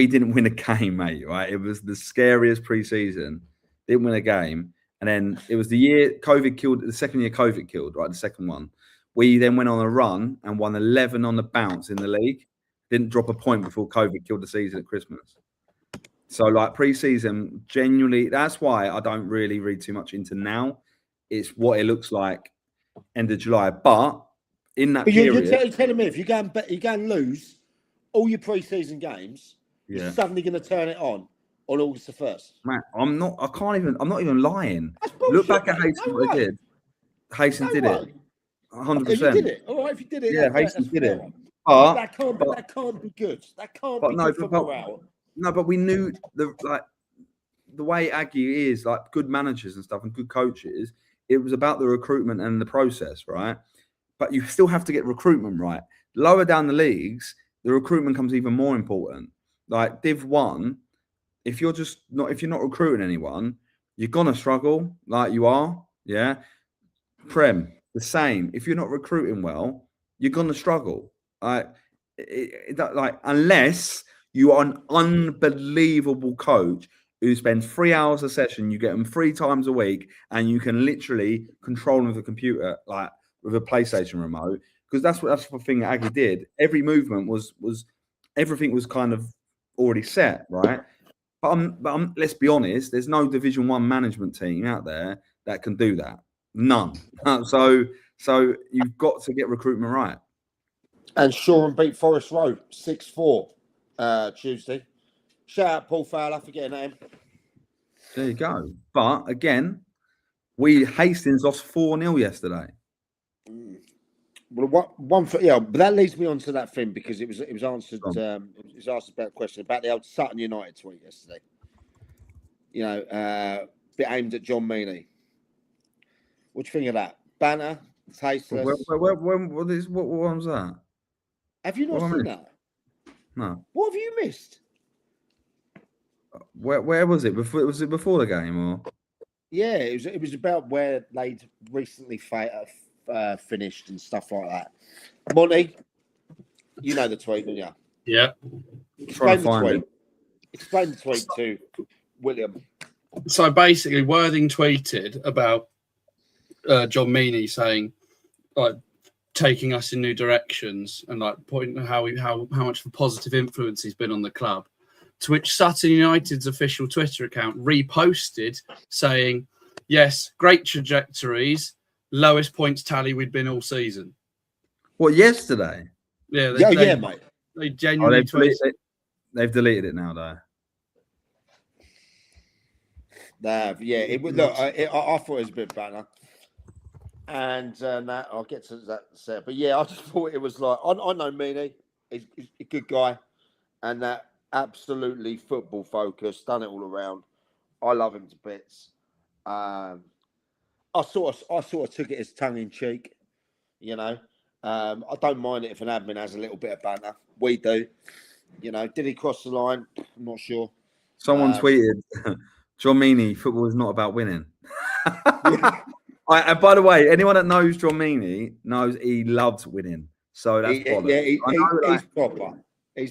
didn't win a game, mate. Right, it was the scariest pre-season. Didn't win a game, and then it was the year COVID killed. The second year COVID killed. Right, the second one. We then went on a run and won 11 on the bounce in the league. Didn't drop a point before COVID killed the season at Christmas. So like pre-season, genuinely, that's why I don't really read too much into now. It's what it looks like end of July. But in that period... You're telling me if you go and lose all your pre-season games, you're suddenly going to turn it on August the 1st. Man, I'm not even lying. Look back at Hastings, what they did. Hastings did it. 100%. You did it. All right, if you did it. Yeah, Hastings did it. But that can't be good. That can't be good for morale. No, but we knew the way Aggie is, like good managers and stuff and good coaches, it was about the recruitment and the process, right? But you still have to get recruitment right. Lower down the leagues, the recruitment comes even more important. Like Div 1, if you're not recruiting anyone, you're gonna struggle, like you are. Yeah. Prem, the same. If you're not recruiting well, you're gonna struggle. Unless you are an unbelievable coach who spends 3 hours a session, you get them 3 times a week, and you can literally control them with a computer, like with a PlayStation remote. Because that's the thing that Aggie did. Every movement was everything was kind of already set, right? But let's be honest, there's no Division 1 management team out there that can do that. None. So you've got to get recruitment right. And Shoreham beat Forest Road 6-4 Tuesday. Shout out Paul Fowler for getting him. There you go. But again, Hastings lost 4-0 yesterday. Well, but that leads me on to that thing because it was answered. It was asked about a question about the old Sutton United tweet yesterday. You know, bit aimed at John Meaney. What do you think of that? Banner, tasteless. What was that? Have you not seen that? No. What have you missed? Where was it? Was it before the game or? Yeah, it was about where they'd recently finished and stuff like that. Monty, you know the tweet, don't you? Yeah. Explain the tweet to William. So basically, Worthing tweeted about John Meaney saying, like, taking us in new directions and like pointing how much of a positive influence he's been on the club To which Sutton United's official Twitter account reposted saying, yes, great trajectories, lowest points tally we'd been all season. What, yesterday? Yeah, mate. They Oh, genuinely tweeted. they've deleted it now, though. It would look. I thought it was a bit banner, and that I'll get to that set. But yeah, I just thought it was like I know Meany, he's a good guy, and that absolutely football focused, done it all around. I love him to bits. I sort of took it as tongue in cheek, you know. I don't mind it if an admin has a little bit of banter. We do, you know. Did he cross the line? I'm not sure. Someone tweeted, John Meany, football is not about winning. And by the way, anyone that knows John Meany knows he loves winning. So that's he's proper.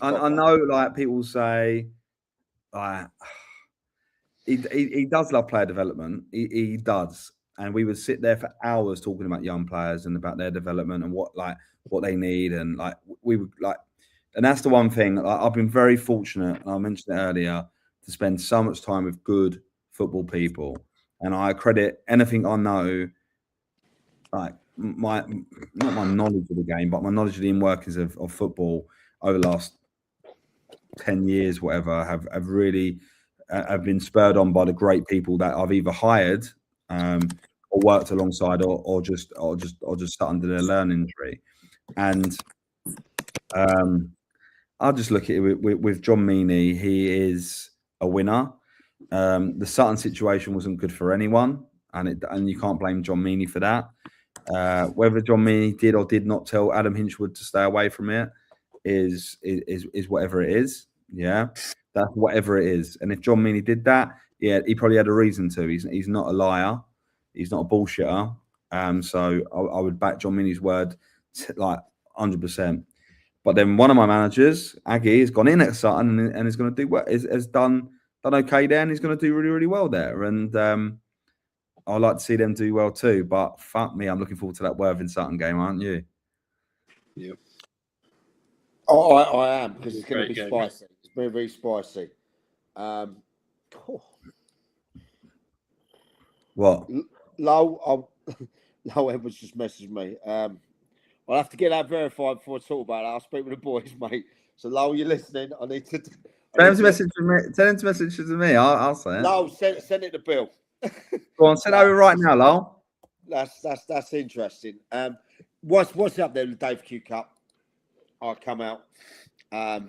I know, like, people say, he does love player development. He does. And we would sit there for hours talking about young players and about their development and what they need. And like, we would like, and that's the one thing. Like, I've been very fortunate, and I mentioned it earlier, to spend so much time with good football people. And I credit anything I know, like not my knowledge of the game, but my knowledge of the inner workings of football over the last 10 years, whatever, have really have been spurred on by the great people that I've either hired or worked alongside or just sat under their learning tree. And I'll just look at it with John Meany. He is a winner. The Sutton situation wasn't good for anyone, and you can't blame John Meany for that. Whether John Meany did or did not tell Adam Hinchwood to stay away from it is whatever it is. Yeah, that's whatever it is. And if John Meany did that, yeah, he probably had a reason to. He's not a liar. He's not a bullshitter. So I would back John Meany's word like 100%. But then one of my managers, Aggie, has gone in at Sutton and is going to do what has done okay there, and he's going to do really, really well there. And I'd like to see them do well too. But fuck me, I'm looking forward to that Worthing Sutton game, aren't you? Yep. Oh, I am, because it's going to be spicy. It's very, very spicy. What? Lowell Edwards just messaged me. I'll have to get that verified before I talk about it. I'll speak with the boys, mate. So, Lowell, you're listening. I need to. Tell him to message to me. Tell him to message to me. I'll say it. Lowell, send it to Bill. Go on, send it over right now, Lowell. That's interesting. What's up there? The Dave Q Cup. I come out. Yeah,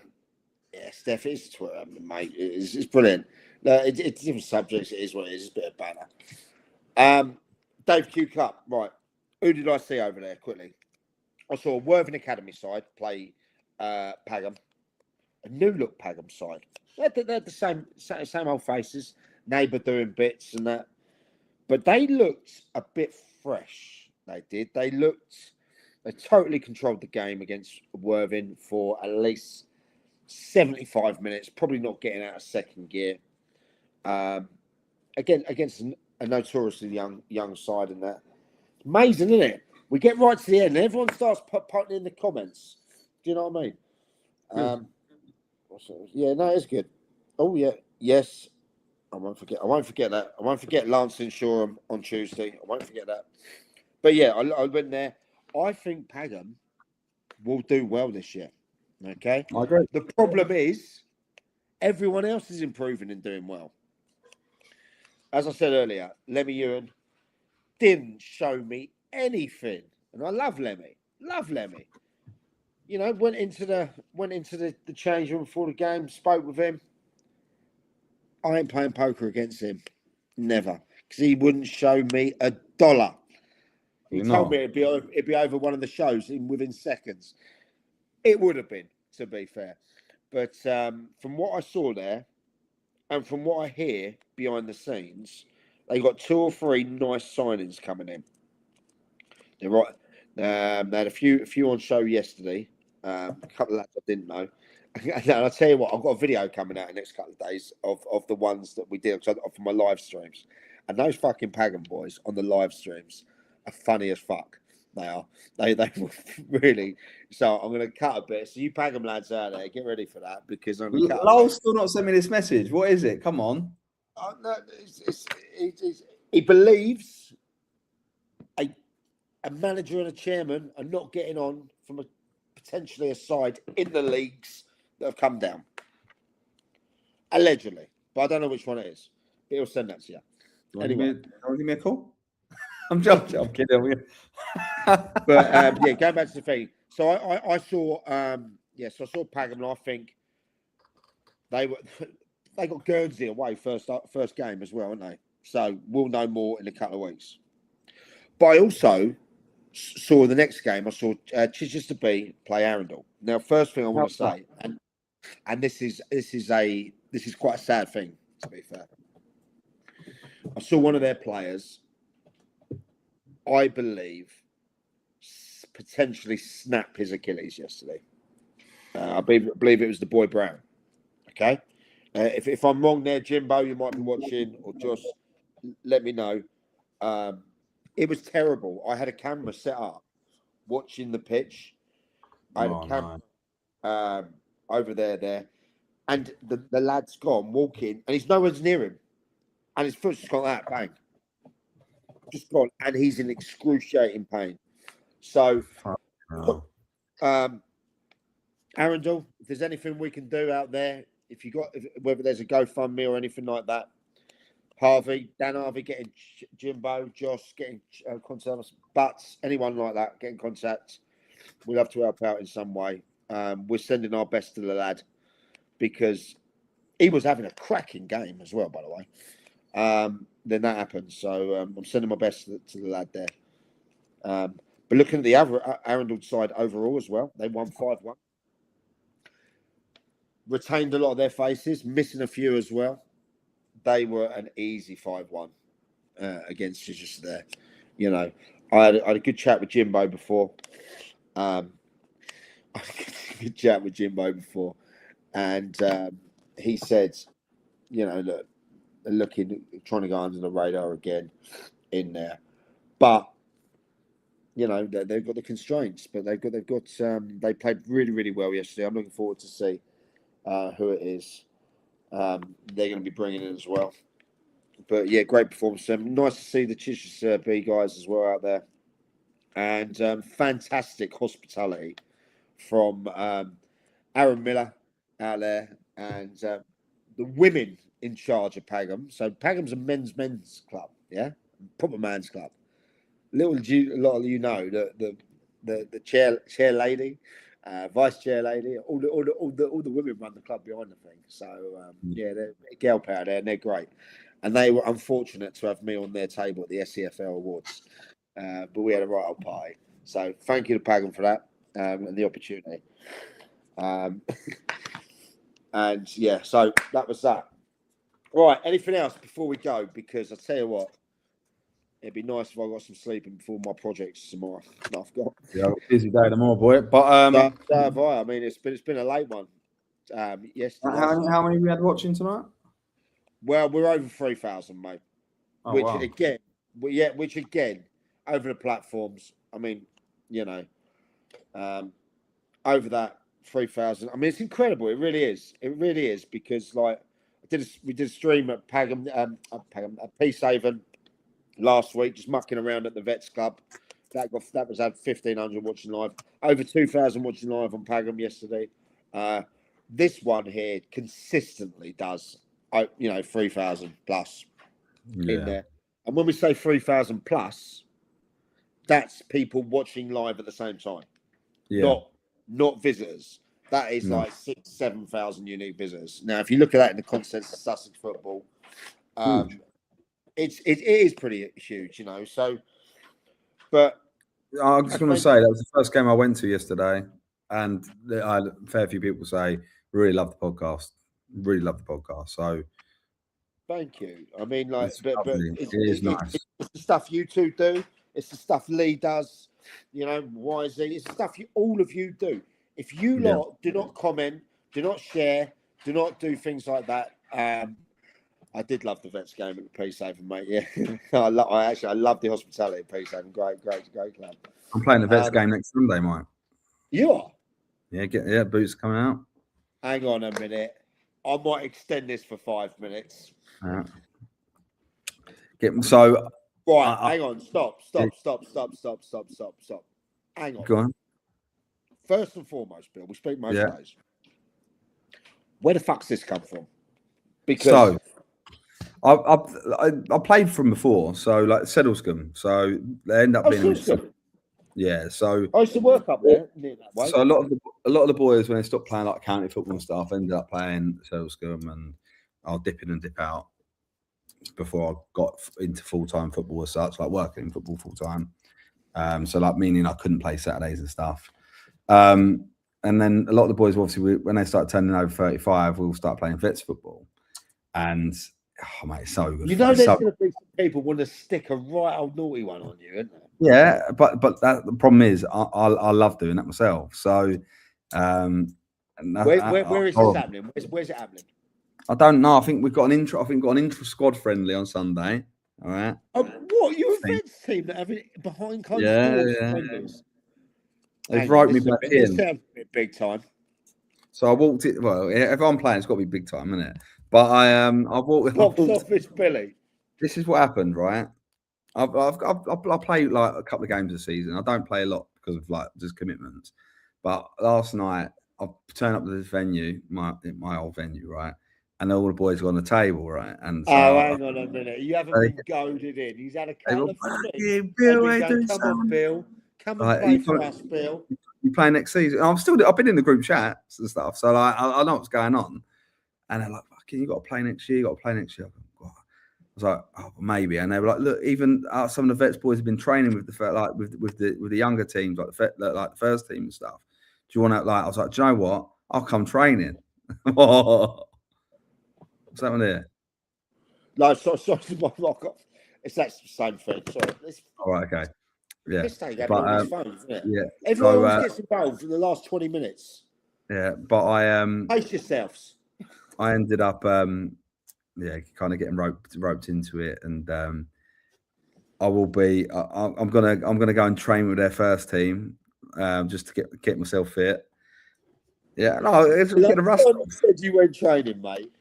Steph, it's Twitter, mate. It's brilliant. No, it's different subjects. It is what it is. It's a bit of banner. Dave Q Cup. Right. Who did I see over there? Quickly. I saw a Worthing Academy side play Pagham, a new look Pagham side. They're the same old faces, neighbour doing bits and that, but they looked a bit fresh. They did. They totally controlled the game against Worthing for at least 75 minutes. Probably not getting out of second gear. Again, against a notoriously young side in that. Amazing, isn't it? We get right to the end, and everyone starts putting in the comments. Do you know what I mean? Yeah, no, it's good. Oh yeah, yes. I won't forget that. I won't forget Lancing Shoreham on Tuesday. I won't forget that. But yeah, I went there. I think Pagham will do well this year. Okay, I agree. The problem is everyone else is improving and doing well. As I said earlier, Lemmy Ewan didn't show me anything, and I love Lemmy. You know, went into the change room before the game, spoke with him. I ain't playing poker against him, never, because he wouldn't show me a dollar. He told me it'd be over one of the shows within seconds. It would have been, to be fair, but from what I saw there, and from what I hear behind the scenes, they got 2 or 3 nice signings coming in. They're right. They had a few on show yesterday. A couple of lads I didn't know. And I'll tell you what, I've got a video coming out in the next couple of days of the ones that we did for my live streams. And those fucking Pagham boys on the live streams are funny as fuck. They are. They really. So I'm going to cut a bit. So you Pagham lads out there, get ready for that because I'm going to cut. Lowell's still not sent me this message. What is it? Come on. No, he believes a manager and a chairman are not getting on from potentially a side in the leagues that have come down. Allegedly. But I don't know which one it is. But he'll send that to you. Anyway. Give me a call. I'm joking. I'm kidding. But yeah, going back to the thing. So I saw I saw Pagham, and I think they got Guernsey away first game as well, haven't they? So we'll know more in a couple of weeks. But I also saw the next game. I saw Chichester B play Arundel. Now, first thing I want to say, and this is quite a sad thing, to be fair. I saw one of their players, I believe, potentially snap his Achilles yesterday. I believe it was the boy Brown. Okay, if I'm wrong there, Jimbo, you might be watching, or just let me know. It was terrible. I had a camera set up watching the pitch. I had a camera over there, and the lad's gone walking, and he's nowhere near him, and his foot's just gone that bang, just gone, and he's in excruciating pain. So, Arundel, if there's anything we can do out there, whether there's a GoFundMe or anything like that, Dan Harvey getting Jimbo, Josh getting contact, Butts, anyone like that, get in contact. We'd love to help out in some way. We're sending our best to the lad because he was having a cracking game as well, by the way. Then that happened. So I'm sending my best to the lad there. But looking at the Arundel side overall as well, they won 5-1. Retained a lot of their faces, missing a few as well. They were an easy 5-1 against Chichester there. You know, I had a good chat with Jimbo before. And he said, you know, look, they're trying to go under the radar again in there, but you know they've got the constraints. But they played really, really well yesterday. I'm looking forward to see who it is. They're going to be bringing in as well. But yeah, great performance. Nice to see the Chichester B guys as well out there, and fantastic hospitality from Aaron Miller out there, and the women in charge of Pagham. So Pagham's a men's club, yeah, proper man's club. A lot of you know the chair lady, vice chair lady, all the women run the club behind the thing. So yeah, they're a girl power there, and they're great. And they were unfortunate to have me on their table at the SEFL Awards, but we had a right old party. So thank you to Pagham for that and the opportunity. And yeah, so that was that. Right, anything else before we go? Because I tell you what, it'd be nice if I got some sleeping before my projects tomorrow. That I've got. Yeah, busy day tomorrow, boy. But so have I. I mean, it's been a late one. Yesterday. How many we had watching tonight? Well, we're over 3,000, mate. Which again, over the platforms. I mean, you know, over that 3,000. I mean, it's incredible. It really is. It really is because like. We did a stream at Pagham, at Peacehaven last week, just mucking around at the Vets Club. That was had 1,500 watching live, over 2,000 watching live on Pagham yesterday. This one here consistently does, 3,000 plus in there. And when we say 3,000 plus, that's people watching live at the same time, not visitors. That is like 6,000-7,000 unique visitors. Now, if you look at that in the context of Sussex football, it is pretty huge, you know. So, but I was just going to say that was the first game I went to yesterday, and I had a fair few people say really love the podcast, So, thank you. I mean, like, but it is nice. It's the stuff you two do. It's the stuff Lee does. You know, YZ. It's the stuff all of you do. If you lot do not comment, do not share, do not do things like that. I did love the Vets game at the Peacehaven, mate. Yeah, I love the hospitality at Peacehaven. Great club. I'm playing the Vets game next Sunday, Mike. You are? Yeah, Boots coming out. Hang on a minute. I might extend this for 5 minutes. So Right, hang on. Stop. Hang on. Go on. First and foremost, Bill, we speak most days. Where the fuck's this come from? Because I played from before, so like Settlescombe. So they end up being so I used to work up there near that way. So a lot of the boys, when they stopped playing like county football and stuff, ended up playing Settlescombe, and I'll dip in and dip out before I got into full-time football as such, like working in football full-time. So like meaning I couldn't play Saturdays and stuff. And then a lot of the boys, obviously, when they start turning over 35, we'll start playing Vets football. And, oh, mate, it's so good. You know there's going to be some people want to stick a right old naughty one on you, isn't there? Yeah, but the problem is I love doing that myself. So, where is this happening? Where's it happening? I don't know. I think we've got an intro. I think we've got an intra squad friendly on Sunday. All right. What? You're a Vets team that have it behind closed doors? Yeah. They've wrote me back in. This sounds a bit big time. So I walked it. Well, if I'm playing, it's got to be big time, isn't it? But I walked. Box office Billy. This is what happened, right? I play like a couple of games a season. I don't play a lot because of like just commitments. But last night I turned up to this venue, my old venue, right? And all the boys were on the table, right? And so hang on a minute. You haven't been goaded in. He's had a couple of Bill, come on, Bill. Come and play for us, Bill. You play next season. I've been in the group chats and stuff, so like I know what's going on. And they're like, "Fucking, you got to play next year. You got to play next year." I was like, "Oh, maybe." And they were like, "Look, even some of the Vets boys have been training with the younger teams, like the first team and stuff. Do you want to like?" I was like, "Do you know what? I'll come training." What's happening there? No, sorry, my lock off. It's that same thing. Sorry. All right, okay. Yeah, but phone, isn't it? Yeah, everyone always gets involved in the last 20 minutes. Yeah, but I pace yourselves. I ended up kind of getting roped into it, and I will be. I'm gonna go and train with their first team, just to get myself fit. Yeah, no, it's getting a rust. Said you went training, mate.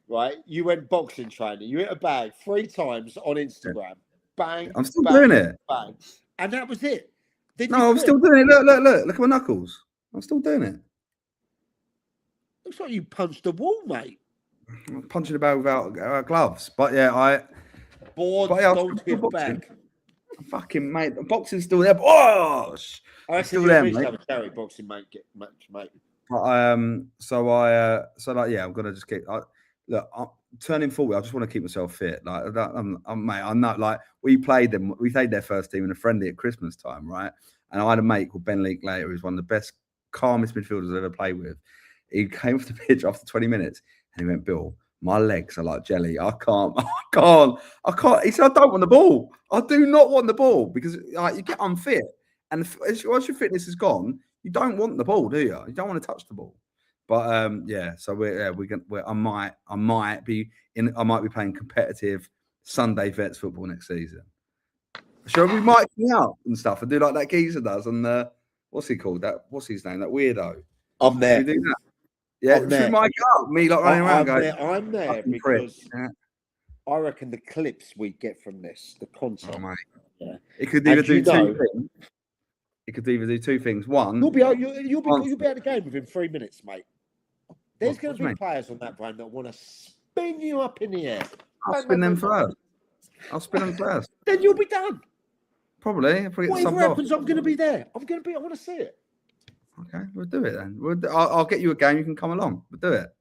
Right, you went boxing training. You hit a bag 3 times on Instagram. Yeah. Bang! I'm still doing it. Bang. And that was it. I'm still doing it. Look at my knuckles. I'm still doing it. Looks like you punched a wall, mate. I'm punching about without gloves. But yeah, don't get back. Fucking mate, boxing's still there. Oh, still there, mate. Have a charity boxing mate. But I'm gonna just keep. I'm turning 40. I just want to keep myself fit. Like that, I'm not like we played their first team in a friendly at Christmas time, right? And I had a mate called Ben Linklater, who's one of the best, calmest midfielders I've ever played with. He came off the pitch after 20 minutes and he went, "Bill, my legs are like jelly. I can't. He said, "I don't want the ball. I do not want the ball," because like you get unfit, and once your fitness is gone, you don't want the ball, do you? You don't want to touch the ball. But I might be playing competitive Sunday Vets football next season. Sure, we mic me up and stuff and do like that geezer does on the what's he called? What's his name? That weirdo. I'm there. Should we do that? Yeah, should mic up me like running around going. I'm there because I reckon the clips we get from this, the content. Oh, mate. Yeah. It could either do two things. It could either do two things. One, you'll be out of the game within 3 minutes, mate. There's going to be players on that brand that want to spin you up in the air. I'll spin them first. Then you'll be done. Probably. Whatever happens, I'm going to be there. I want to see it. Okay, we'll do it then. I'll get you a game. You can come along. We'll do it.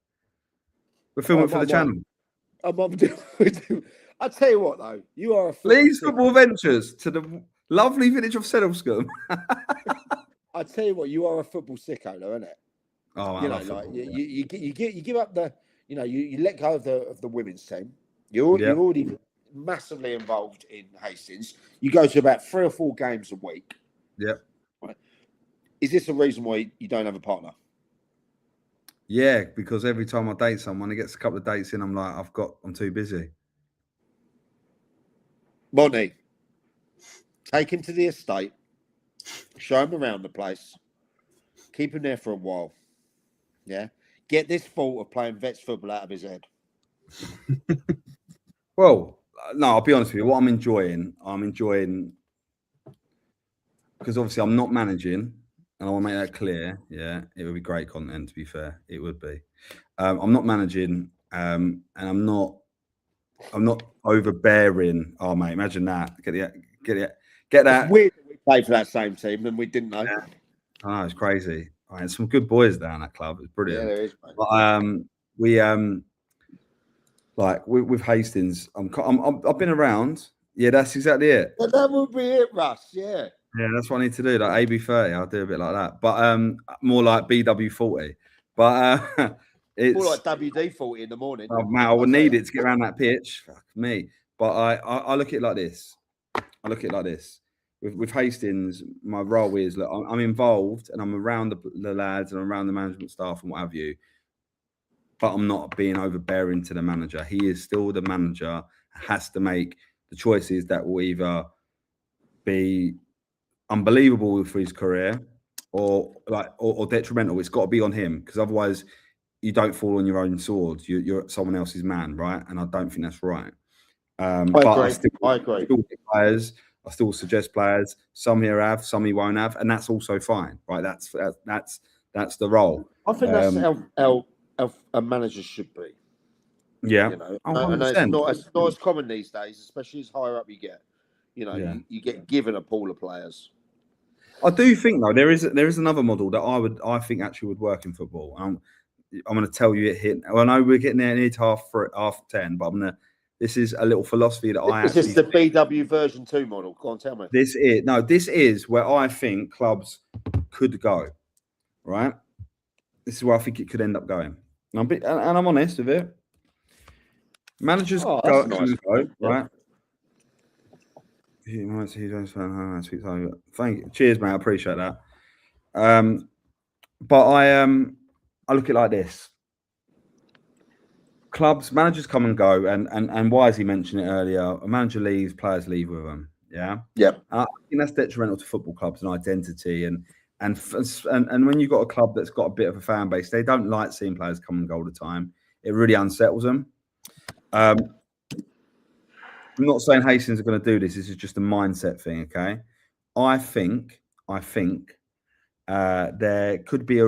We're filming for the channel. I tell you what, though, you are a Lee's Football Ventures to the lovely village of Settlescombe. I tell you what, you are a football sicko, though, isn't it? Oh, you know, like you give up the, you let go of the women's team. You're already massively involved in Hastings. You go to about 3 or 4 games a week. Yep. Right. Is this a reason why you don't have a partner? Yeah, because every time I date someone, it gets a couple of dates in, I'm like, I'm too busy. Monty, take him to the estate. show him around the place, keep him there for a while. Yeah, get this thought of playing vets football out of his head. Well, no, I'll be honest with you. What I'm enjoying because obviously I'm not managing, and I want to make that clear. Yeah, it would be great content. To be fair, it would be. I'm not managing, and I'm not overbearing. Oh mate, imagine that. Get that. It's weird that we played for that same team and we didn't know. Yeah. Oh, it's crazy. All right, some good boys down that club. It's brilliant. Yeah, there is. Mate. But, with Hastings, I've been around. Yeah, that's exactly it. But that would be it, Russ. Yeah. Yeah, that's what I need to do. Like AB30, I'll do a bit like that. But more like BW40. But it's more like WD40 in the morning. Oh man, I would need it to get around that pitch. Fuck me. But I look at it like this. With Hastings, my role is look, I'm involved and I'm around the lads and I'm around the management staff and what have you. But I'm not being overbearing to the manager. He is still the manager, has to make the choices that will either be unbelievable for his career or detrimental. It's got to be on him, because otherwise you don't fall on your own sword. You're someone else's man, right? And I don't think that's right. I agree. I still suggest players. Some here have, some he won't have, and that's also fine, right? That's the role. I think that's how a manager should be. Yeah, you know, 100%. and it's not as common these days, especially as higher up you get. You know, you get given a pool of players. I do think though there is another model that I think actually would work in football. I'm going to tell you it hit. Well, I know we're getting there near to half 10, but this is a little philosophy that Is this the BW version 2 model? Go on, tell me. This is where I think clubs could go, right? This is where I think it could end up going. And I'm honest with it. Managers go, right? Thank you. Cheers, mate. I appreciate that. But I look at it like this. Clubs, managers come and go, and Wisey mentioned it earlier. A manager leaves, players leave with them. Yeah. Yep. I think that's detrimental to football clubs and identity. And when you've got a club that's got a bit of a fan base, they don't like seeing players come and go all the time. It really unsettles them. I'm not saying Hastings are going to do this. This is just a mindset thing, okay? I think there could be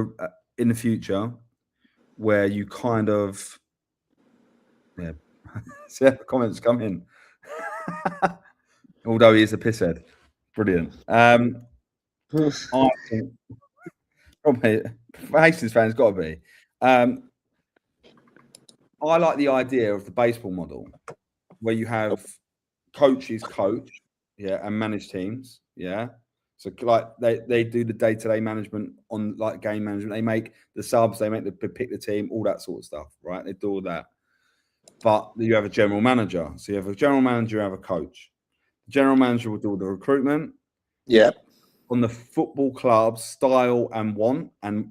in the future where you kind of see how the comments come in. Although he is a pisshead, brilliant. I think probably Hastings fans got to be. I like the idea of the baseball model, where you have coaches coach, and manage teams, So like they do the day-to-day management on like game management. They make the subs, they pick the team, all that sort of stuff, right? They do all that. But you have a general manager. So you have a general manager, you have a coach. The general manager will do all the recruitment. Yeah. On the football club's style and want and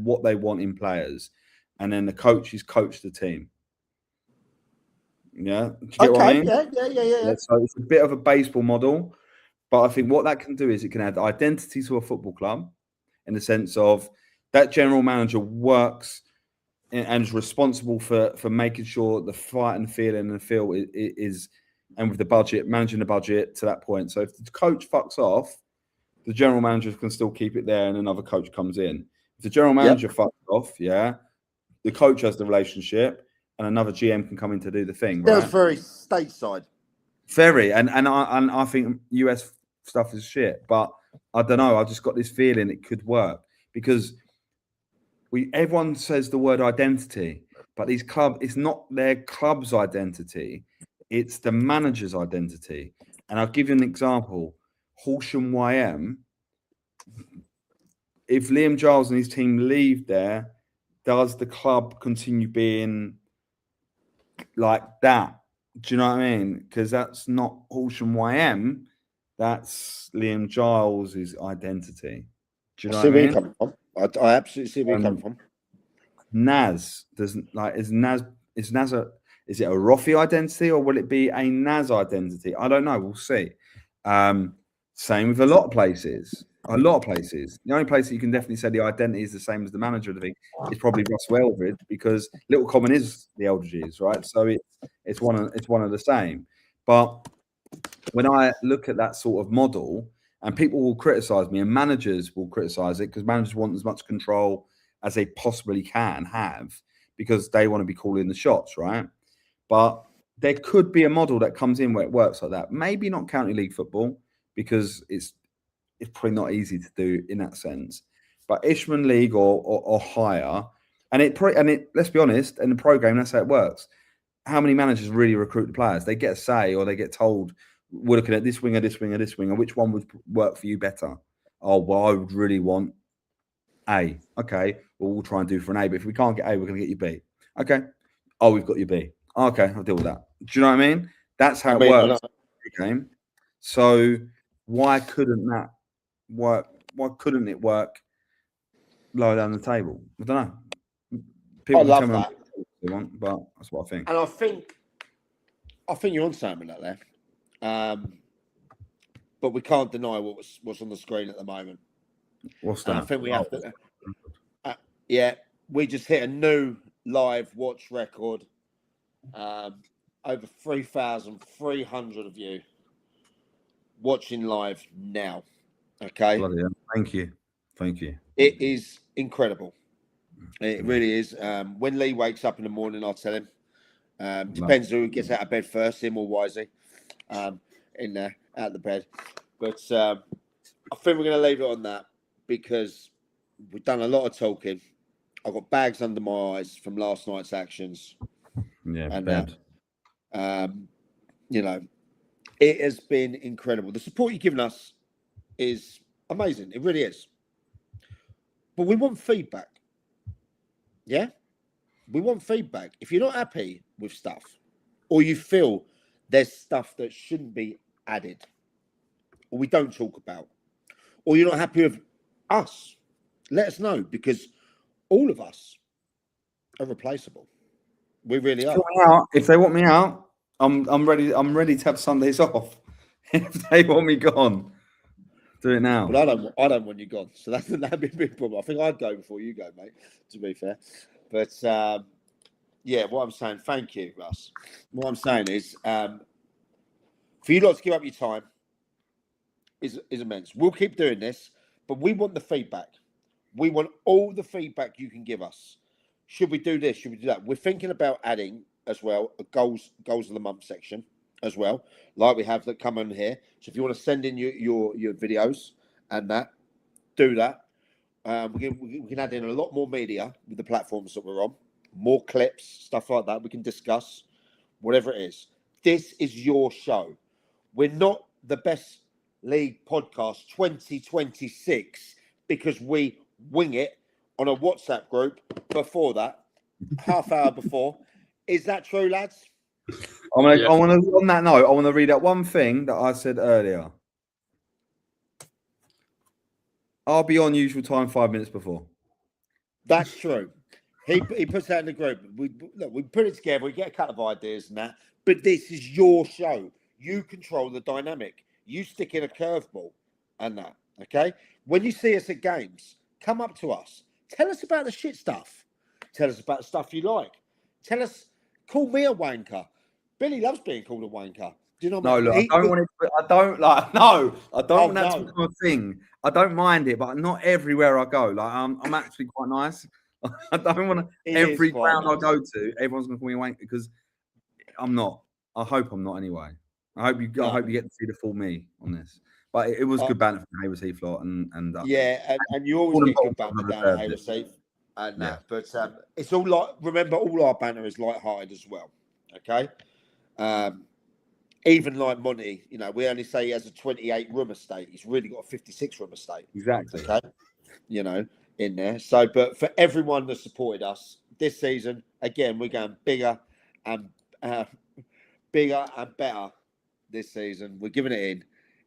what they want in players. And then the coaches coach the team. Yeah. Do you get what I mean? Yeah. So it's a bit of a baseball model. But I think what that can do is it can add identity to a football club in the sense of that general manager works and is responsible for making sure the fight and feeling and feel is and with the budget, managing the budget to that point. So if the coach fucks off, the general manager can still keep it there and another coach comes in. If the general manager fucks off, the coach has the relationship and another GM can come in to do the thing. That's very stateside. Very. And I think US stuff is shit, but I don't know. I just got this feeling it could work because everyone says the word identity, but it's not their club's identity, it's the manager's identity. And I'll give you an example. Horsham YM, if Liam Giles and his team leave there, does the club continue being like that? Do you know what I mean? Because that's not Horsham YM. That's Liam Giles' identity. Do you know what I mean? Coming from. I absolutely see where you're coming from. Naz doesn't like is it a Roffy identity or will it be a Naz identity? I don't know. We'll see. Same with a lot of places. A lot of places. The only place that you can definitely say the identity is the same as the manager of the thing is probably Russell Eldridge, because Little Common is the Eldridges, right? So it's one of the same. But when I look at that sort of model, and people will criticize me, and managers will criticize it because managers want as much control as they possibly can have because they want to be calling the shots, right? But there could be a model that comes in where it works like that. Maybe not county league football, because it's probably not easy to do in that sense. But Isthmian League or higher, and let's be honest, in the pro game, that's how it works. How many managers really recruit the players? They get a say, or they get told, we're looking at this winger, this winger, this winger. Which one would work for you better? Oh, well, I would really want A. Okay, well, we'll try and do for an A. But if we can't get A, we're going to get you B. Okay. Oh, we've got you B. Okay, I'll deal with that. Do you know what I mean? That's how it works. Okay. So why couldn't that work? Why couldn't it work lower down the table? I don't know. People I love tell me that. they want, but that's what I think. And I think you're on something like that. But we can't deny what's on the screen at the moment. What's And that? I think we have to. Yeah, we just hit a new live watch record. Over 3,300 of you watching live now. Okay. Bloody hell. Thank you. It is incredible. It really is. When Lee wakes up in the morning, I'll tell him. Depends who gets out of bed first, him or Wisey, in there, out the bed. But I think we're going to leave it on that because we've done a lot of talking. I've got bags under my eyes from last night's actions. Yeah, and bad. you know, it has been incredible. The support you've given us is amazing. It really is. But we want feedback. Yeah? We want feedback. If you're not happy with stuff, or you feel there's stuff that shouldn't be added, or we don't talk about, or you're not happy with us, let us know, because all of us are replaceable. We really are. If they want me out, I'm ready. I'm ready to have Sundays off. If they want me gone, do it now. But I don't want you gone. So that'd be a big problem. I think I'd go before you go, mate, to be fair. But yeah, what I'm saying, thank you, Russ. What I'm saying is for you lot to give up your time is immense. We'll keep doing this, but we want the feedback. We want all the feedback you can give us. Should we do this? Should we do that? We're thinking about adding as well a goals of the month section as well, like we have that come on here. So if you want to send in your videos and that, do that. We can add in a lot more media with the platforms that we're on, more clips, stuff like that. We can discuss whatever it is. This is your show. We're not the best league podcast 2026 because we wing it on a WhatsApp group before that, half hour before. Is that true, lads? On that note, I want to read out one thing that I said earlier. I'll be on usual time 5 minutes before. That's true. He puts that in the group. We put it together. We get a couple of ideas and that. But this is your show. You control the dynamic. You stick in a curveball and that. Okay. When you see us at games, come up to us. Tell us about the shit stuff. Tell us about the stuff you like. Tell us. Call me a wanker. Billy loves being called a wanker. Do you know what I mean? Look, I don't want that to become a thing. I don't mind it, but not everywhere I go. Like I'm actually quite nice. I don't want to. Every ground I go to, everyone's going to call me a wanker because I'm not. I hope I'm not anyway. I hope you get to see the full me on this. But it was good banter from Hayward Heath lot and yeah, and you always get good banter down at Hayward Heath and that. But it's all like, remember, all our banter is light-hearted as well. Okay. Even like Monty, you know, we only say he has a 28 room estate. He's really got a 56 room estate. Exactly. Okay. You know, in there. So, but for everyone that supported us this season, again, we're going bigger and better this season. We're giving it in.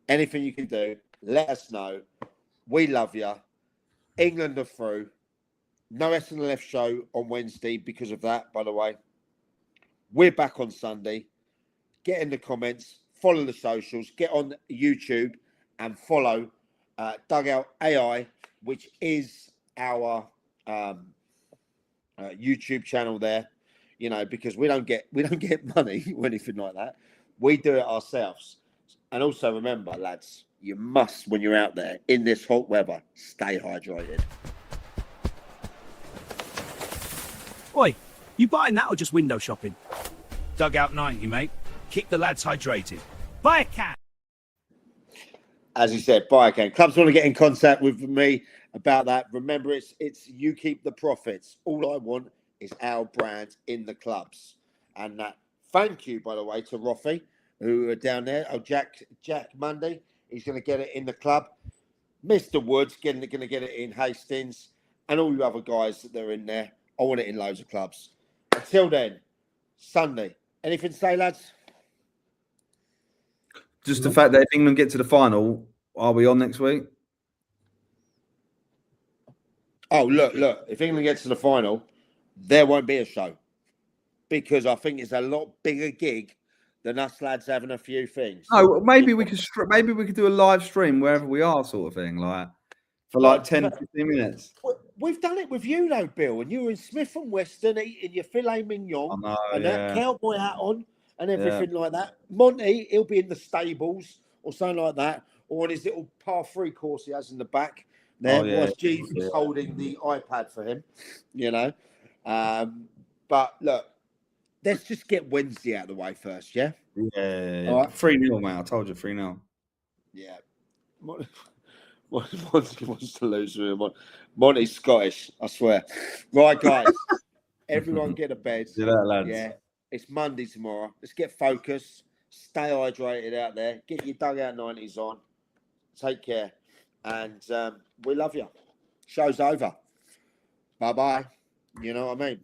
Anything you can do, let us know. We love you. England are through. No SNLF show on Wednesday because of that, by the way. We're back on Sunday. Get in the comments, follow the socials, get on YouTube and follow Dugout AI, which is our YouTube channel there. You know, because we don't get money or anything like that. We do it ourselves. And also remember, lads, you must, when you're out there in this hot weather, stay hydrated. Oi, you buying that or just window shopping? Dugout 90, mate. Keep the lads hydrated. Buy a can. As he said, buy a can. Clubs want to get in contact with me about that. Remember, it's you keep the profits. All I want is our brand in the clubs. And thank you, by the way, to Roffy, who are down there. Oh, Jack Monday, he's going to get it in the club. Mr. Woods going to get it in Hastings, and all you other guys that are in there. I want it in loads of clubs. Until then, Sunday. Anything to say, lads? Just the fact that if England get to the final, are we on next week? Oh, look. If England gets to the final, there won't be a show. Because I think it's a lot bigger gig than us lads having a few things. No, maybe we could do a live stream wherever we are, sort of thing, like for like 10, 15 minutes. We've done it with you, though, Bill, and you were in Smith and Western eating your filet mignon and that cowboy hat on and everything like that. Monty, he'll be in the stables or something like that, or on his little par 3 course he has in the back there. Whilst Jesus holding the iPad for him, you know. But look, let's just get Wednesday out of the way first, yeah? Yeah. All right. 3-0, mate. I told you 3-0. Yeah. Monty wants to lose with him. Monty's Scottish, I swear. Right, guys. Everyone get to bed. See that, lads. Yeah. It's Monday tomorrow. Let's get focused. Stay hydrated out there. Get your Dugout 90s on. Take care. And we love you. Show's over. Bye-bye. You know what I mean?